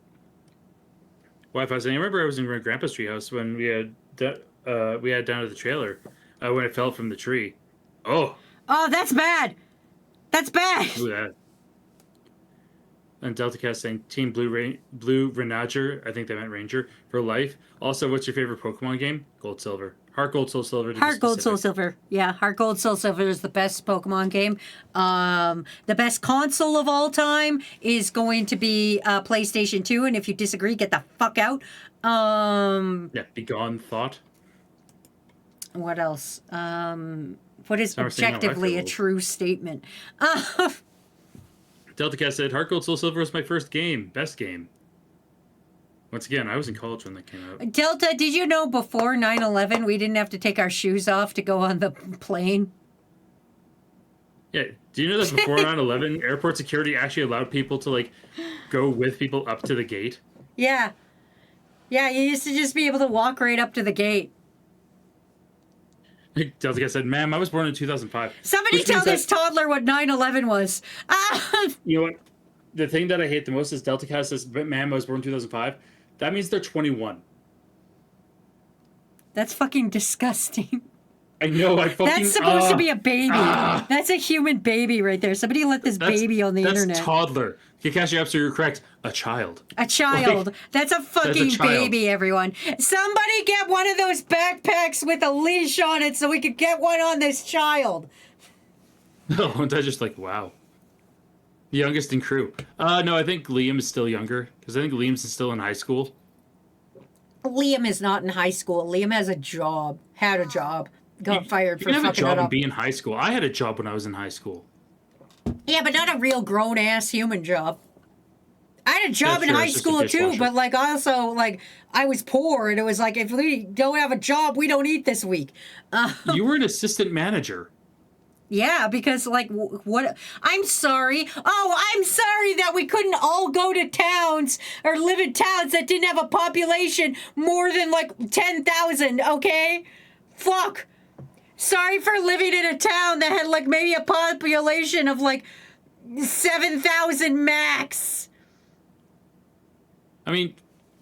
Wi-Fi saying, I remember I was in my grandpa's treehouse when we had down to the trailer when it fell from the tree. Oh. Oh, that's bad. That's bad. Ooh, that. And DeltaCast saying Team Blue Renager, I think they meant Ranger, for life. Also, what's your favorite Pokemon game? Gold Silver. Heart Gold Soul Silver. Heart Gold Soul Silver. Yeah, Heart Gold Soul Silver is the best Pokemon game. The best console of all time is going to be PlayStation 2, and if you disagree, get the fuck out. Yeah, Begone Thought. What else? What is Never seen that. I objectively feel a old. true statement? DeltaCast said Heart Gold Soul Silver was my first game. Best game. Once again, I was in college when that came out. Delta, did you know before 9/11 we didn't have to take our shoes off to go on the plane? Yeah, do you know that before 9/11, airport security actually allowed people to, like, go with people up to the gate? Yeah. Yeah, you used to just be able to walk right up to the gate. DeltaCast said, ma'am, I was born in 2005. Somebody Which tell means that- this toddler what 9/11 was. You know what? The thing that I hate the most is DeltaCast says, ma'am, I was born in 2005. That means they're 21. That's fucking disgusting. I know, I fucking... That's supposed to be a baby. That's a human baby right there. Somebody let this baby on the internet. That's toddler. Kikashi, you're absolutely correct. A child. A child. Like, that's a fucking child. baby, everyone. Somebody get one of those backpacks with a leash on it so we could get one on this child. No, and I just like, wow. The youngest in crew. No, I think Liam is still younger, because I think Liam's still in high school. Liam is not in high school. Liam has a job. Had a job. Got fired You for can have a fucking job it and up. be in high school. I had a job when I was in high school. Yeah, but not a real grown-ass human job. I had a job That's in true, high it's just a school too, dishwasher. but like also like I was poor, and it was like if we don't have a job, we don't eat this week. You were an assistant manager. Yeah, because like what? I'm sorry. Oh, I'm sorry that we couldn't all go to towns or live in towns that didn't have a population more than like 10,000. Okay, fuck. Sorry for living in a town that had like maybe a population of like 7,000 max. I mean,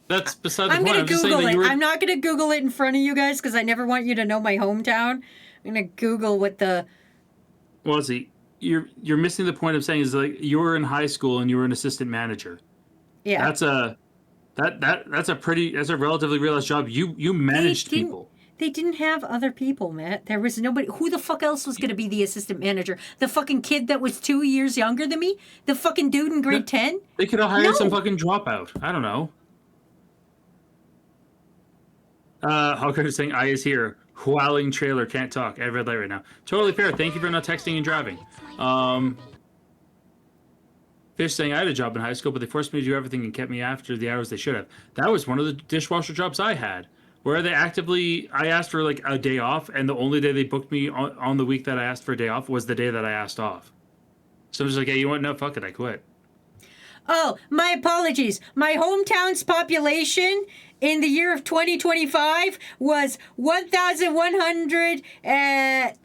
that's beside the I'm point. gonna I'm just saying Google that it. you were... I'm not gonna Google it in front of you guys because I never want you to know my hometown. I'm gonna Google what the. Well, see, you're missing the point of saying is like you were in high school and you were an assistant manager. Yeah. That's a relatively realized job. You managed didn't- people. They didn't have other people, Matt. There was nobody. Who the fuck else was going to be the assistant manager? The fucking kid that was 2 years younger than me? The fucking dude in grade 10? They could have hired No. some fucking dropout. I don't know. Hawker is saying, I is here. Howling trailer, can't talk. I have red light right now. Totally fair. Thank you for not texting and driving. Fish saying, I had a job in high school, but they forced me to do everything and kept me after the hours they should have. That was one of the dishwasher jobs I had. Where they I asked for like a day off, and the only day they booked me on the week that I asked for a day off was the day that I asked off. So I was like, hey, you know what? No, fuck it, I quit. Oh, my apologies. My hometown's population in the year of 2025 was 1,100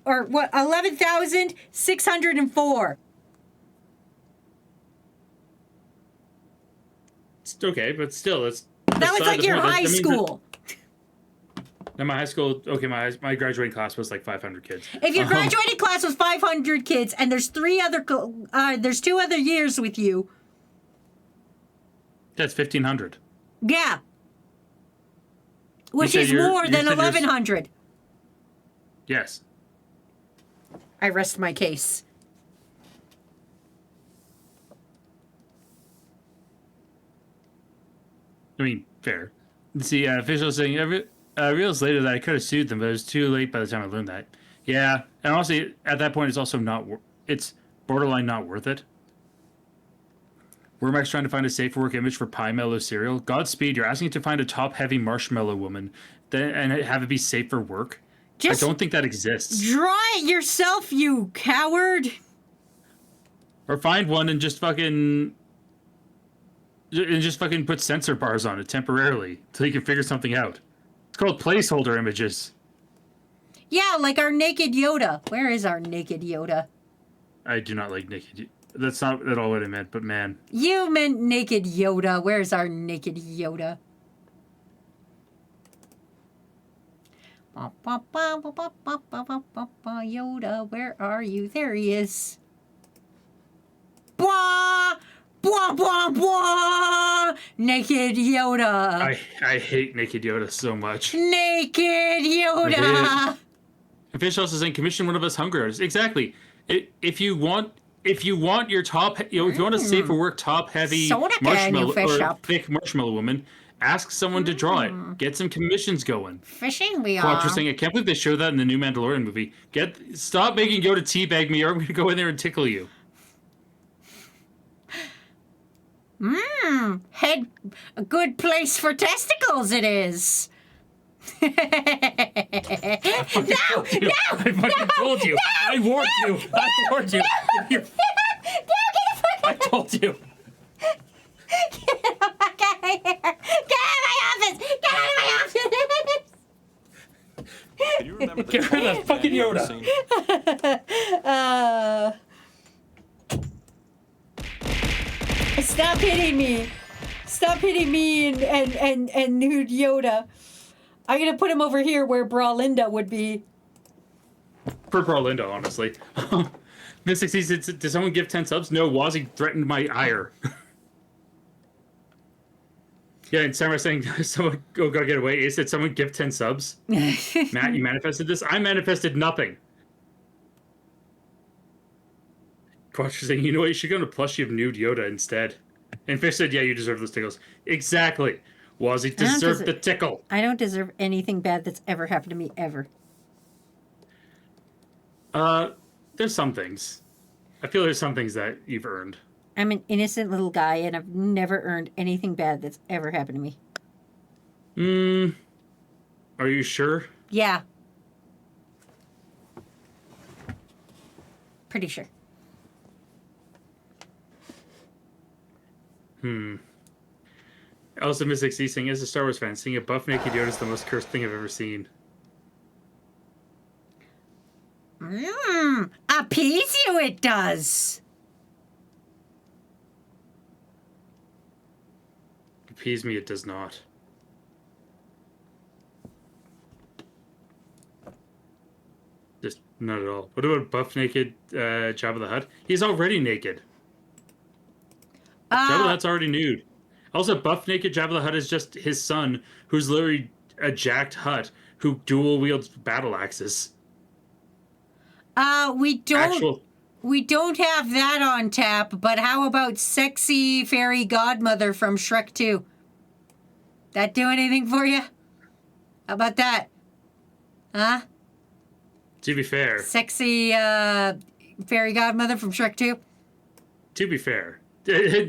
or what 11,604. It's okay, but still, that's That was beside like the your point. That high means that- school. Now my high school, okay, my graduating class was like 500 kids. If your graduating class was 500 kids and there's there's 2 other years with you. That's 1,500. Yeah. Which said is you're- more you than said yours- 1,100. Yes. I rest my case. I mean, fair. See, official saying, I realized later that I could have sued them, but it was too late by the time I learned that. Yeah, and honestly, at that point, it's also not, it's borderline not worth it. Wormax trying to find a safe for work image for Pie Mellow cereal. Godspeed, you're asking to find a top-heavy marshmallow woman and have it be safe for work? Just I don't think that exists. draw it yourself, you coward. Or find one and just fucking put sensor bars on it temporarily till you can figure something out. It's called placeholder images. Yeah, like our naked Yoda. Where is our naked Yoda? I do not like naked. That's not at all what I meant, but man. You meant naked Yoda. Where's our naked Yoda? Yoda, where are you? There he is. Blah! Blah, blah, blah! Naked Yoda. I hate naked Yoda so much. Naked Yoda. Fish also saying commission one of us hunger artists. Exactly. If you want your top, if you want a safe for work top heavy Soda can marshmallow you fish or up? thick marshmallow woman, ask someone to draw it. Get some commissions going. Fishing we are. Quattro saying, I can't believe they showed that in the new Mandalorian movie. Stop making Yoda teabag me, or I'm going to go in there and tickle you. Head, a good place for testicles it is. No! I fucking told you. I warned you. I warned you. I told you. Get out of here! Get out of my office! Get out of my office! Do you remember the Get rid of that tallest fucking man you ever Yoda. seen? Stop hitting me! Stop hitting me and nude Yoda. I'm gonna put him over here where Brawlinda would be. For Brawlinda, honestly. Mystic sees, did someone give 10 subs? No, Wazy threatened my ire. Yeah, and Samurai saying, someone gotta get away. Ace said, someone give 10 subs. Matt, you manifested this? I manifested nothing. Quatch saying, you know what, you should go on a plushie of nude Yoda instead. And Fish said, yeah, you deserve those tickles. Exactly. Wazy deserved the tickle. I don't deserve anything bad that's ever happened to me, ever. There's some things. I feel there's some things that you've earned. I'm an innocent little guy, and I've never earned anything bad that's ever happened to me. Are you sure? Yeah. Pretty sure. Also, Mystic C saying, as a Star Wars fan, seeing a buff naked Yoda is the most cursed thing I've ever seen. Appease you it does. Appease me, it does not. Just not at all. What about buff naked Jabba the Hutt? He's already naked. Jabba the Hutt's already nude. Also, buff naked Jabba the Hutt is just his son, who's literally a jacked Hutt who dual wields battle axes. We don't have that on tap, but how about sexy fairy godmother from Shrek 2? That do anything for you? How about that? Huh? To be fair. Sexy fairy godmother from Shrek 2? To be fair.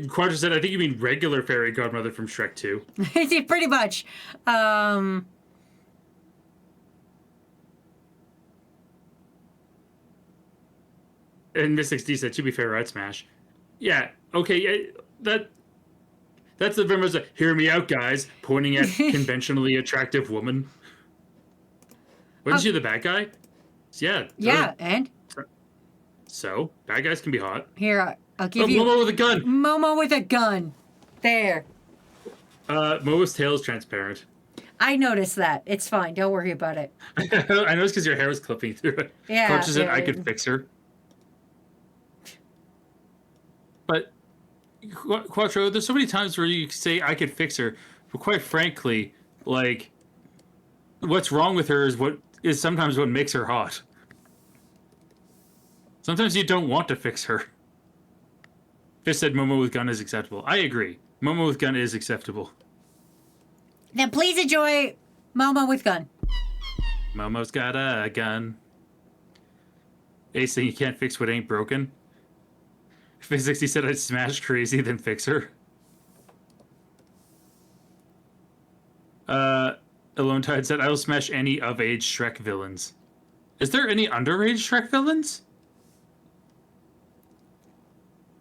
Quadra said, I think you mean regular fairy godmother from Shrek 2. Pretty much. And Mystics D said, to be fair, I'd smash. Yeah, okay, yeah, that's the very much a, hear me out, guys, pointing at conventionally attractive woman. Wasn't she the bad guy? Yeah. Yeah, and? So, bad guys can be hot. Here, I'll give you... Momo with a gun! Momo with a gun. There. Momo's tail is transparent. I noticed that. It's fine. Don't worry about it. I noticed because your hair was clipping through it. Yeah. Coach said I could fix her. But, Quattro, there's so many times where you say I could fix her, but quite frankly, like, what's wrong with her is sometimes what makes her hot. Sometimes you don't want to fix her. Fish said Momo with gun is acceptable. I agree. Momo with gun is acceptable. Then please enjoy Momo with gun. Momo's got a gun. Ace saying you can't fix what ain't broken. Physics, he said I'd smash crazy, then fix her. Alone Tide said I will smash any of-age Shrek villains. Is there any underage Shrek villains?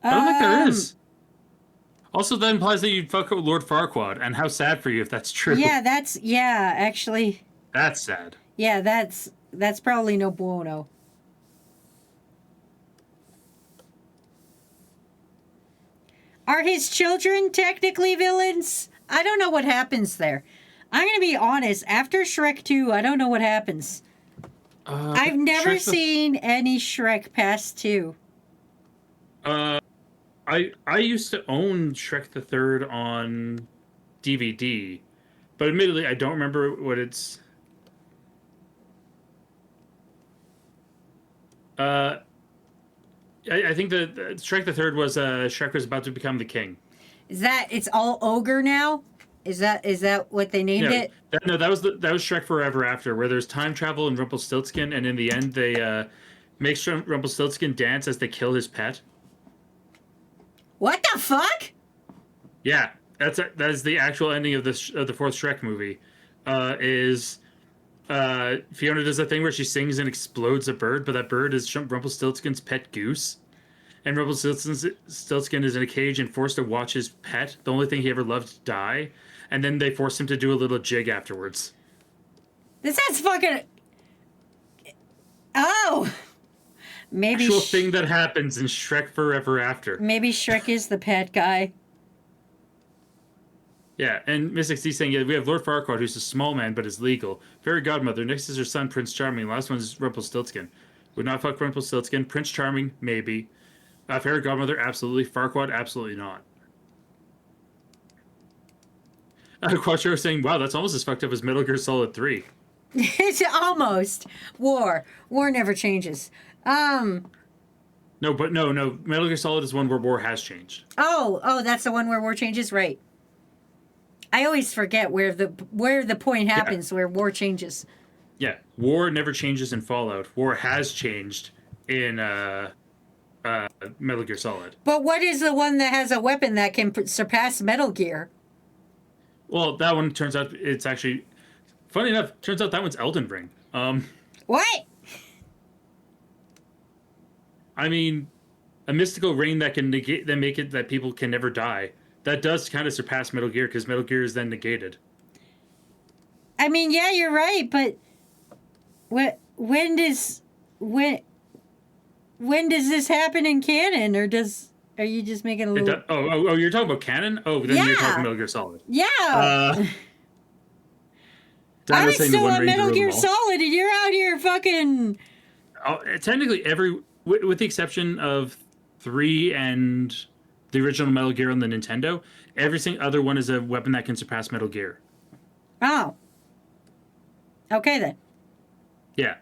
I don't think there is. Also, that implies that you'd fuck with Lord Farquaad, and how sad for you if that's true. Yeah, actually. That's sad. Yeah, that's probably no bueno. Are his children technically villains? I don't know what happens there. I'm going to be honest. After Shrek 2, I don't know what happens. I've never seen any Shrek past 2. I used to own Shrek the Third on DVD, but admittedly, I don't remember what it's. I think that Shrek the Third was Shrek was about to become the king. Is that it's all ogre now? Is that what they named it? That was Shrek Forever After, where there's time travel and Rumpelstiltskin, and in the end they make Rumpelstiltskin dance as they kill his pet. What the fuck? Yeah, that is the actual ending of the fourth Shrek movie. Fiona does a thing where she sings and explodes a bird, but that bird is Rumpelstiltskin's pet goose. And Rumpelstiltskin is in a cage and forced to watch his pet, the only thing he ever loved, die. And then they force him to do a little jig afterwards. This sounds fucking... Oh! Maybe... Actual thing that happens in Shrek Forever After. Maybe Shrek is the pet guy. Yeah, and Mystic C saying, yeah, we have Lord Farquaad, who's a small man but is legal. Fairy Godmother, next is her son, Prince Charming. Last one is Rumpelstiltskin. Would not fuck Rumpelstiltskin. Prince Charming, maybe. Fairy Godmother, absolutely. Farquaad, absolutely not. Quattro saying, wow, that's almost as fucked up as Metal Gear Solid 3. It's almost. War never changes. No. Metal Gear Solid is one where war has changed. Oh, that's the one where war changes? Right. I always forget where the point happens, where war changes. Yeah, war never changes in Fallout. War has changed in Metal Gear Solid. But what is the one that has a weapon that can surpass Metal Gear? Well, that one turns out it's actually... Funny enough, turns out that one's Elden Ring. What? I mean, a mystical ring that can negate, that make it that people can never die. That does kind of surpass Metal Gear, because Metal Gear is then negated. I mean, yeah, you're right, but when does this happen in canon, or are you just making a little? You're talking about canon? Oh, then you're talking Metal Gear Solid. Yeah. I'm still on Metal Gear Solid, and you're out here fucking. Technically, with the exception of 3 and the original Metal Gear on the Nintendo, every single other one is a weapon that can surpass Metal Gear. Oh. Okay then. Yeah.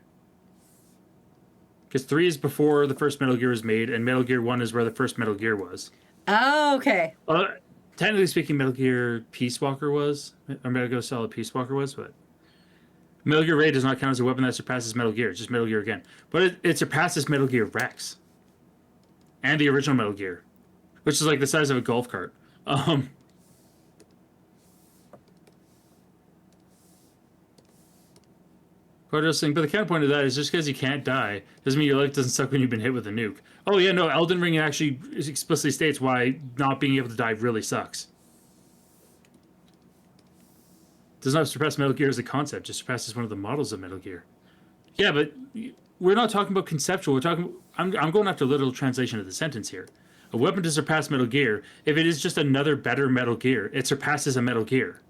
Because 3 is before the first Metal Gear was made, and Metal Gear 1 is where the first Metal Gear was. Oh, okay. Technically speaking, Metal Gear Peace Walker was, or Metal Gear Solid Peace Walker was, but Metal Gear Ray does not count as a weapon that surpasses Metal Gear. It's just Metal Gear again. But it surpasses Metal Gear Rex. And the original Metal Gear. Which is like the size of a golf cart. But the counterpoint of that is just because you can't die doesn't mean your life doesn't suck when you've been hit with a nuke. Oh yeah, no, Elden Ring actually explicitly states why not being able to die really sucks. Does not surpass Metal Gear as a concept, just surpasses one of the models of Metal Gear. Yeah, but we're not talking about conceptual. We're talking. I'm going after literal translation of the sentence here. A weapon to surpass Metal Gear. If it is just another better Metal Gear, it surpasses a Metal Gear.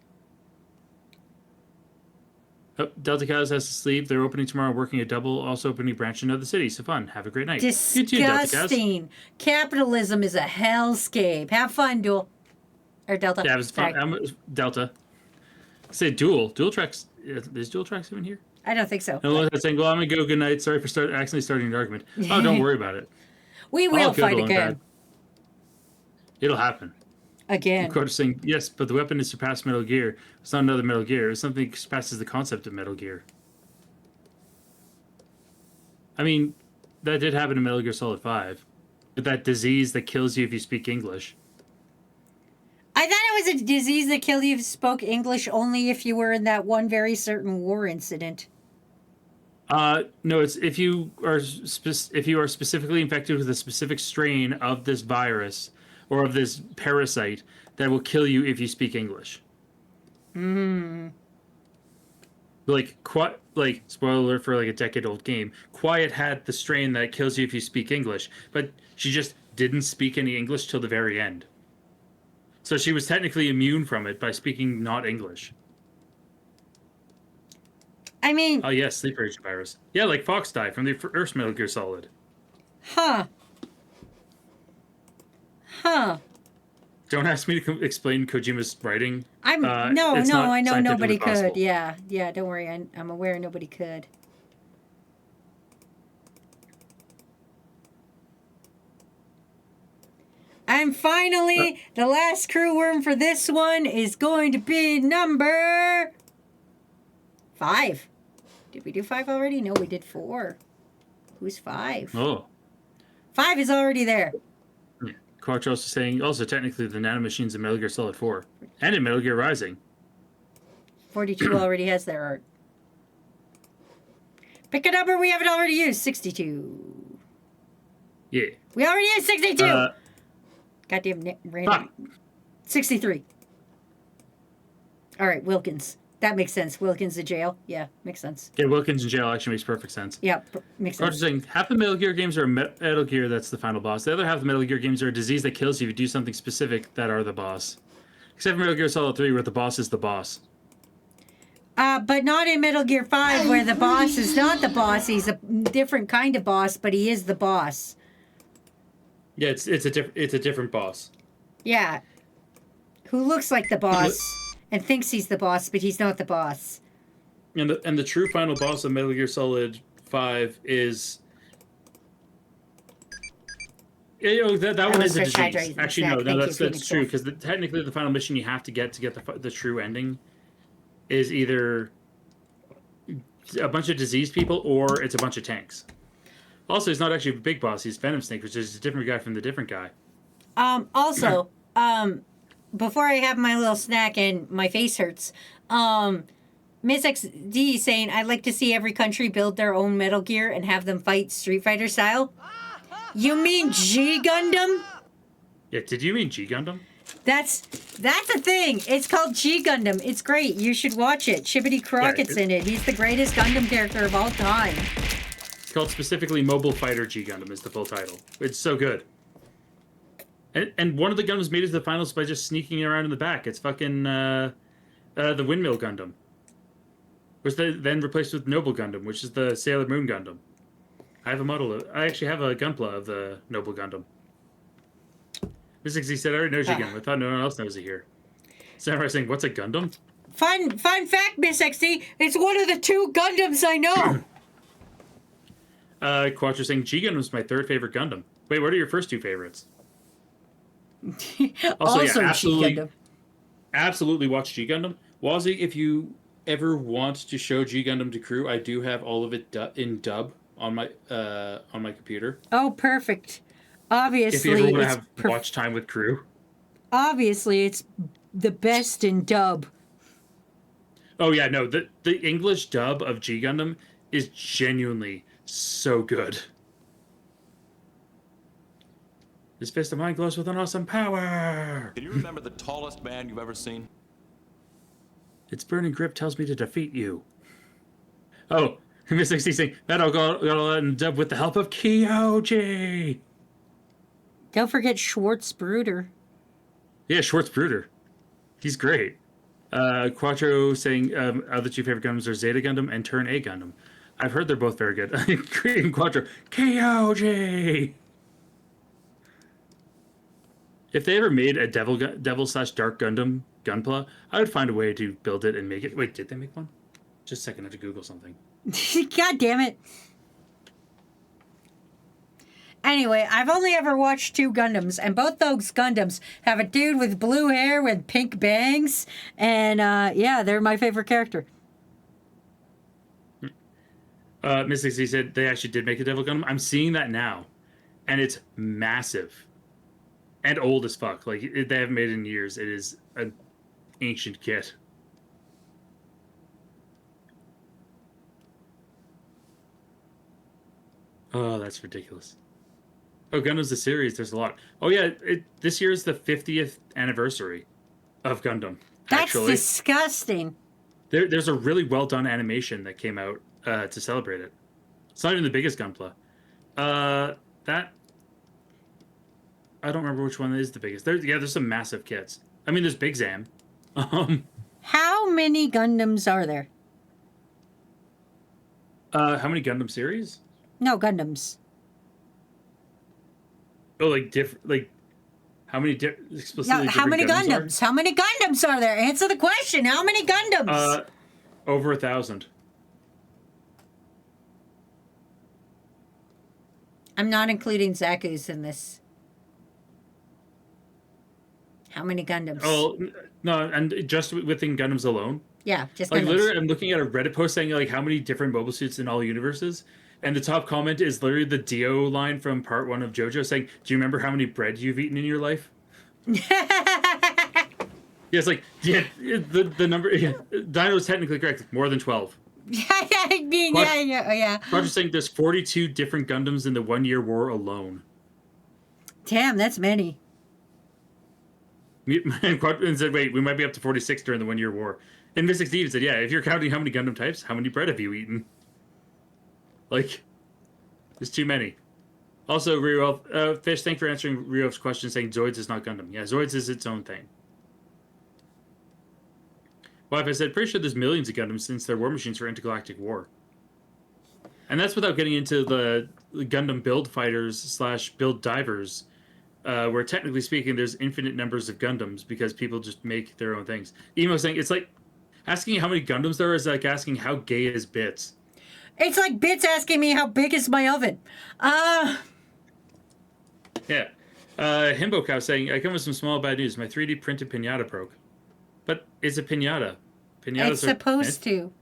Oh, Delta Cows has to sleep. They're opening tomorrow, working a double, also opening a branch in another city. So fun. Have a great night. Disgusting. Capitalism is a hellscape. Have fun, Dual. Or Delta. Yeah, it was fun. Delta. Say Dual. Dual Tracks. Is Dual Tracks even here? I don't think so. And Lois saying, "Well, I'm gonna go. Good night. Sorry for accidentally starting an argument." Oh, don't worry about it. We All will good, fight Lone again. Dad. It'll happen. Again. Quote saying, "Yes, but the weapon is surpassed Metal Gear. It's not another Metal Gear. It's something that surpasses the concept of Metal Gear." I mean, that did happen in Metal Gear Solid 5. With that disease that kills you if you speak English. I thought it was a disease that killed you if you spoke English only if you were in that one very certain war incident. No, it's if you are specifically infected with a specific strain of this virus or of this parasite that will kill you if you speak English. Like spoiler alert for like a decade-old game. Quiet had the strain that kills you if you speak English, but she just didn't speak any English till the very end. So she was technically immune from it by speaking not English. I mean, Oh yes, sleeper agent virus. Yeah, like Fox died from the first Metal Gear Solid. huh. Don't ask me to explain Kojima's writing. I know it's not nobody scientifically could. possible. Yeah, don't worry. I'm aware nobody could. And finally, the last crew worm for this one is going to be number 5. Did we do 5 already? No, we did 4. Who's 5? Oh. 5 is already there. Quattro also saying, also technically the nanomachines in Metal Gear Solid 4. And in Metal Gear Rising. 42 already has their art. Pick a number we haven't already used. 62. Yeah. We already used 62! Goddamn random. 63. All right, Wilkins. That makes sense. Wilkins to jail. Yeah, makes sense. Yeah, Wilkins in jail actually makes perfect sense. Yeah, makes Quattro sense. saying, half the Metal Gear games are Metal Gear that's the final boss. The other half of the Metal Gear games are a disease that kills you if you do something specific that are the boss. Except for Metal Gear Solid 3 where the boss is the boss. But not in Metal Gear 5 where the boss is not the boss. He's a different kind of boss, but he is the boss. Yeah, it's a different boss. Yeah. Who looks like the boss and thinks he's the boss, but he's not the boss. And the true final boss of Metal Gear Solid 5 is... Yeah, you know, that one is a was for disease. hydrating. Actually, Snack. no, Thank you, that's Phoenix true, Wolf. because technically the final mission you have to get the true ending is either a bunch of diseased people or it's a bunch of tanks. Also, he's not actually a big boss, he's Venom Snake, which is a different guy from the different guy. Also, before I have my little snack and my face hurts, Miss XD saying, I'd like to see every country build their own Metal Gear and have them fight Street Fighter style. You mean G Gundam? Yeah, did you mean G Gundam? That's a thing. It's called G Gundam. It's great. You should watch it. Chibbity Crockett's in it. He's the greatest Gundam character of all time. It's called specifically Mobile Fighter G Gundam is the full title. It's so good. And one of the Gundams made it to the finals by just sneaking around in the back. It's fucking the Windmill Gundam. Which they then replaced with Noble Gundam, which is the Sailor Moon Gundam. I actually have a Gunpla of the Noble Gundam. Miss X said, I already know G Gundam. I thought no one else knows it here. Samurai saying, what's a Gundam? Fun fact, Miss XD. It's one of the 2 Gundams I know. Quattro saying, G Gundam's my 3rd favorite Gundam. Wait, what are your first 2 favorites? Also yeah, G Gundam. Absolutely watch G Gundam. Wazy, if you ever want to show G Gundam to crew, I do have all of it in dub on my computer. Oh, perfect. Obviously, If you ever want to it's have watch time with crew. obviously it's the best in dub. Oh yeah, no, the English dub of G Gundam is genuinely so good. This fist of mine glows with an awesome power. Can you remember the tallest man you've ever seen? Its burning grip tells me to defeat you. Oh, Miss 60 saying, that all got in dub with the help of Kyoji. Don't forget Schwartz Bruder. Yeah, Schwartz Bruder. He's great. Quattro saying other 2 favorite Gundams are Zeta Gundam and Turn A Gundam. I've heard they're both very good. Creating Quattro. Kyoji! If they ever made a Devil/Dark Gundam Gunpla, I would find a way to build it and make it. Wait, did they make one? Just a second, I have to Google something. God damn it. Anyway, I've only ever watched 2 Gundams, and both those Gundams have a dude with blue hair with pink bangs, and yeah, they're my favorite character. Mystic Z said they actually did make a Devil Gundam. I'm seeing that now, and it's massive and old as fuck. Like they haven't made it in years. It is an ancient kit. Oh, that's ridiculous. Oh, Gundam's the series. There's a lot. Oh yeah, this year is the 50th anniversary of Gundam. That's actually, disgusting. there's a really well done animation that came out to celebrate it. It's not even the biggest Gunpla. That I don't remember which one is the biggest. There's some massive kits. I mean, there's Big Zam. How many Gundams are there? How many Gundam series? No, Gundams. Oh, like how many explicitly Yeah, how many different Gundams? How many Gundams are there? Answer the question. How many Gundams? Over 1,000. I'm not including Zaku's in this. How many Gundams? Oh no, and just within Gundams alone. Yeah, just Like Gundams. literally, I'm looking at a Reddit post saying like how many different mobile suits in all universes, and the top comment is literally the Dio line from Part 1 of JoJo saying, "Do you remember how many bread you've eaten in your life?" Yeah, it's like the number. Yeah, Dino is technically correct. More than 12. Yeah. Roger's saying there's 42 different Gundams in the 1 year war alone. Damn, that's many. And Quadrin said, "Wait, we might be up to 46 during the 1 year war." And Mystic Steve said, "Yeah, if you're counting how many Gundam types, how many bread have you eaten?" Like, there's too many. Also, Ryuelf, Fish, thanks for answering Ryuelf's question saying Zoids is not Gundam. Yeah, Zoids is its own thing. Well, if I said, pretty sure there's millions of Gundams since they're war machines for intergalactic war. And that's without getting into the Gundam build fighters / build divers, where technically speaking, there's infinite numbers of Gundams because people just make their own things. Emo saying, it's like asking how many Gundams there is like asking how gay is Bits. It's like Bits asking me how big is my oven. Yeah. Himbo Cow saying, I come with some small bad news. My 3D printed pinata broke. But it's a pinata. Pinatas It's supposed to.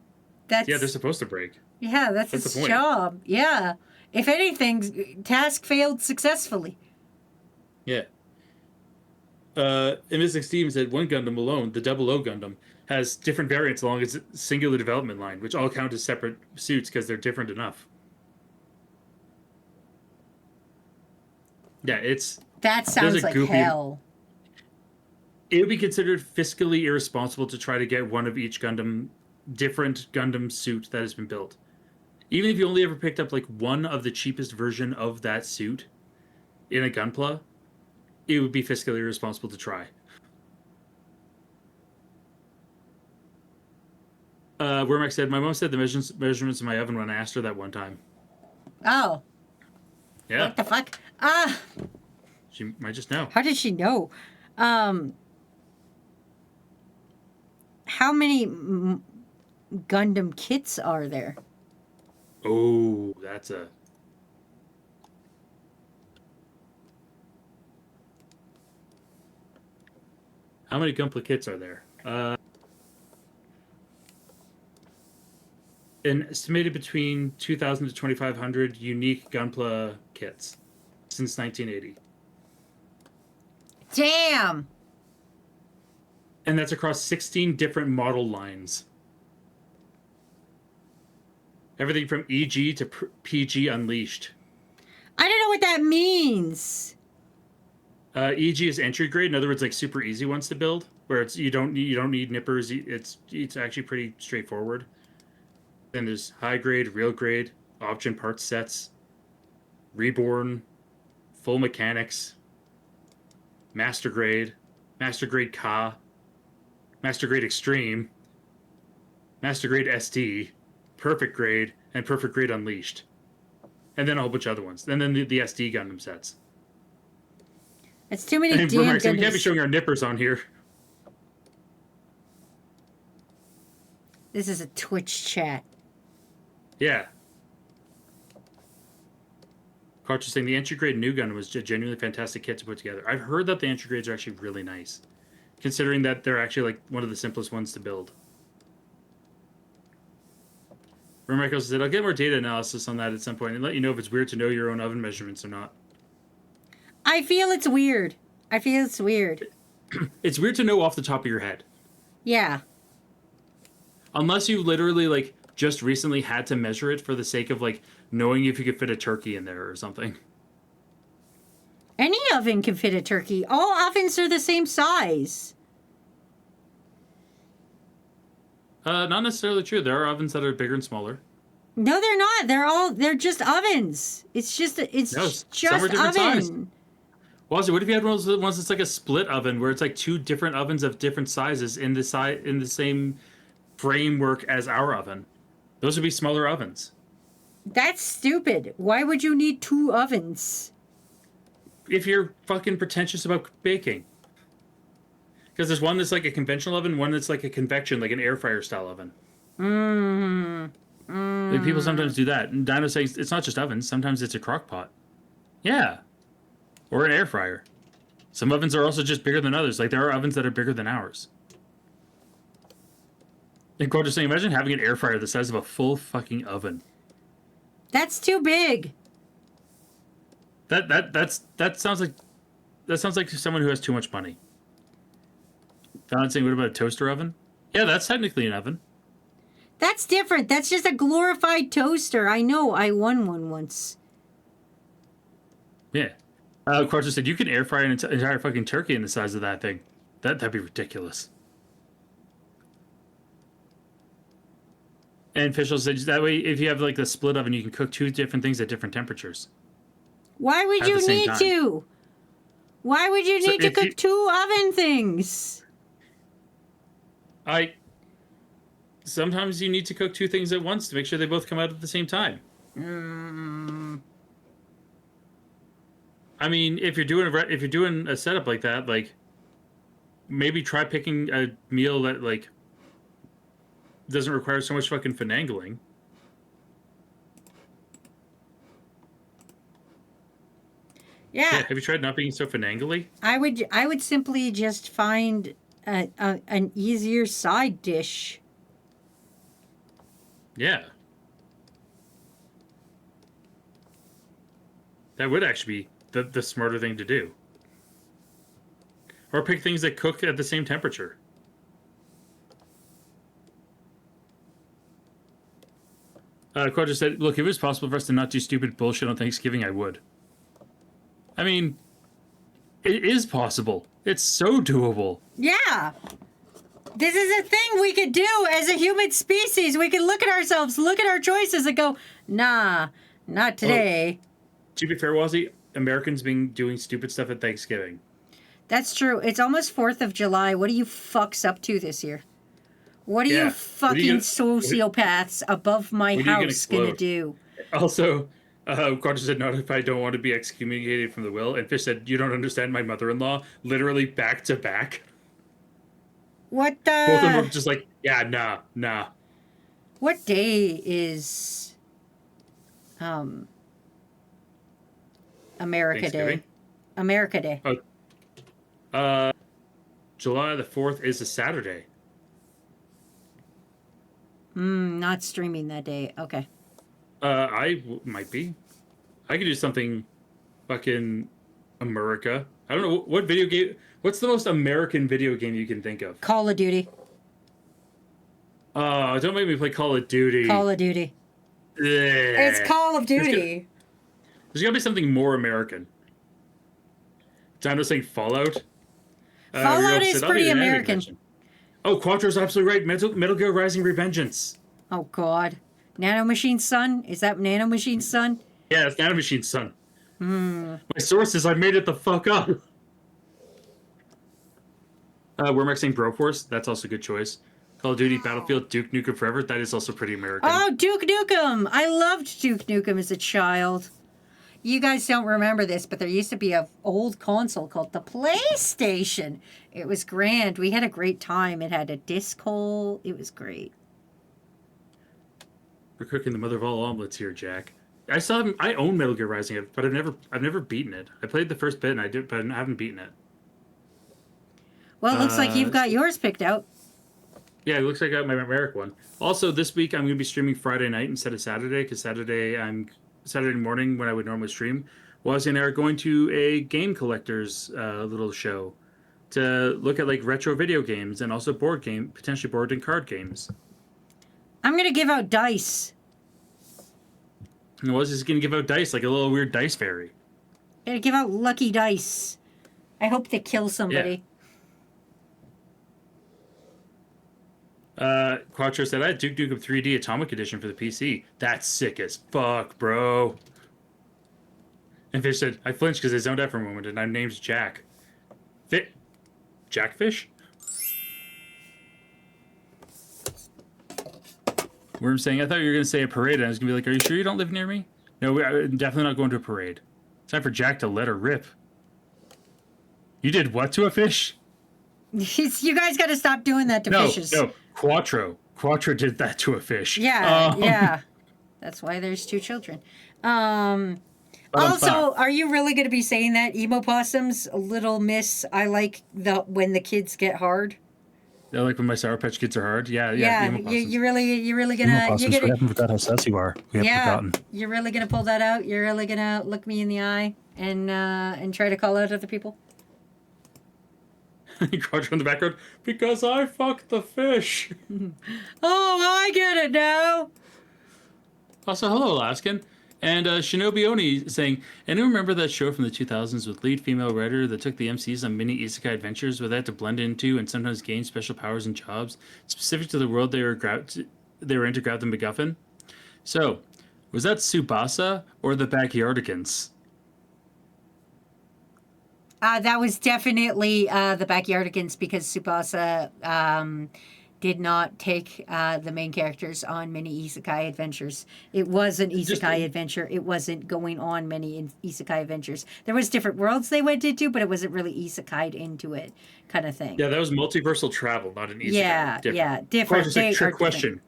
That's Yeah, they're supposed to break. Yeah, that's the its point. job. Yeah. If anything, task failed successfully. Yeah. And Mystic Steam said one Gundam alone, the 00 Gundam, has different variants along its singular development line, which all count as separate suits because they're different enough. Yeah, That sounds like hell. It would be considered fiscally irresponsible to try to get one of each different Gundam suit that has been built. Even if you only ever picked up like one of the cheapest version of that suit in a Gunpla, it would be fiscally irresponsible to try. Wormack said, my mom said the measurements in my oven when I asked her that one time. Oh. Yeah. What the fuck? She might just know. How did she know? How many Gundam kits are there? Oh, that's a... How many Gunpla kits are there? An estimated between 2,000 to 2,500 unique Gunpla kits since 1980. Damn! And that's across 16 different model lines. Everything from EG to PG Unleashed. I don't know what that means. EG is entry grade. In other words, like super easy ones to build, where you don't need nippers. It's actually pretty straightforward. Then there's high grade, real grade, option parts sets, reborn, full mechanics, master grade Ka, master grade extreme, master grade SD, perfect grade, and perfect grade unleashed, and then a whole bunch of other ones. And then the SD Gundam sets. It's too many And damn we can't be Gundams. showing our nippers on here. This is a Twitch chat. Yeah. Crotch is saying the entry grade new gun was a genuinely fantastic kit to put together. I've heard that the entry grades are actually really nice, considering that they're actually like one of the simplest ones to build. Remember, said, I'll get more data analysis on that at some point and let you know if it's weird to know your own oven measurements or not. I feel it's weird. It's weird. It's weird to know off the top of your head. Yeah. Unless you literally, like, just recently had to measure it for the sake of, like, knowing if you could fit a turkey in there or something. Any oven can fit a turkey. All ovens are the same size. Not necessarily true. There are ovens that are bigger and smaller. No, they're not. They're just ovens. It's just No, just some are different oven. size. Wazy, what if you had one of those ones that's like a split oven where it's like two different ovens of different sizes in the same framework as our oven? Those would be smaller ovens. That's stupid. Why would you need two ovens? If you're fucking pretentious about baking. Because there's one that's like a conventional oven, one that's like a convection, like an air fryer style oven. Like people sometimes do that. And Dino says it's not just ovens, sometimes it's a crock pot. Yeah. Or an air fryer. Some ovens are also just bigger than others. Like there are ovens that are bigger than ours. And Quad just saying, imagine having an air fryer the size of a full fucking oven. That's too big. That sounds like someone who has too much money. Don saying, what about a toaster oven? Yeah, that's technically an oven. That's different. That's just a glorified toaster. I know. I won one once. Yeah. Quad just said, you can air fry an entire fucking turkey in the size of that thing. That'd be ridiculous. And Fischl said, that way, if you have like the split oven, you can cook two different things at different temperatures. Why would At the you same need time. to? Why would you So need to if cook you- two oven things? Sometimes you need to cook two things at once to make sure they both come out at the same time. I mean, if you're doing a setup like that, like maybe try picking a meal that like doesn't require so much fucking finagling. Yeah. Have you tried not being so finagly? I would simply just find an easier side dish. Yeah. That would actually be the smarter thing to do. Or pick things that cook at the same temperature. Quadra said, look, if it was possible for us to not do stupid bullshit on Thanksgiving, I would. I mean, it is possible. It's so doable. Yeah. This is a thing we could do as a human species. We can look at ourselves, look at our choices, and go, nah, not today. To be fair, Wazy, Americans been doing stupid stuff at Thanksgiving. That's true. It's almost 4th of July. What are you fucks up to this year? What are Yeah. you What are fucking you gonna- sociopaths above my What are you gonna house gonna explode? do? Also, Quadra said, not if I don't want to be excommunicated from the will. And Fish said, you don't understand my mother-in-law. Literally back to back. What Both of them the? were just like, yeah, nah. What day is America Day? Thanksgiving? America Day. July the 4th is a Saturday. Not streaming that day. Okay. Might be. I could do something fucking America. I don't know, what video game... What's the most American video game you can think of? Call of Duty. Don't make me play Call of Duty. Call of Duty. Ugh. It's Call of Duty. There's gotta be something more American. Dino saying Fallout. Fallout Rudolph is said, "I'll pretty be an anime American." convention." Oh, Quattro's absolutely right. Metal Gear Rising Revengeance. Oh God. Nanomachine's son? Is that Nanomachine's son? Yeah, it's Nanomachine's son. My sources, I made it the fuck up. Wormack saying Broforce. That's also a good choice. Call of Duty, Battlefield, Duke Nukem Forever. That is also pretty American. Oh, Duke Nukem! I loved Duke Nukem as a child. You guys don't remember this, but there used to be an old console called the PlayStation. It was grand. We had a great time. It had a disc hole. It was great. We're cooking the mother of all omelets here, Jack. I own Metal Gear Rising, but I've never beaten it. I played the first bit, and but I haven't beaten it. Well, it looks like you've got yours picked out. Yeah, it looks like I got my Merrick one. Also, this week I'm going to be streaming Friday night instead of Saturday, because Saturday morning when I would normally stream, Wazy and I are going to a game collector's little show to look at like retro video games and also potentially board and card games. I'm gonna give out dice. And Wazy's going to give out dice, like a little weird dice fairy. Gonna give out lucky dice. I hope they kill somebody. Quattro said, I had Duke Nukem 3D Atomic Edition for the PC. That's sick as fuck, bro. And Fish said, I flinched because I zoned out for a moment, and I'm named Jack. Jackfish? Worm saying, I thought you were going to say a parade, and I was going to be like, are you sure you don't live near me? No, I'm definitely not going to a parade. It's time for Jack to let her rip. You did what to a fish? You guys got to stop doing that to fishes. No, Quattro. Quattro did that to a fish. Yeah, yeah. That's why there's 2 children. Also, are you really going to be saying that? Emo Possum's Little Miss, I like when the kids get hard. I like when my Sour Patch Kids are hard. Yeah. You really gonna What happened with that? How sassy you are. We have forgotten. You're really gonna pull that out. You're really gonna look me in the eye and try to call out other people. Quattro in the background, because I fucked the fish. Oh, I get it now. Also, hello, Alaskan. And Shinobi Oni saying, anyone remember that show from the 2000s with lead female writer that took the MCs on mini isekai adventures where they had to blend into and sometimes gain special powers and jobs specific to the world they were in to grab the MacGuffin? So, was that Tsubasa or the Backyardigans? That was definitely the Backyardigans because Tsubasa did not take the main characters on many isekai adventures. It was an isekai adventure. It wasn't going on many isekai adventures. There was different worlds they went into, but it wasn't really isekai'd into it kind of thing. Yeah, that was multiversal travel, not an isekai. Different. Quadra's like, trick question.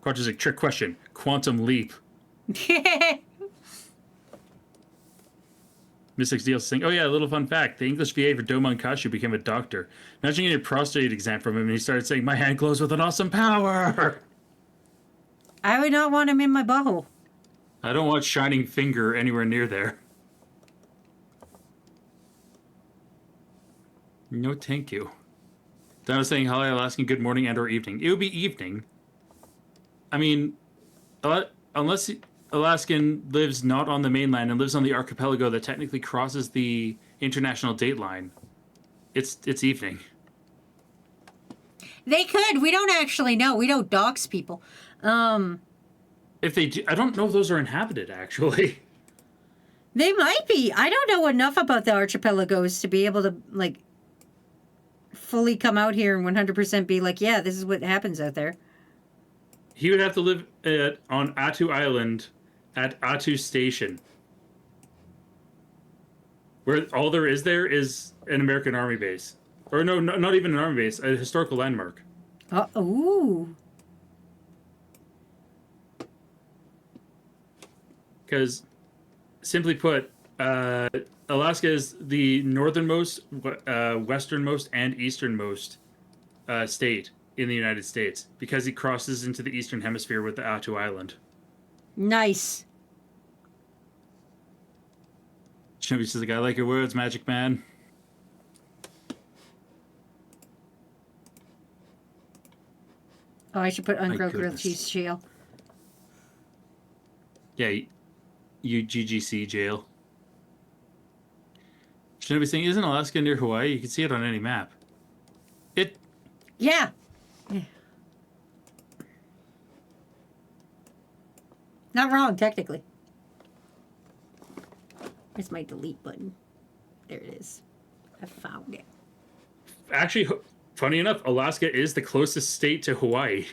Quadra's like, trick question. Quantum leap. Mystic's Deal saying, oh yeah, a little fun fact. The English VA for Domon Kashu became a doctor. Imagine getting a prostate exam from him and he started saying, my hand glows with an awesome power. I would not want him in my butthole. I don't want Shining Finger anywhere near there. No, thank you. Donna saying, hi, Alaskan, good morning and or evening. It would be evening. I mean, unless Alaskan lives not on the mainland and lives on the archipelago that technically crosses the international date line, it's evening. They could. We don't actually know. We don't dox people. If they do, I don't know if those are inhabited, actually. They might be. I don't know enough about the archipelagos to be able to, like, fully come out here and 100% be like, yeah, this is what happens out there. He would have to live on Atu Island at Atu Station, where all there is an American Army base. Or no, not even an Army base, a historical landmark. Ooh. Because, simply put, Alaska is the northernmost, westernmost, and easternmost state in the United States because it crosses into the eastern hemisphere with the Atu Island. Nice. Shinobi says, I like your words, Magic Man. Oh, I should put ungrilled grilled cheese jail. Yeah, UGGC jail. Shinobi saying, isn't Alaska near Hawaii? You can see it on any map. Yeah. Not wrong, technically. Where's my delete button? There it is. I found it. Actually, funny enough, Alaska is the closest state to Hawaii.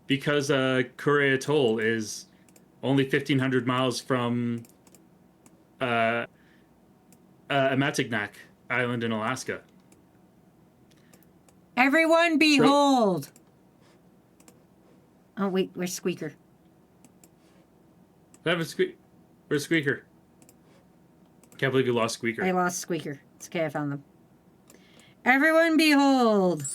Because Kure Atoll is only 1,500 miles from Amatignak Island in Alaska. Everyone behold! Oh, wait, where's Squeaker? Where's Squeaker? Can't believe you lost Squeaker. I lost Squeaker. It's okay, I found them. Everyone behold!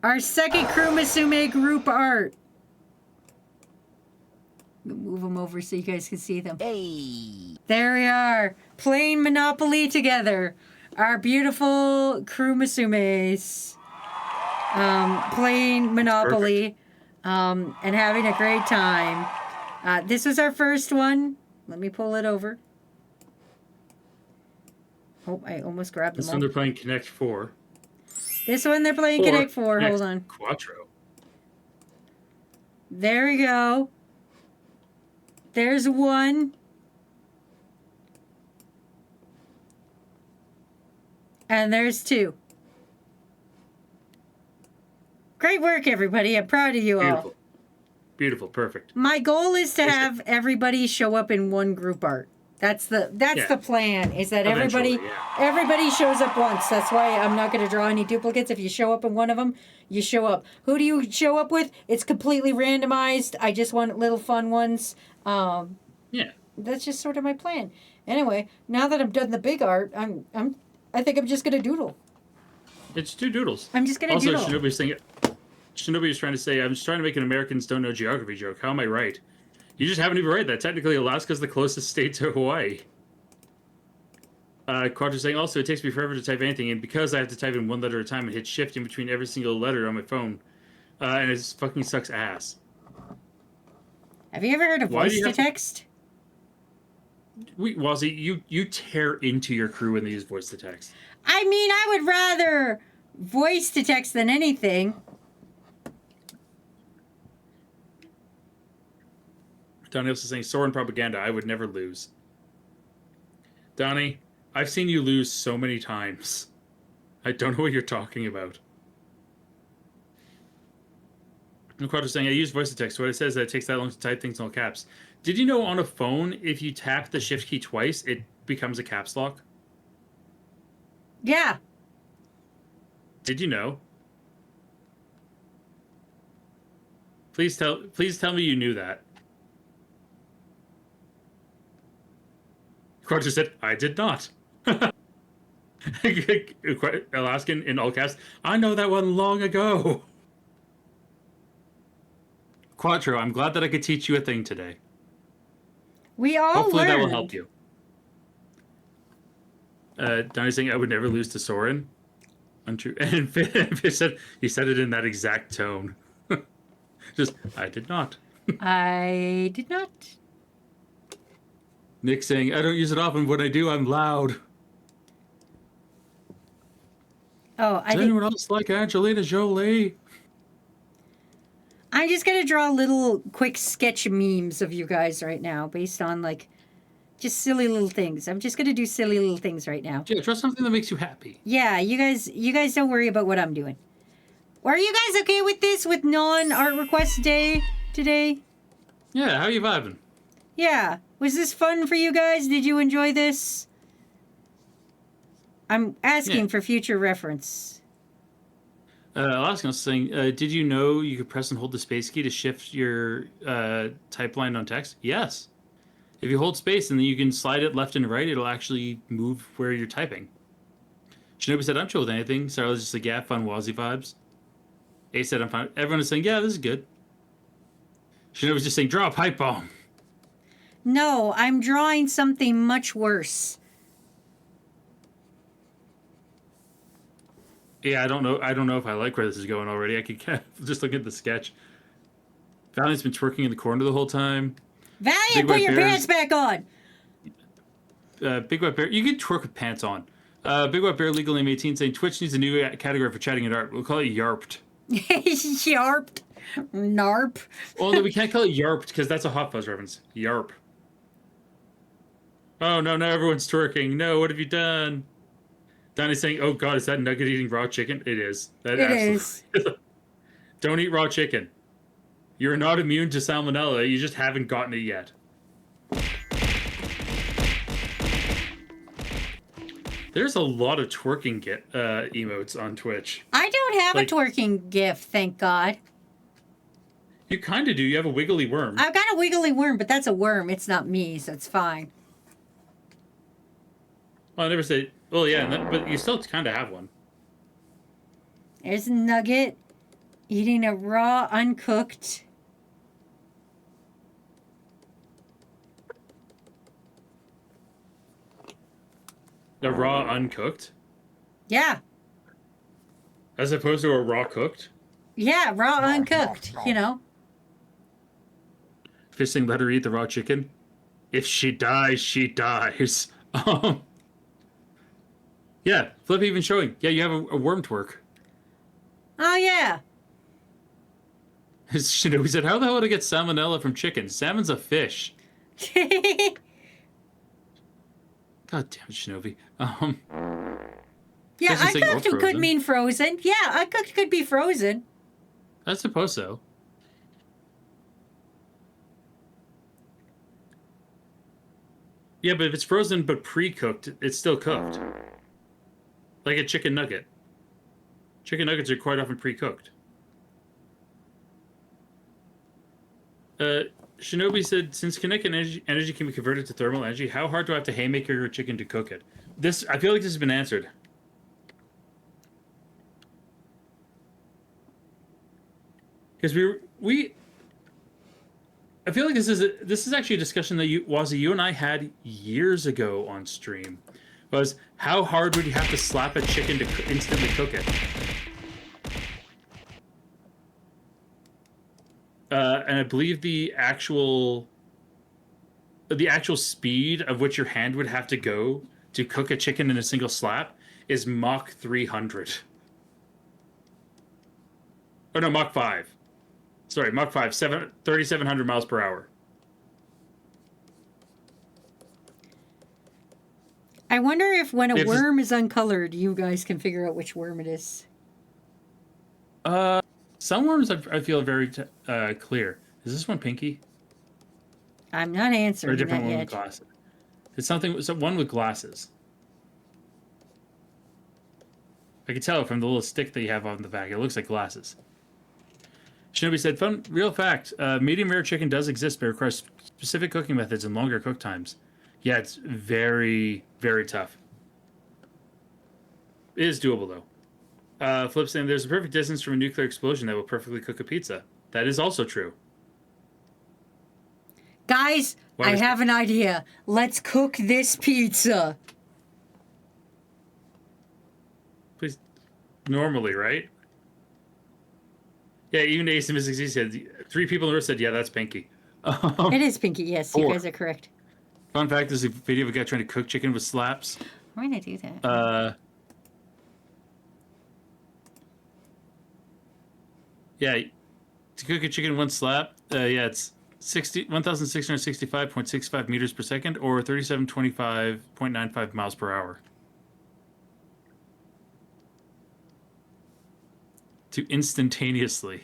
Our second Crew Musume group art. Move them over so you guys can see them. Hey. There we are, playing Monopoly together. Our beautiful Crew Musumes. Playing Monopoly. And having a great time. This was our first one. Let me pull it over. Oh, I almost grabbed them This all. one they're playing Connect 4. This one they're playing Connect 4. Hold on. Quattro. There we go. There's one. And there's two. Great work, everybody. I'm proud of you all. Beautiful. Perfect. My goal is to have everybody show up in one group art. That's the plan. Is that Eventually, everybody shows up once. That's why I'm not going to draw any duplicates. If you show up in one of them, you show up. Who do you show up with? It's completely randomized. I just want little fun ones. Yeah. That's just sort of my plan. Anyway, now that I've done the big art, I think I'm just going to doodle. It's two doodles. I'm just going to doodle. Shinobi was trying to say, I'm just trying to make an Americans don't know geography joke. How am I right? You just haven't even right that. Technically, Alaska's the closest state to Hawaii. Quadra's saying, also, it takes me forever to type anything, and because I have to type in one letter at a time and hit shift in between every single letter on my phone, and it fucking sucks ass. Have you ever heard of voice to text? Wait, Wazy, you tear into your crew when they use voice to text. I mean, I would rather voice to text than anything. Donnie also saying, Soren propaganda, I would never lose. Donnie, I've seen you lose so many times. I don't know what you're talking about. And Quadra's saying, I use voice to text. What it says is that it takes that long to type things in all caps. Did you know on a phone, if you tap the shift key twice, it becomes a caps lock? Yeah. Did you know? Please tell me you knew that. Quadra's said, I did not. Alaskan in all caps, I know that one long ago. Quattro, I'm glad that I could teach you a thing today. We all Hopefully learned. that will help you. Donnie's saying I would never lose to Soren. Untrue. And Fish said he said it in that exact tone. Just, I did not. I did not. Nick saying, I don't use it often. When I do, I'm loud. Oh, Does anyone else like Angelina Jolie? I'm just going to draw little quick sketch memes of you guys right now based on, like, just silly little things. I'm just going to do silly little things right now. Yeah, draw something that makes you happy. Yeah, you guys don't worry about what I'm doing. Are you guys okay with this, with non-art request day today? Yeah, how are you vibing? Yeah. Was this fun for you guys? Did you enjoy this? I'm asking for future reference. Alaskan was saying, did you know you could press and hold the space key to shift your type line on text? Yes. If you hold space and then you can slide it left and right, it'll actually move where you're typing. Shinobi said, I'm chill with anything. Sarah was just like, yeah, fun Wazy vibes. A said, I'm fine. Everyone is saying, yeah, this is good. Shinobi was just saying, draw a pipe bomb. No, I'm drawing something much worse. Yeah, I don't know if I like where this is going already. I could just look at the sketch. Valiant's been twerking in the corner the whole time. Valiant, put your pants back on. Big White Bear, you can twerk with pants on. Big White Bear, legal name 18, saying Twitch needs a new category for chatting and art. We'll call it YARPed. YARPed. NARP. Well, no, we can't call it YARPed because that's a Hot Fuzz reference. YARP. Oh, no, now everyone's twerking. No, what have you done? Donnie's saying, oh, God, is that nugget eating raw chicken? It is. It is. Don't eat raw chicken. You're not immune to salmonella. You just haven't gotten it yet. There's a lot of twerking emotes on Twitch. I don't have Like- a twerking gif, thank God. You kind of do. You have a wiggly worm. I've got a wiggly worm, but that's a worm. It's not me, so it's fine. Well, I never said. Well, yeah, but you still kind of have one. There's a nugget eating a raw, uncooked. A raw uncooked, Yeah. as opposed to a raw cooked. Yeah, raw, uncooked, you know. Fishing, let her eat the raw chicken. If she dies, she dies. Yeah, Flip even showing. Yeah, you have a worm twerk. Oh, yeah. Shinobi said, how the hell would I get salmonella from chicken? Salmon's a fish. God damn it, Shinobi. Yeah, Just saying, or uncooked could frozen. mean frozen. Yeah, uncooked could be frozen. I suppose so. Yeah, but if it's frozen but pre-cooked, it's still cooked. Like a chicken nugget. Chicken nuggets are quite often pre-cooked. Shinobi said, since kinetic energy can be converted to thermal energy, how hard do I have to haymaker your chicken to cook it? I feel like this has been answered. Because I feel like this is actually a discussion that Wazy, you and I had years ago on stream. Was how hard would you have to slap a chicken to instantly cook it? And I believe the actual speed of which your hand would have to go to cook a chicken in a single slap is Mach 300. Oh no, Mach 5. Sorry, Mach 5, 3,700 miles per hour. I wonder if when a If this- worm is uncolored, you guys can figure out which worm it is. Some worms I feel very clear. Is this one pinky? I'm not Or a answering different that one yet. with glasses? It's one with glasses. I can tell from the little stick that you have on the back. It looks like glasses. Shinobi said, fun, real fact, medium rare chicken does exist, but it requires specific cooking methods and longer cook times. Yeah, it's very, very tough. It is doable, though. Flip saying, there's a perfect distance from a nuclear explosion that will perfectly cook a pizza. That is also true. Guys, Why I was- have an idea. Let's cook this pizza. Please, normally, right? Yeah, even Asymmetric said, 3 people in the room said, yeah, that's pinky. It is pinky, yes. You 4. guys are correct. Fun fact, there's a video of a guy trying to cook chicken with slaps. Why did I do that? Yeah, to cook a chicken in one slap, yeah, it's 1,665.65 meters per second, or 3,725.95 miles per hour. To instantaneously.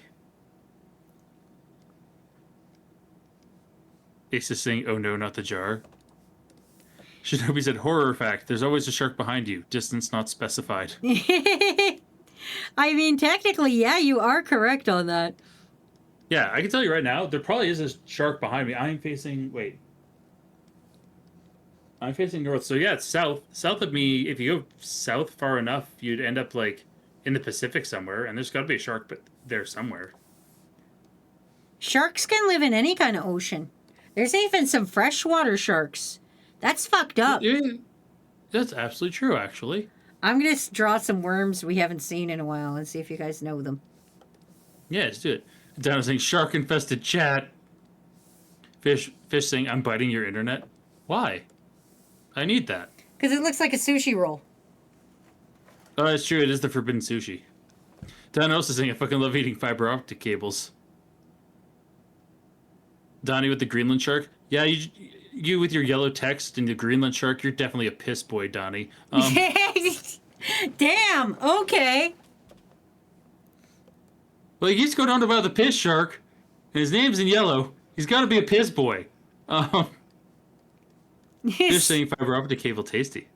Ace is saying, oh no, not the jar. Shinobi said, horror fact, there's always a shark behind you. Distance not specified. I mean, technically, yeah, you are correct on that. Yeah, I can tell you right now, there probably is a shark behind me. I'm facing north. So yeah, it's south. South of me, if you go south far enough, you'd end up like in the Pacific somewhere, and there's got to be a shark but there somewhere. Sharks can live in any kind of ocean. There's even some freshwater sharks. That's fucked up. Yeah, that's absolutely true, actually. I'm going to draw some worms we haven't seen in a while and see if you guys know them. Yeah, let's do it. Down saying shark infested chat. Fish saying I'm biting your internet. Why? I need that. Because it looks like a sushi roll. Oh, that's true. It is the forbidden sushi. Don also saying I fucking love eating fiber optic cables. Donnie with the Greenland shark. Yeah, you with your yellow text and the Greenland shark, you're definitely a piss boy, Donnie. Damn, okay. Well, he used to go down to buy the piss shark, and his name's in yellow. He's got to be a piss boy. Fish saying fiber optic cable tasty.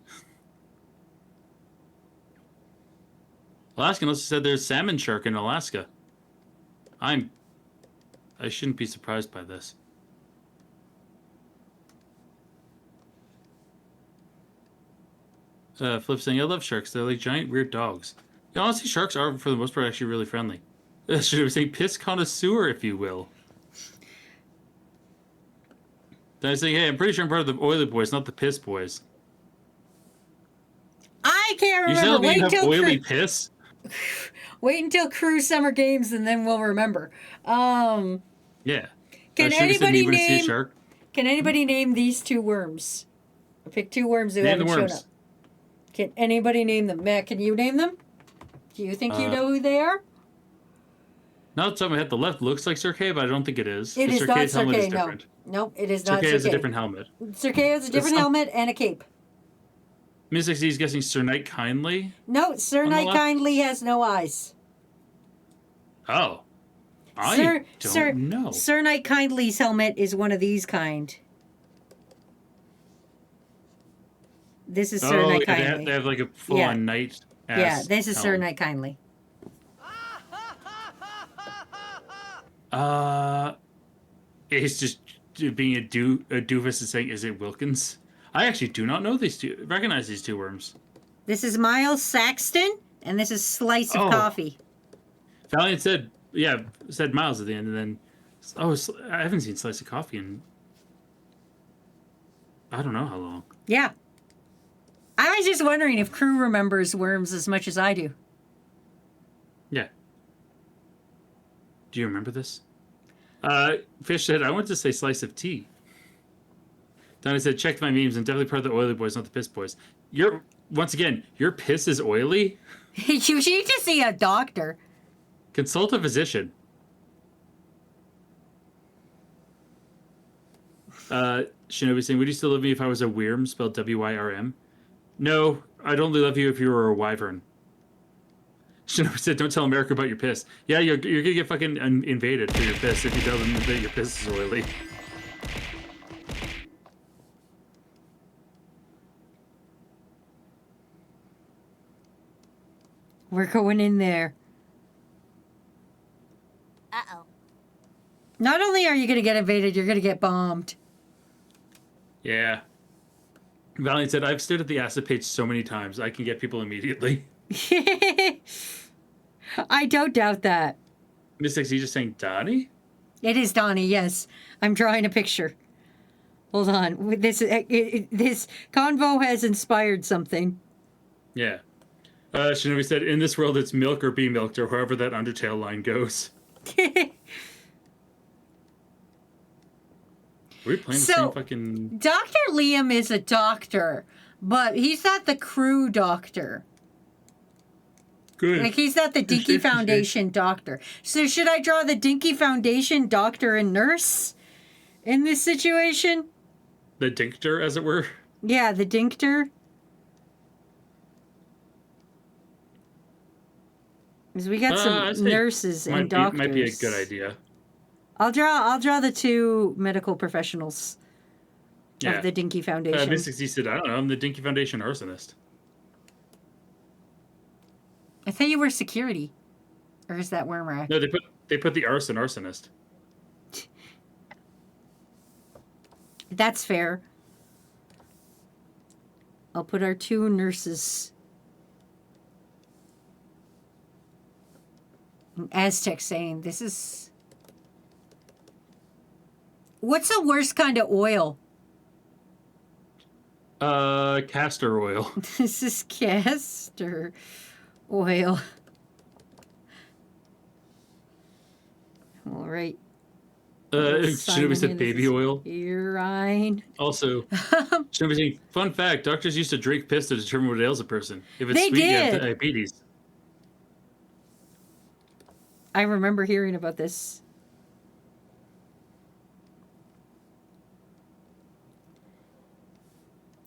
Alaskan also said there's salmon shark in Alaska. I shouldn't be surprised by this. Flip saying, I love sharks. They're like giant weird dogs. Yeah, honestly, sharks are, for the most part, actually really friendly. Should I say piss connoisseur, if you will. Then I say, hey, I'm pretty sure I'm part of the oily boys, not the piss boys. I can't You remember. tell me you have oily piss? Wait until Crew Summer Games, and then we'll remember. Yeah. Can Sugar said anybody me when I see a name? shark. Can anybody name these two worms? Pick two worms who Name the haven't shown worms. up. Can anybody name them? Matt, can you name them? Do you think you know who they are? Not the top of my head. The left looks like Cirque, but I don't think it is. It The is not Cirque's helmet is Cirque, no. different. Nope, it is not Cirque Cirque. has a different helmet. Cirque has a different not- helmet and a cape. Miss XD is guessing Sir Knight Kindly. No, Sir On the Knight left? Kindly has no eyes. Oh. I Sir, don't know. Sir Knight Kindly's helmet is one of these kind. This is Sir Knight yeah, Kindly. they have like a full-on Yeah. knight ass Yeah, this is Sir helmet. Knight Kindly. It's just being a doofus and saying, is it Wilkins? I actually do not know recognize these two worms. This is Miles Saxton, and this is Slice of Oh. Coffee. Valiant said Miles at the end, and then, I haven't seen Slice of Coffee in, I don't know how long. Yeah. I was just wondering if Crew remembers worms as much as I do. Yeah. Do you remember this? Fish said, I want to say slice of tea. Donnie said, check my memes. I'm definitely part of the oily boys, not the piss boys. Once again, your piss is oily? You need to see a doctor. Consult a physician. Shinobi saying, would you still love me if I was a Wyrm, spelled W-Y-R-M? No, I'd only love you if you were a wyvern. Shinobi said, don't tell America about your piss. Yeah, you're gonna get fucking invaded for your piss if you tell them that your piss is oily. We're going in there. Uh-oh. Not only are you going to get invaded, you're going to get bombed. Yeah. Valiant said, I've stared at the acid page so many times, I can get people immediately. I don't doubt that. Miss XE just saying, Donnie? It is Donnie, yes. I'm drawing a picture. Hold on. This convo has inspired something. Yeah. Shinobi said, in this world it's milk or be milked, or however that Undertale line goes. Are we playing the same fucking... Dr. Liam is a doctor, but he's not the Crew doctor. Good. Like, he's not the Dinky Foundation doctor. So should I draw the Dinky Foundation doctor and nurse in this situation? The Dinctor, as it were? Yeah, the Dinctor. Because we got some nurses and doctors. Might be a good idea. I'll draw the two medical professionals of the Dinky Foundation. Miss XE said, I don't know, I'm the Dinky Foundation arsonist. I thought you were security. Or is that Wormrat? No, they put the arsonist. That's fair. I'll put our two nurses. Aztec saying, this is... What's the worst kind of oil? Castor oil. This is castor oil. All right. Shinobi said baby oil. Urine. Also, Shinobi saying, fun fact, doctors used to drink piss to determine what ails a person. If it's They sweet, you have did. diabetes. I remember hearing about this.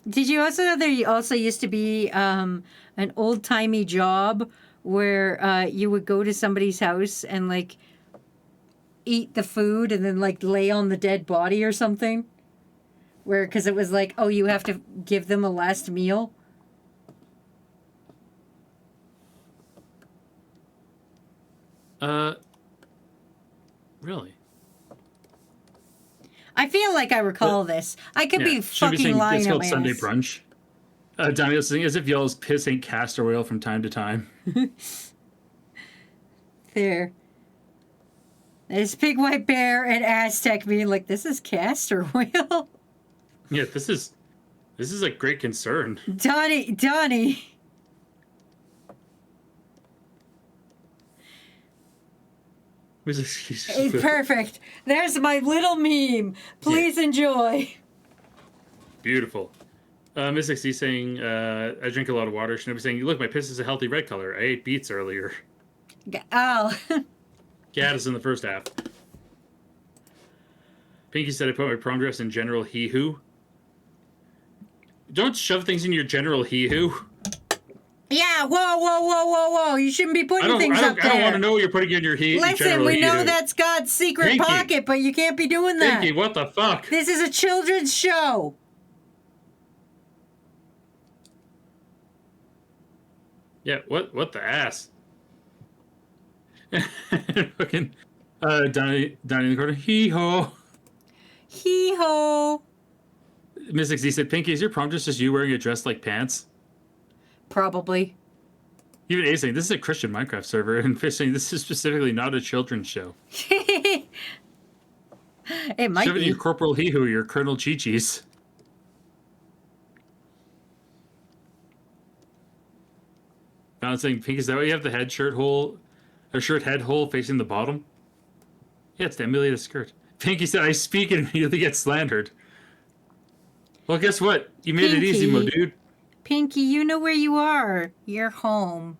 Did you also know there also used to be an old-timey job where you would go to somebody's house and, like, eat the food and then, like, lay on the dead body or something? Because it was like, oh, you have to give them a last meal? Really? I feel like I recall this. I could be Should fucking lying it's up called my Sunday ass. brunch. Donnie saying as if y'all's piss ain't castor oil from time to time. There. There's Big White Bear and Aztec being like, this is castor oil. Yeah, this is a great concern. Donnie. It's perfect. There's my little meme. Please enjoy. Beautiful. Miss XD saying, I drink a lot of water. Shinobi saying, look, my piss is a healthy red color. I ate beets earlier. Oh. Cat is in the first half. Pinky said I put my prom dress in general he-who. Don't shove things in your general he-who. Yeah, whoa. You shouldn't be putting things up there. I don't want to know what you're putting in your Listen, we know that's God's secret Pinky. pocket, but you can't be doing that. Pinky, what the fuck? This is a children's show. Yeah, what the ass? Fucking Donnie in the corner. Hee-ho. Hee-ho. Miss XD said, Pinky, is your prom dress just you wearing a dress like pants? Probably. Even A saying, this is a Christian Minecraft server, and Fish saying, this is specifically not a children's show. It might Shove it be. in your Corporal Hee-hoo, your Colonel Chi-Chi's. Now it's saying, Pink, is that why you have the shirt head hole facing the bottom? Yeah, it's the emulated skirt. Pinky said, I speak and immediately get slandered. Well, guess what? You made it easy, my dude. Pinky, you know where you are. You're home.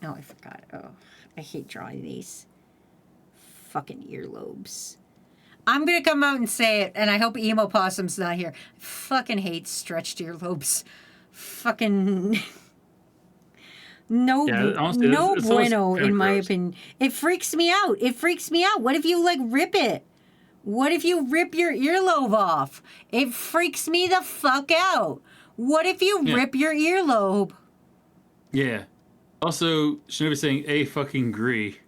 Oh, I forgot. Oh, I hate drawing these. Fucking earlobes. I'm gonna come out and say it, and I hope Emo Possum's not here. I fucking hate stretched earlobes. Fucking honestly, no it's bueno kinda in my gross. opinion. It freaks me out. What if you like rip it? What if you rip your earlobe off? It freaks me the fuck out. What if you rip your earlobe? Yeah. Also, Shinobi saying, a fucking gree.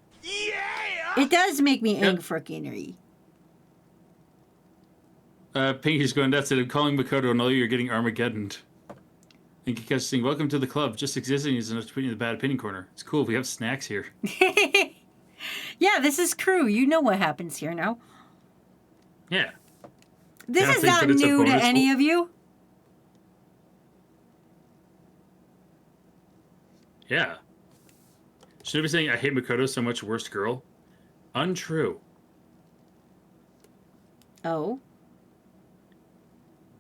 It does make me ang-frickin-y. Pinky's going nuts at him, calling Makoto and all you're getting Armageddoned. And Kikashi saying, welcome to the club. Just existing is enough to put you in the bad opinion corner. It's cool. We have snacks here. Yeah, this is crew. You know what happens here now. Yeah. This Yeah, I is think not that it's a new to bonus any of you. Yeah. Shinobi saying, I hate Makoto so much, worst girl. Untrue. Oh,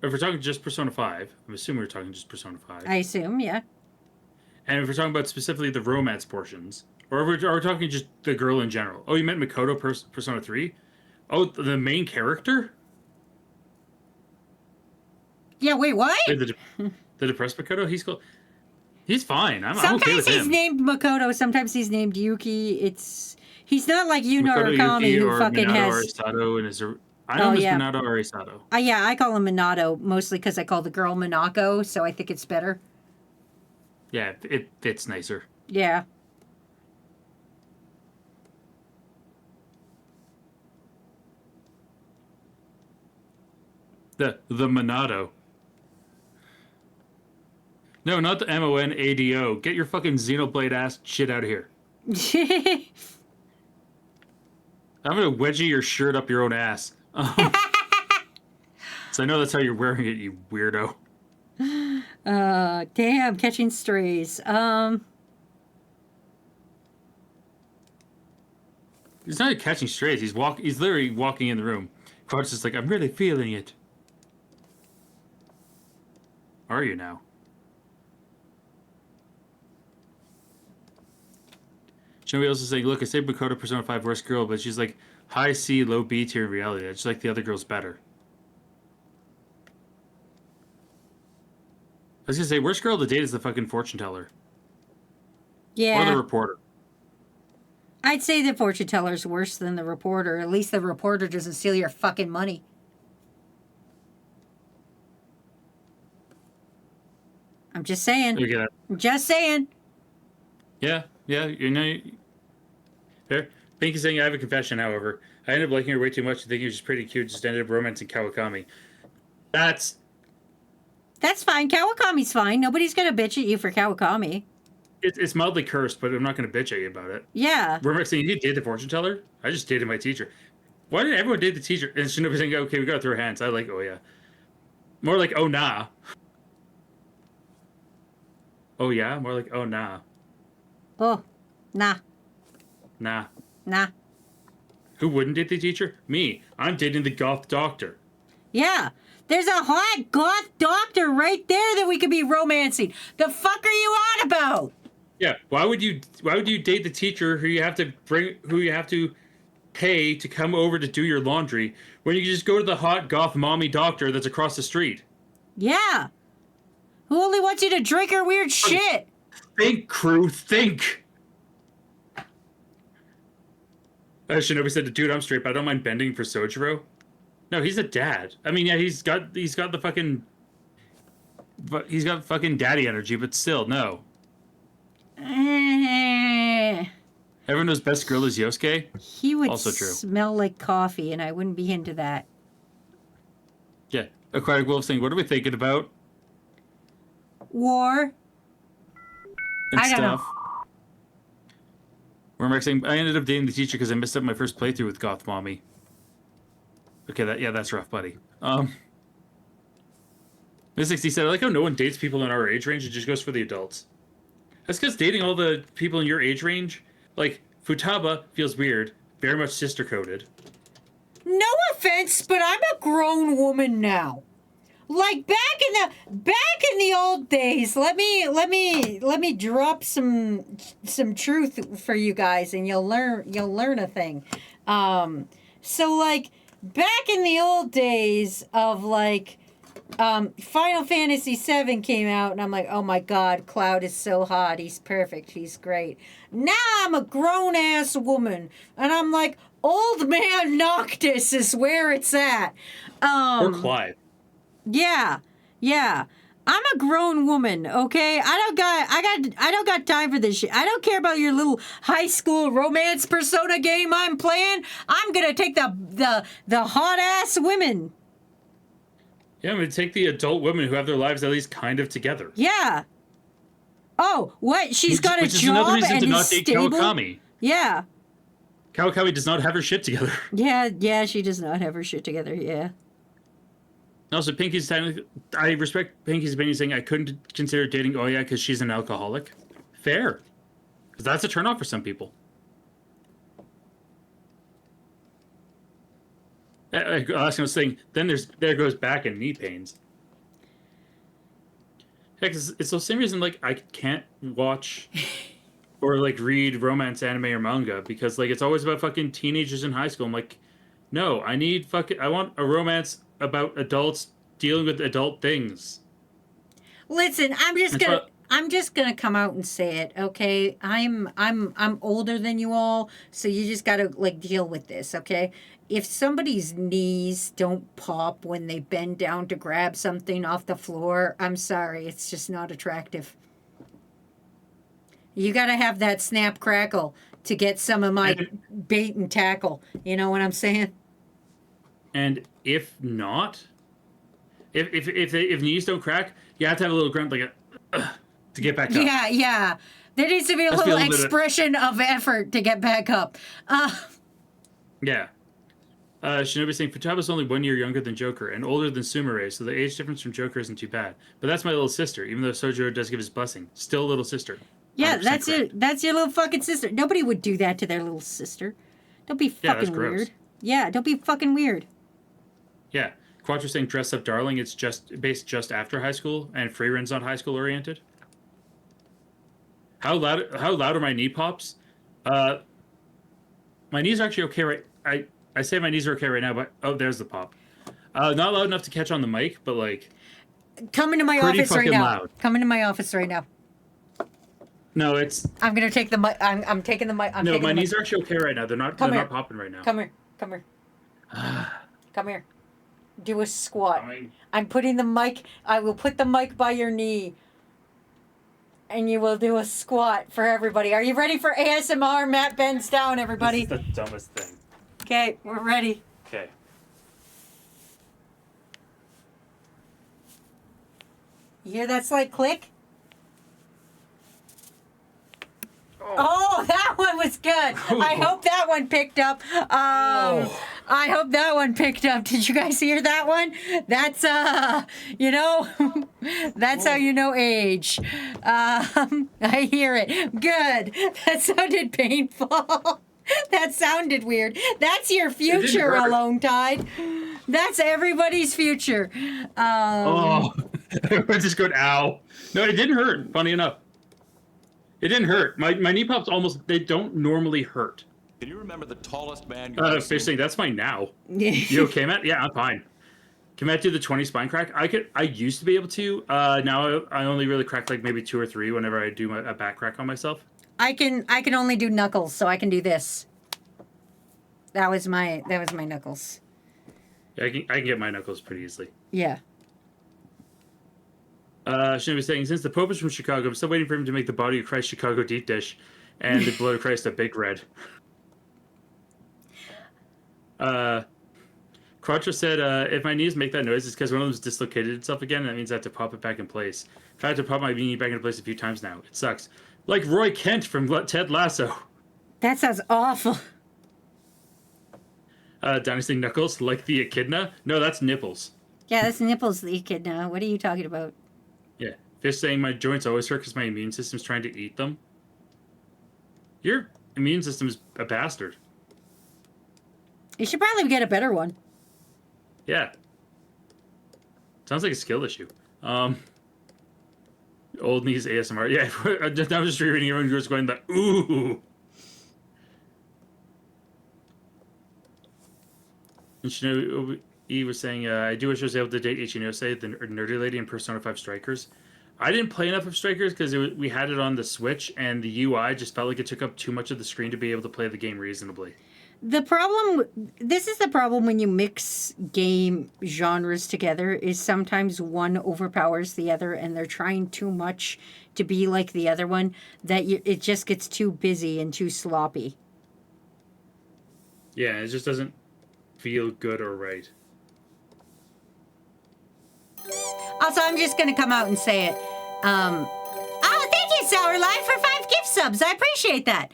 If we're talking just Persona 5, I'm assuming we're talking just Persona 5. I assume, yeah. And if we're talking about specifically the romance portions, or are we talking just the girl in general? Oh, you meant Makoto Persona 3? Oh, the main character? Yeah, wait, what? Wait, the depressed Makoto? He's fine. I'm okay Sometimes with he's him. named Makoto, sometimes he's named Yuki. He's not like Yuno or Makoto Kami Yuki who or fucking Minato has... or Isato and his... I know him as Minato or Isato. Yeah, I call him Minato, mostly because I call the girl Minako, so I think it's better. Yeah, it fits nicer. Yeah. The Minato. No, not the MONADO. Get your fucking Xenoblade ass shit out of here. I'm gonna wedgie your shirt up your own ass. So I know that's how you're wearing it, you weirdo. Damn, catching strays. He's not catching strays. He's literally walking in the room. Quad's just like, I'm really feeling it. Are you now? Shinobi also saying, look, I say Makoto Persona 5 worst girl, but she's like high C, low B tier in reality. I just like the other girls better. I was gonna say, worst girl to date is the fucking fortune teller. Yeah. Or the reporter. I'd say the fortune teller's worse than the reporter. At least the reporter doesn't steal your fucking money. I'm just saying. Look at that. I'm just saying. Yeah, you know. Fair. Pinky's saying, I have a confession, however. I ended up liking her way too much to think she was pretty cute, just ended up romancing Kawakami. That's fine. Kawakami's fine. Nobody's gonna bitch at you for Kawakami. it's mildly cursed, but I'm not going to bitch at you about it. Yeah. Romancing, saying, you date the fortune teller? I just dated my teacher. Why did everyone date the teacher? And Shinobi saying, okay, we got to throw hands. I like, oh yeah. More like, oh nah. Oh yeah? More like, oh nah. Oh, nah. Nah. Nah. Who wouldn't date the teacher? Me. I'm dating the goth doctor. Yeah. There's a hot goth doctor right there that we could be romancing. The fuck are you on about? Yeah. Why would you date the teacher who you have to pay to come over to do your laundry when you can just go to the hot goth mommy doctor that's across the street? Yeah. Who only wants you to drink her weird shit? Think, crew, think. Shinobi said, dude, I'm straight, but I don't mind bending for Sojiro. No, he's a dad. I mean, yeah, he's got the fucking daddy energy, but still, no. Everyone knows best girl is Yosuke. He would Also true. smell like coffee, and I wouldn't be into that. Yeah. Aquatic Wolf saying, what are we thinking about? War. And I don't know. stuff. Wormack saying, I ended up dating the teacher because I messed up my first playthrough with Goth Mommy. Okay, that's rough, buddy. Miss 60 said, I like how no one dates people in our age range, it just goes for the adults. That's because dating all the people in your age range, like, Futaba feels weird, very much sister-coded. No offense, but I'm a grown woman now. Like back in the old days, let me drop some truth for you guys, and you'll learn a thing. So like back in the old days of like Final Fantasy VII came out, and I'm like, oh my god, Cloud is so hot, he's perfect, he's great. Now I'm a grown ass woman, and I'm like, old man Noctis is where it's at. Or Clive. Yeah. I'm a grown woman, okay? I don't got time for this shit. I don't care about your little high school romance persona game I'm playing. I'm gonna take the hot ass women. Yeah, I'm gonna take the adult women who have their lives at least kind of together. Yeah. Oh, what? She's got a which is job another reason and to is not date stable. Kawakami. Yeah. Kawakami does not have her shit together. Yeah, she does not have her shit together. Yeah. Also, Pinky's saying, I respect Pinky's opinion saying I couldn't consider dating Oya because she's an alcoholic. Fair. Because that's a turnoff for some people. Alaska was saying, then there goes back and knee pains. Heck, it's the same reason, like, I can't watch or, like, read romance anime or manga because, like, it's always about fucking teenagers in high school. I'm like, no, I want a romance about adults dealing with adult things. Listen, I'm just gonna come out and say it, okay? I'm older than you all, so you just gotta like deal with this, okay? If somebody's knees don't pop when they bend down to grab something off the floor, I'm sorry, it's just not attractive. You gotta have that snap crackle to get some of my bait and tackle. You know what I'm saying? And if not, if knees don't crack, you have to have a little grunt like to get back up. Yeah. There needs to be a little expression of effort to get back up. Yeah. Shinobi saying Futaba's only 1 year younger than Joker and older than Sumire, so the age difference from Joker isn't too bad. But that's my little sister, even though Sojiro does give his blessing. Still a little sister. Yeah, that's it. That's your little fucking sister. Nobody would do that to their little sister. Don't be fucking weird. Yeah, don't be fucking weird. Yeah. Quattro saying Dress Up Darling, it's just based just after high school, and Freerun's not high school oriented. How loud are my knee pops? My knees are actually okay I say my knees are okay right now, but oh, there's the pop. Not loud enough to catch on the mic, but like come into my office right now. Loud. Come into my office right now. No, it's I'm gonna take the mic. I'm taking the mic. No, my knees are actually okay right now. They're not popping right now. Come here. Come here. Do a squat. I'm putting the mic. I will put the mic by your knee. and you will do a squat for everybody. Are you ready for ASMR? Matt bends down, everybody. This is the dumbest thing. Okay, we're ready. Okay. You hear that slight click? Oh, that one was good. I hope that one picked up. I hope that one picked up. Did you guys hear that one? That's you know, that's how you know age. I hear it. Good. That sounded painful. That sounded weird. That's your future, Alone Tide. That's everybody's future. We're just going, ow. No, it didn't hurt, funny enough. It didn't hurt. My knee pops they don't normally hurt. Can you remember the tallest man you've ever seen? Fishing, that's fine now. You okay, Matt? Yeah, I'm fine. Can Matt do the 20 spine crack? I used to be able to. Now I only really crack like maybe 2 or 3 whenever I do a back crack on myself. I can only do knuckles, so I can do this. That was my knuckles. Yeah, I can get my knuckles pretty easily. Yeah. Should be saying, since the Pope is from Chicago, I'm still waiting for him to make the Body of Christ Chicago deep dish and the Blood of Christ a big red. Quattro said, if my knees make that noise, it's because one of them's dislocated itself again, and that means I have to pop it back in place. I've had to pop my knee back into place a few times now. It sucks. Like Roy Kent from Ted Lasso. That sounds awful. Dynasty Knuckles, like the echidna? No, that's nipples. Yeah, that's nipples, the echidna. What are you talking about? Yeah. Fish saying my joints always hurt because my immune system's trying to eat them. Your immune system is a bastard. You should probably get a better one. Yeah. Sounds like a skill issue. Old knees ASMR. Yeah, I was just rereading everyone who was going like, ooh. And Shinobu E was saying, I do wish I was able to date Ichinose, the nerdy lady in Persona 5 Strikers. I didn't play enough of Strikers because we had it on the Switch, and the UI just felt like it took up too much of the screen to be able to play the game reasonably. This is the problem when you mix game genres together, is sometimes one overpowers the other, and they're trying too much to be like the other one, that it just gets too busy and too sloppy. Yeah, it just doesn't feel good or right. Also, I'm just going to come out and say it. Oh, thank you, Sour Life, for 5 gift subs. I appreciate that.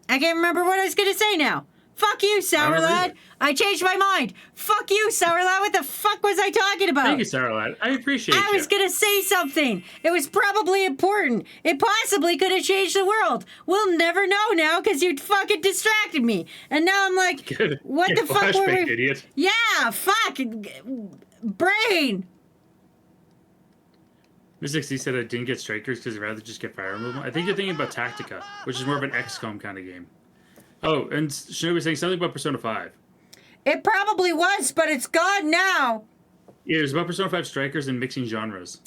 I can't remember what I was going to say now. Fuck you, Sour Lad. I changed my mind. Fuck you, Sour Lad. What the fuck was I talking about? Thank you, Sour Lad. I appreciate it. I was going to say something. It was probably important. It possibly could have changed the world. We'll never know now because you fucking distracted me. And now I'm like, what the fuck were we... Idiot. Yeah, fuck. Brain. Miss 60 said I didn't get Strikers because I'd rather just get Fire Emblem. I think you're thinking about Tactica, which is more of an XCOM kind of game. Oh, and Shinobi was saying something about Persona 5. It probably was, but it's gone now. Yeah, it was about Persona 5 Strikers and mixing genres.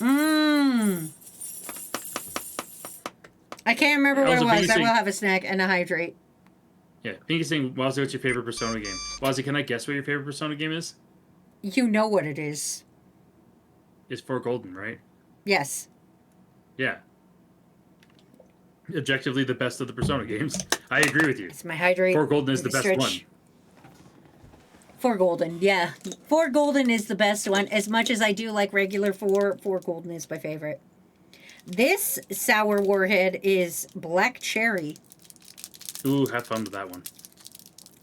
I can't remember what it was. I will have a snack and a hydrate. Yeah, Pinky's saying, Wazy, what's your favorite Persona game? Wazy, can I guess what your favorite Persona game is? You know what it is. It's 4 Golden, right? Yes. Yeah. Objectively the best of the Persona games. I agree with you. It's my hydrate. 4 Golden is the best one. 4 Golden, yeah. 4 Golden is the best one. As much as I do like regular 4 Golden is my favorite. This Sour Warhead is Black Cherry. Ooh, have fun with that one.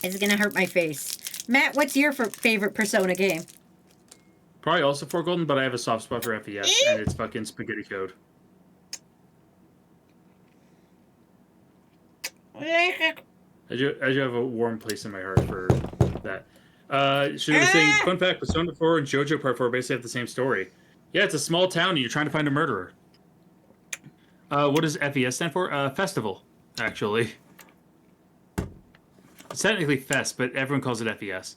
It's gonna hurt my face. Matt, what's your favorite Persona game? Probably also 4 Golden, but I have a soft spot for FES, and it's fucking Spaghetti Code. I do have a warm place in my heart for that. Should I be saying, fun fact, Persona 4 and JoJo Part 4 basically have the same story. Yeah, it's a small town and you're trying to find a murderer. What does FES stand for? Festival, actually. It's technically Fest, but everyone calls it FES.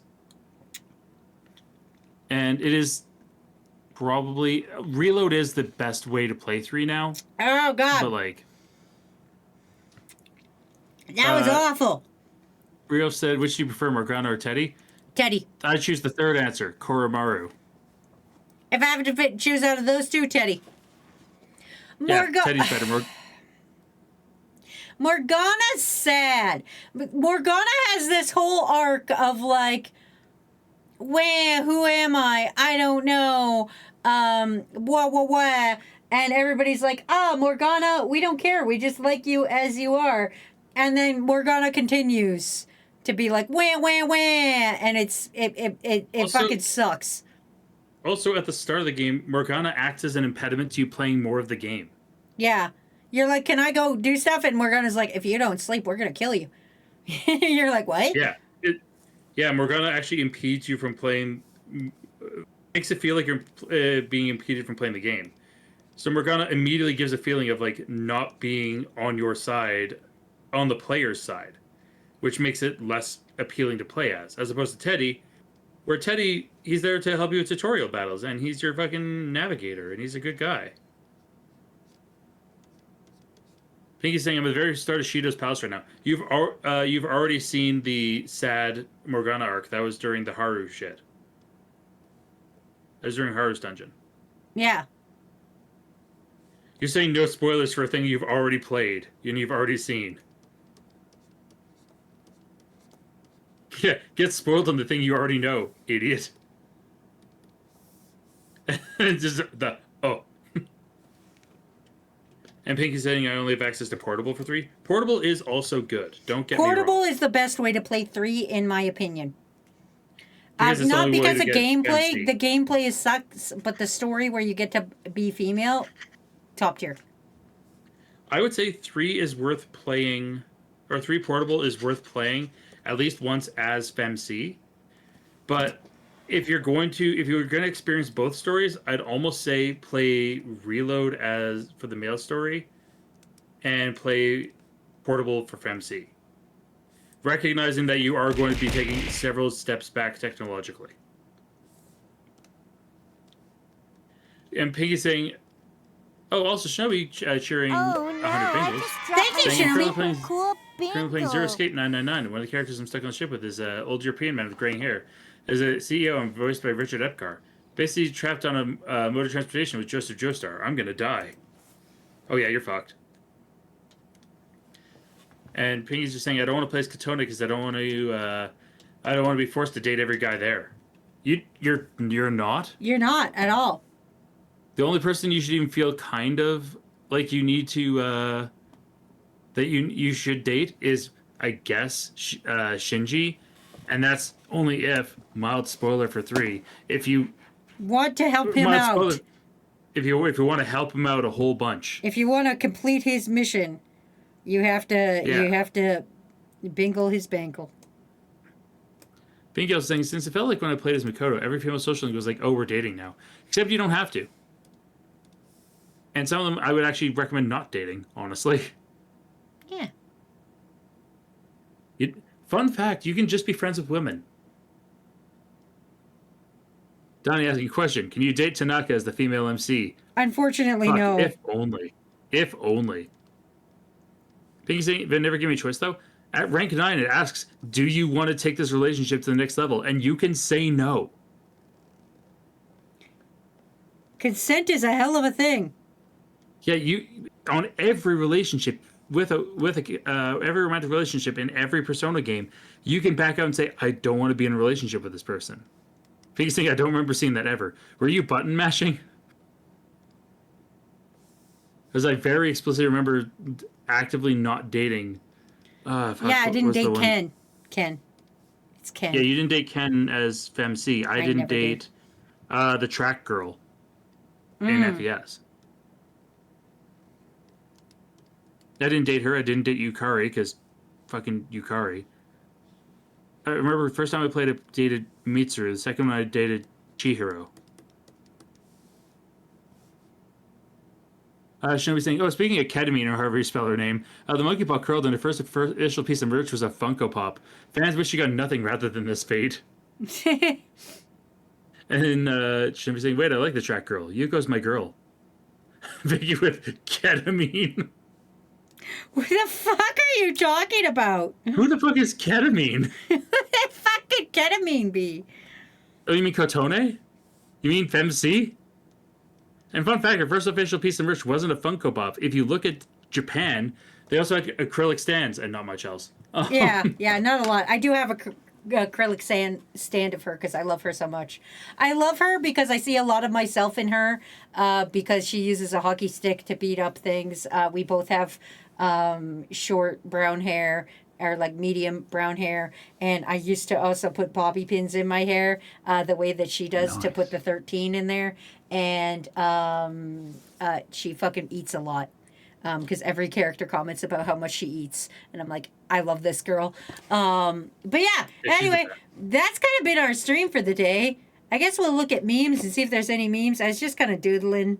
And it is probably... Reload is the best way to play 3 now. Oh, God. But, like... That was awful. Rio said, which do you prefer, Morgana or Teddy? Teddy. I choose the third answer, Koromaru. If I have to choose out of those two, Teddy. Yeah, Teddy's better. Morgana's sad. Morgana has this whole arc of like, who am I? I don't know. And everybody's like, oh, Morgana, we don't care. We just like you as you are. And then Morgana continues to be like, and it fucking sucks. Also, at the start of the game, Morgana acts as an impediment to you playing more of the game. Yeah. You're like, can I go do stuff? And Morgana's like, if you don't sleep, we're going to kill you. You're like, what? Yeah. Morgana actually impedes you from playing, makes it feel like you're being impeded from playing the game. So Morgana immediately gives a feeling of like not being on your side, on the player's side, which makes it less appealing to play as opposed to Teddy, where Teddy, he's there to help you with tutorial battles, and he's your fucking navigator, and he's a good guy. Pinky's saying, I'm at the very start of Shido's Palace right now. You've already seen the sad Morgana arc. That was during the Haru shit. That was during Haru's dungeon. Yeah. You're saying no spoilers for a thing you've already played and you've already seen. Yeah, get spoiled on the thing you already know, idiot. Just the And Pinky's saying I only have access to Portable for 3. Portable is also good. Don't get me wrong. Portable is the best way to play 3, in my opinion. Because it's the not only way because to of get gameplay. MC. The gameplay is sucks, but the story where you get to be female, top tier. I would say 3 is worth playing, or 3 Portable is worth playing at least once as FemC. But if you're going to experience both stories, I'd almost say play Reload as for the male story, and play Portable for FemC. Recognizing that you are going to be taking several steps back technologically. And Piggy's saying, oh, also Shinobi cheering 100 bingos. Thank you, Shinobi. Cool Currently playing Zero Escape 999. One of the characters I'm stuck on the ship with is an old European man with graying hair. Is a CEO and voiced by Richard Epcar. Basically trapped on a mode of transportation with Joseph Joestar. I'm gonna die. Oh yeah, you're fucked. And Pingy's just saying, I don't want to play as Katona because I don't want to be forced to date every guy there. You're not? You're not at all. The only person you should even feel kind of like you need to that you should date is, I guess, Shinji, and that's only if, mild spoiler for 3, if you want to help him mild out. Spoiler, if you want to help him out a whole bunch. If you want to complete his mission, you have to bingle his bangle. Bingo's saying, since it felt like when I played as Mikoto, every female social link was like, oh, we're dating now. Except you don't have to. And some of them I would actually recommend not dating, honestly. Yeah. Fun fact, you can just be friends with women. Donnie asking a question. Can you date Tanaka as the female MC? Unfortunately, Fuck, no. If only. If only. Pinky saying, they never give me a choice, though. At rank 9, it asks, do you want to take this relationship to the next level? And you can say no. Consent is a hell of a thing. Yeah, you on every relationship, with every romantic relationship in every Persona game, you can back out and say, I don't want to be in a relationship with this person. Pinky's saying, I don't remember seeing that ever. Were you button mashing? Because I very explicitly remember actively not dating. I didn't date Ken. Ken. It's Ken. Yeah, you didn't date Ken as FemC. I didn't date the track girl in FES. I didn't date her. I didn't date Yukari because fucking Yukari. I remember the first time I played it, dated Mitsuru. The second one I dated Chihiro. Shinobi saying, oh, speaking of ketamine, or however you spell her name, the monkey paw curled in the first official piece of merch was a Funko Pop. Fans wish you got nothing rather than this fate. And then Shinobi saying, wait, I like the track girl. Yuko's my girl. Vicky with ketamine. What the fuck are you talking about? Who the fuck is ketamine? Who the fuck could ketamine be? Oh, you mean Kotone? You mean FemC? And fun fact, our first official piece of merch wasn't a Funko Pop. If you look at Japan, they also have acrylic stands and not much else. Yeah, not a lot. I do have a acrylic stand of her because I love her so much. I love her because I see a lot of myself in her because she uses a hockey stick to beat up things. We both have short brown hair or like medium brown hair, and I used to also put bobby pins in my hair the way that she does to put the 13 in there, and she fucking eats a lot. Because every character comments about how much she eats, and I'm like, I love this girl. But yeah, anyway, that's kind of been our stream for the day. I guess we'll look at memes and see if there's any memes. I was just kind of doodling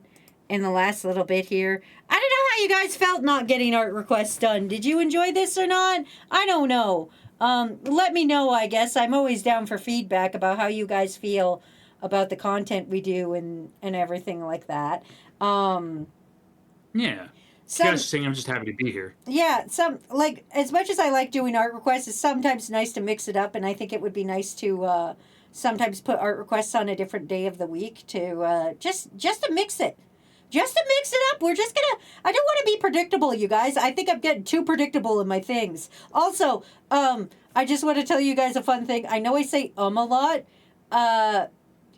in the last little bit here. I don't know how you guys felt not getting art requests done. Did you enjoy this or not? I don't know. Let me know, I guess. I'm always down for feedback about how you guys feel about the content we do and everything like that. Yeah. You guys are saying I'm just happy to be here. Yeah, as much as I like doing art requests, it's sometimes nice to mix it up, and I think it would be nice to sometimes put art requests on a different day of the week to just to mix it. Just to mix it up. We're just gonna I don't want to be predictable, you guys. I think I'm getting too predictable in my things. Also, I just want to tell you guys a fun thing. I know I say a lot.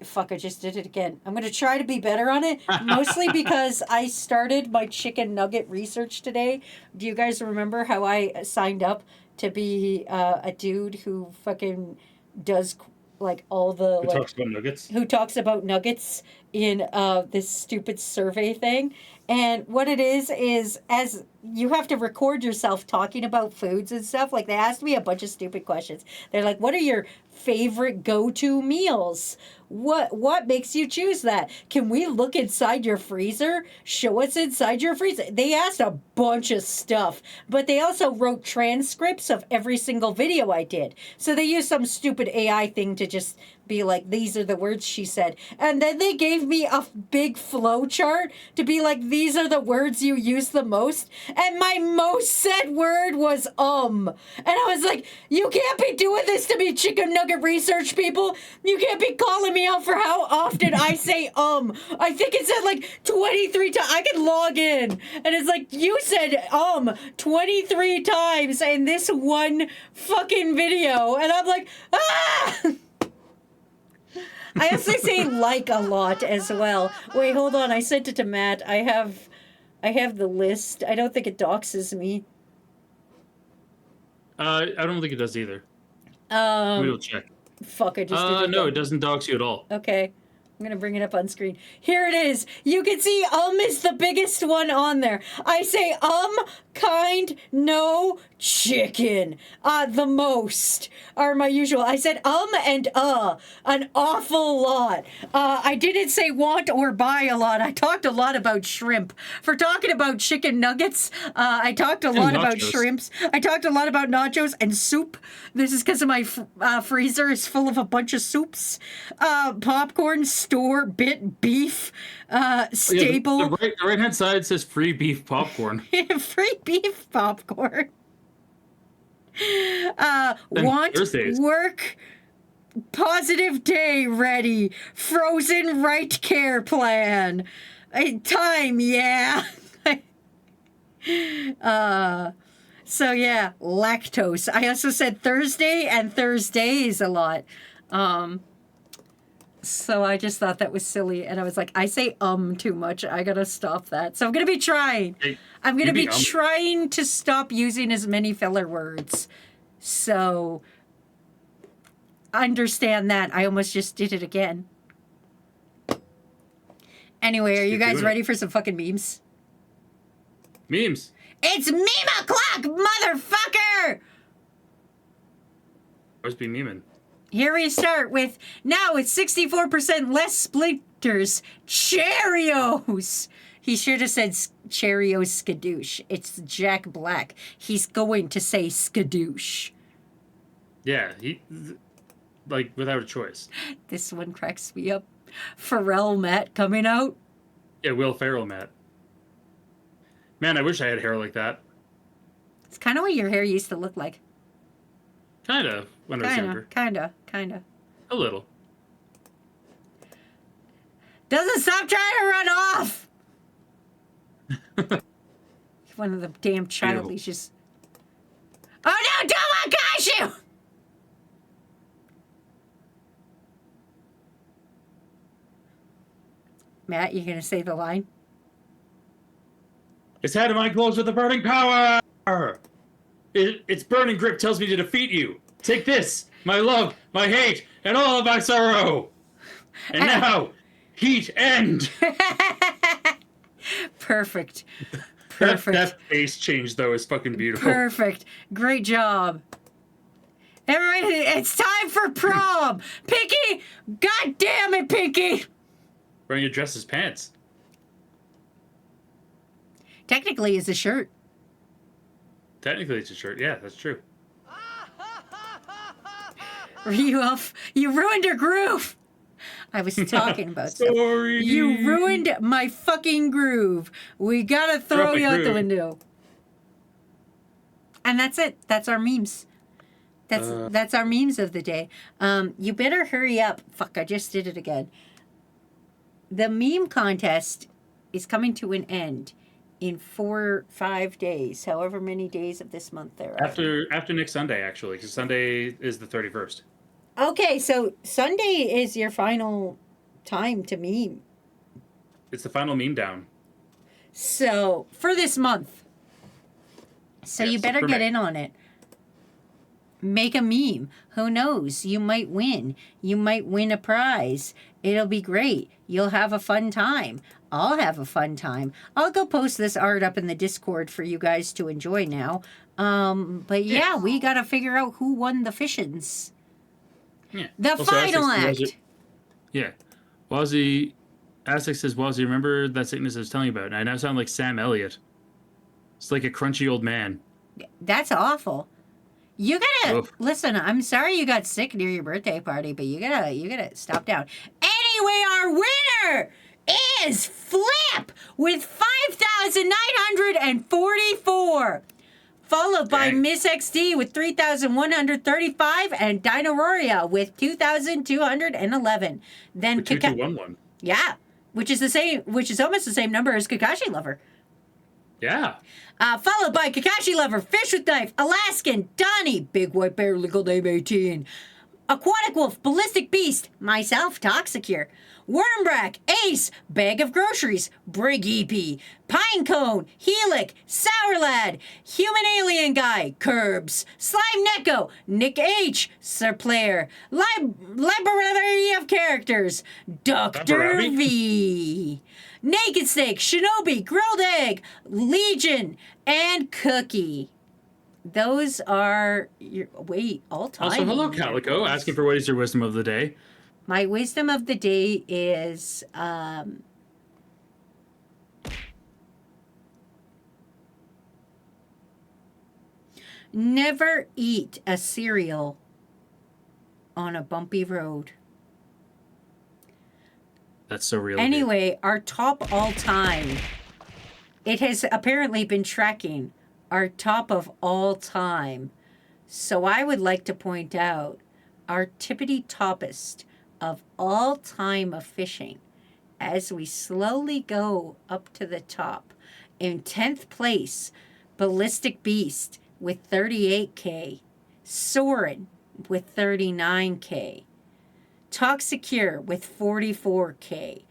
Fuck, I just did it again. I'm going to try to be better on it, mostly because I started my chicken nugget research today. Do you guys remember how I signed up to be a dude who fucking does like all the... Who talks about nuggets? Who talks about nuggets in this stupid survey thing. And what it is as you have to record yourself talking about foods and stuff. Like, they asked me a bunch of stupid questions. They're like, what are your favorite go-to meals? What makes you choose that? Can we look inside your freezer? Show us inside your freezer. They asked a bunch of stuff, but they also wrote transcripts of every single video I did. So they used some stupid AI thing to just be like, these are the words she said. And then they gave me a big flow chart to be like, these are the words you use the most. And my most said word was And I was like, you can't be doing this to me, chicken nugget research people. You can't be calling me out for how often I say I think it said like 23 times. I can log in. And it's like, you said 23 times in this one fucking video. And I'm like, ah! I also say like a lot as well. Wait, hold on. I sent it to Matt. I have the list. I don't think it doxes me. I don't think it does either. We'll check. Fuck, I just did it. No, it doesn't dox you at all. Okay. I'm going to bring it up on screen. Here it is. You can see is the biggest one on there. I say kind, no, chicken. The most are my usual. I said and an awful lot. I didn't say want or buy a lot. I talked a lot about shrimp. For talking about chicken nuggets, I talked a lot about shrimps. I talked a lot about nachos and soup. This is because of my freezer is full of a bunch of soups. Popcorn, store, bit, beef, staple. The right-hand side says free beef popcorn. Free beef popcorn. Want, Thursdays. work, positive day ready, frozen right care plan. Time, yeah. So yeah, lactose. I also said Thursday and Thursdays a lot. So I just thought that was silly, and I was like, I say too much. I gotta stop that. So I'm gonna be trying. I'm gonna be trying to stop using as many filler words. So understand that. I almost just did it again. Anyway, are you guys ready for some fucking memes? Memes. It's meme o'clock, motherfucker! Always be memeing. Here we start with, now it's 64% less splinters. Cheerios! He should have said Cheerios skadoosh. It's Jack Black. He's going to say skadoosh. Yeah, like, without a choice. This one cracks me up. Pharrell Matt coming out. Yeah, Will Ferrell Matt. Man, I wish I had hair like that. It's kind of what your hair used to look like. Kind of, when I was younger. Kind of. A little. doesn't stop trying to run off. One of the damn child leashes. Oh no, don't gosh you! Matt, you gonna say the line? Its head of mine glows with the burning power! Its burning grip tells me to defeat you. Take this, my love, my hate, and all of my sorrow. And now, heat end. Perfect. Perfect. That face change, though, is fucking beautiful. Perfect. Great job. Everybody, it's time for prom. Pinky! God damn it, Pinky! Wearing your dress as pants. Technically, it's a shirt. Technically, it's a shirt. Yeah, that's true. Were you off? You ruined your groove. I was talking about Sorry. stuff. You ruined my fucking groove. We gotta throw you out the window. And that's it. That's our memes. That's our memes of the day. You better hurry up. Fuck, I just did it again. The meme contest is coming to an end in 4-5 days, however many days of this month there are. After next Sunday, actually, because Sunday is the 31st. Okay, so Sunday is your final time to meme. It's the final meme down. So, for this month. So Yes, you better for get May. in on it. Make a meme. Who knows? You might win. You might win a prize. It'll be great. You'll have a fun time. I'll have a fun time. I'll go post this art up in the Discord for you guys to enjoy now. But yeah, we gotta figure out who won the fishins. Yeah. The Also, final Aztecs- act. Yeah. Wazy, Aztec says, Wazy, remember that sickness I was telling you about? And I now sound like Sam Elliott. It's like a crunchy old man. That's awful. You gotta Oof. listen. I'm sorry you got sick near your birthday party, but you gotta stop down. Anyway, our winner is Flip with 5,944, followed by Dang. Miss XD with 3,135, and Dinoria with 2,211. Then For 2211. yeah, which is almost the same number as Kakashi Lover. Yeah. Followed by Kakashi Lover, Fish with Knife, Alaskan, Donnie, Big White Bear, Legal Name 18, Aquatic Wolf, Ballistic Beast, myself, Toxicure, Wormbrack, Ace, Bag of Groceries, Brig EP, Pinecone, Helic, Sour Lad, Human Alien Guy, Curbs, Slime Neko, Nick H, Sir Player, Library of Characters, Dr. Library? V, Naked Snake, Shinobi, Grilled Egg, Legion, and Cookie. Those are your all time. Also, hello, Calico, asking for what is your wisdom of the day. My wisdom of the day is never eat a cereal on a bumpy road. That's so real. dude. Anyway, our top all time. It has apparently been tracking our top of all time. So I would like to point out our tippity toppest of all time of fishing as we slowly go up to the top. In 10th place, Ballistic Beast with 38K, Soren with 39K, Toxicure with 44K,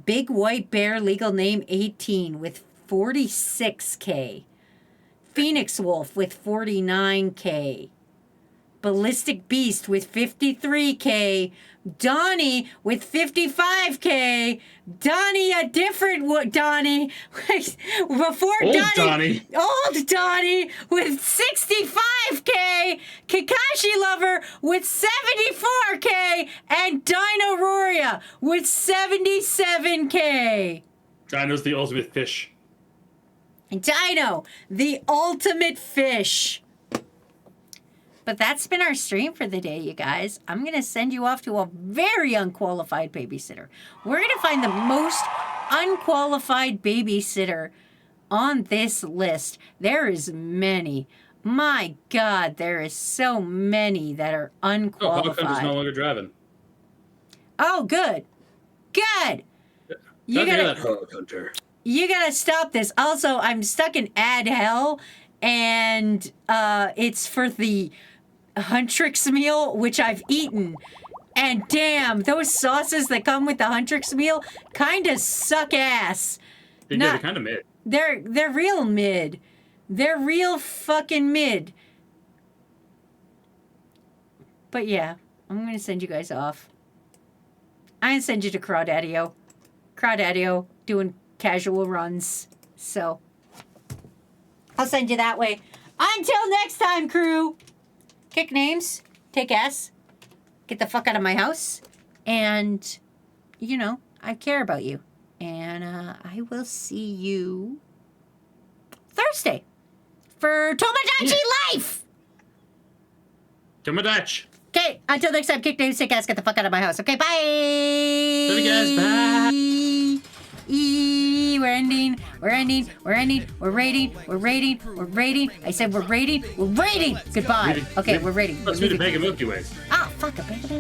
Big White Bear Legal Name 18 with 46K, Phoenix Wolf with 49K, Ballistic Beast with 53K, Donnie with 55K, Donnie, a different Donnie, before Old Donnie with 65K, Kakashi Lover with 74K, and Dino Roria with 77K. Dino's the ultimate fish. Dino, the ultimate fish. But that's been our stream for the day, you guys. I'm going to send you off to a very unqualified babysitter. We're going to find the most unqualified babysitter on this list. There is many. My God, there is so many that are Oh, Hawkhunt is no unqualified. longer driving. Oh, good. Good. You Don't do gotta, that, Hog Hunter. you gotta stop this. Also, I'm stuck in ad hell, and it's for the Huntrix meal, which I've eaten. And damn, those sauces that come with the Huntrix meal kind of suck ass. They're kind of mid. They're real mid. They're real fucking mid. But yeah, I'm gonna send you guys off. I'm gonna send you to Crawdaddy-O. Crawdaddy-O doing casual runs. So I'll send you that way. Until next time, crew. Kick names. Take ass. Get the fuck out of my house. And, you know, I care about you. And I will see you Thursday for Tomodachi Life. Tomodachi. Okay, until next time, kick names, take ass, get the fuck out of my house. Okay, bye. Love you guys. Bye. We're ending. We're rating. I said we're rating. Goodbye. Okay, we're rating. Let's do the bag of Milky Ways. Ah, fuck, a bag of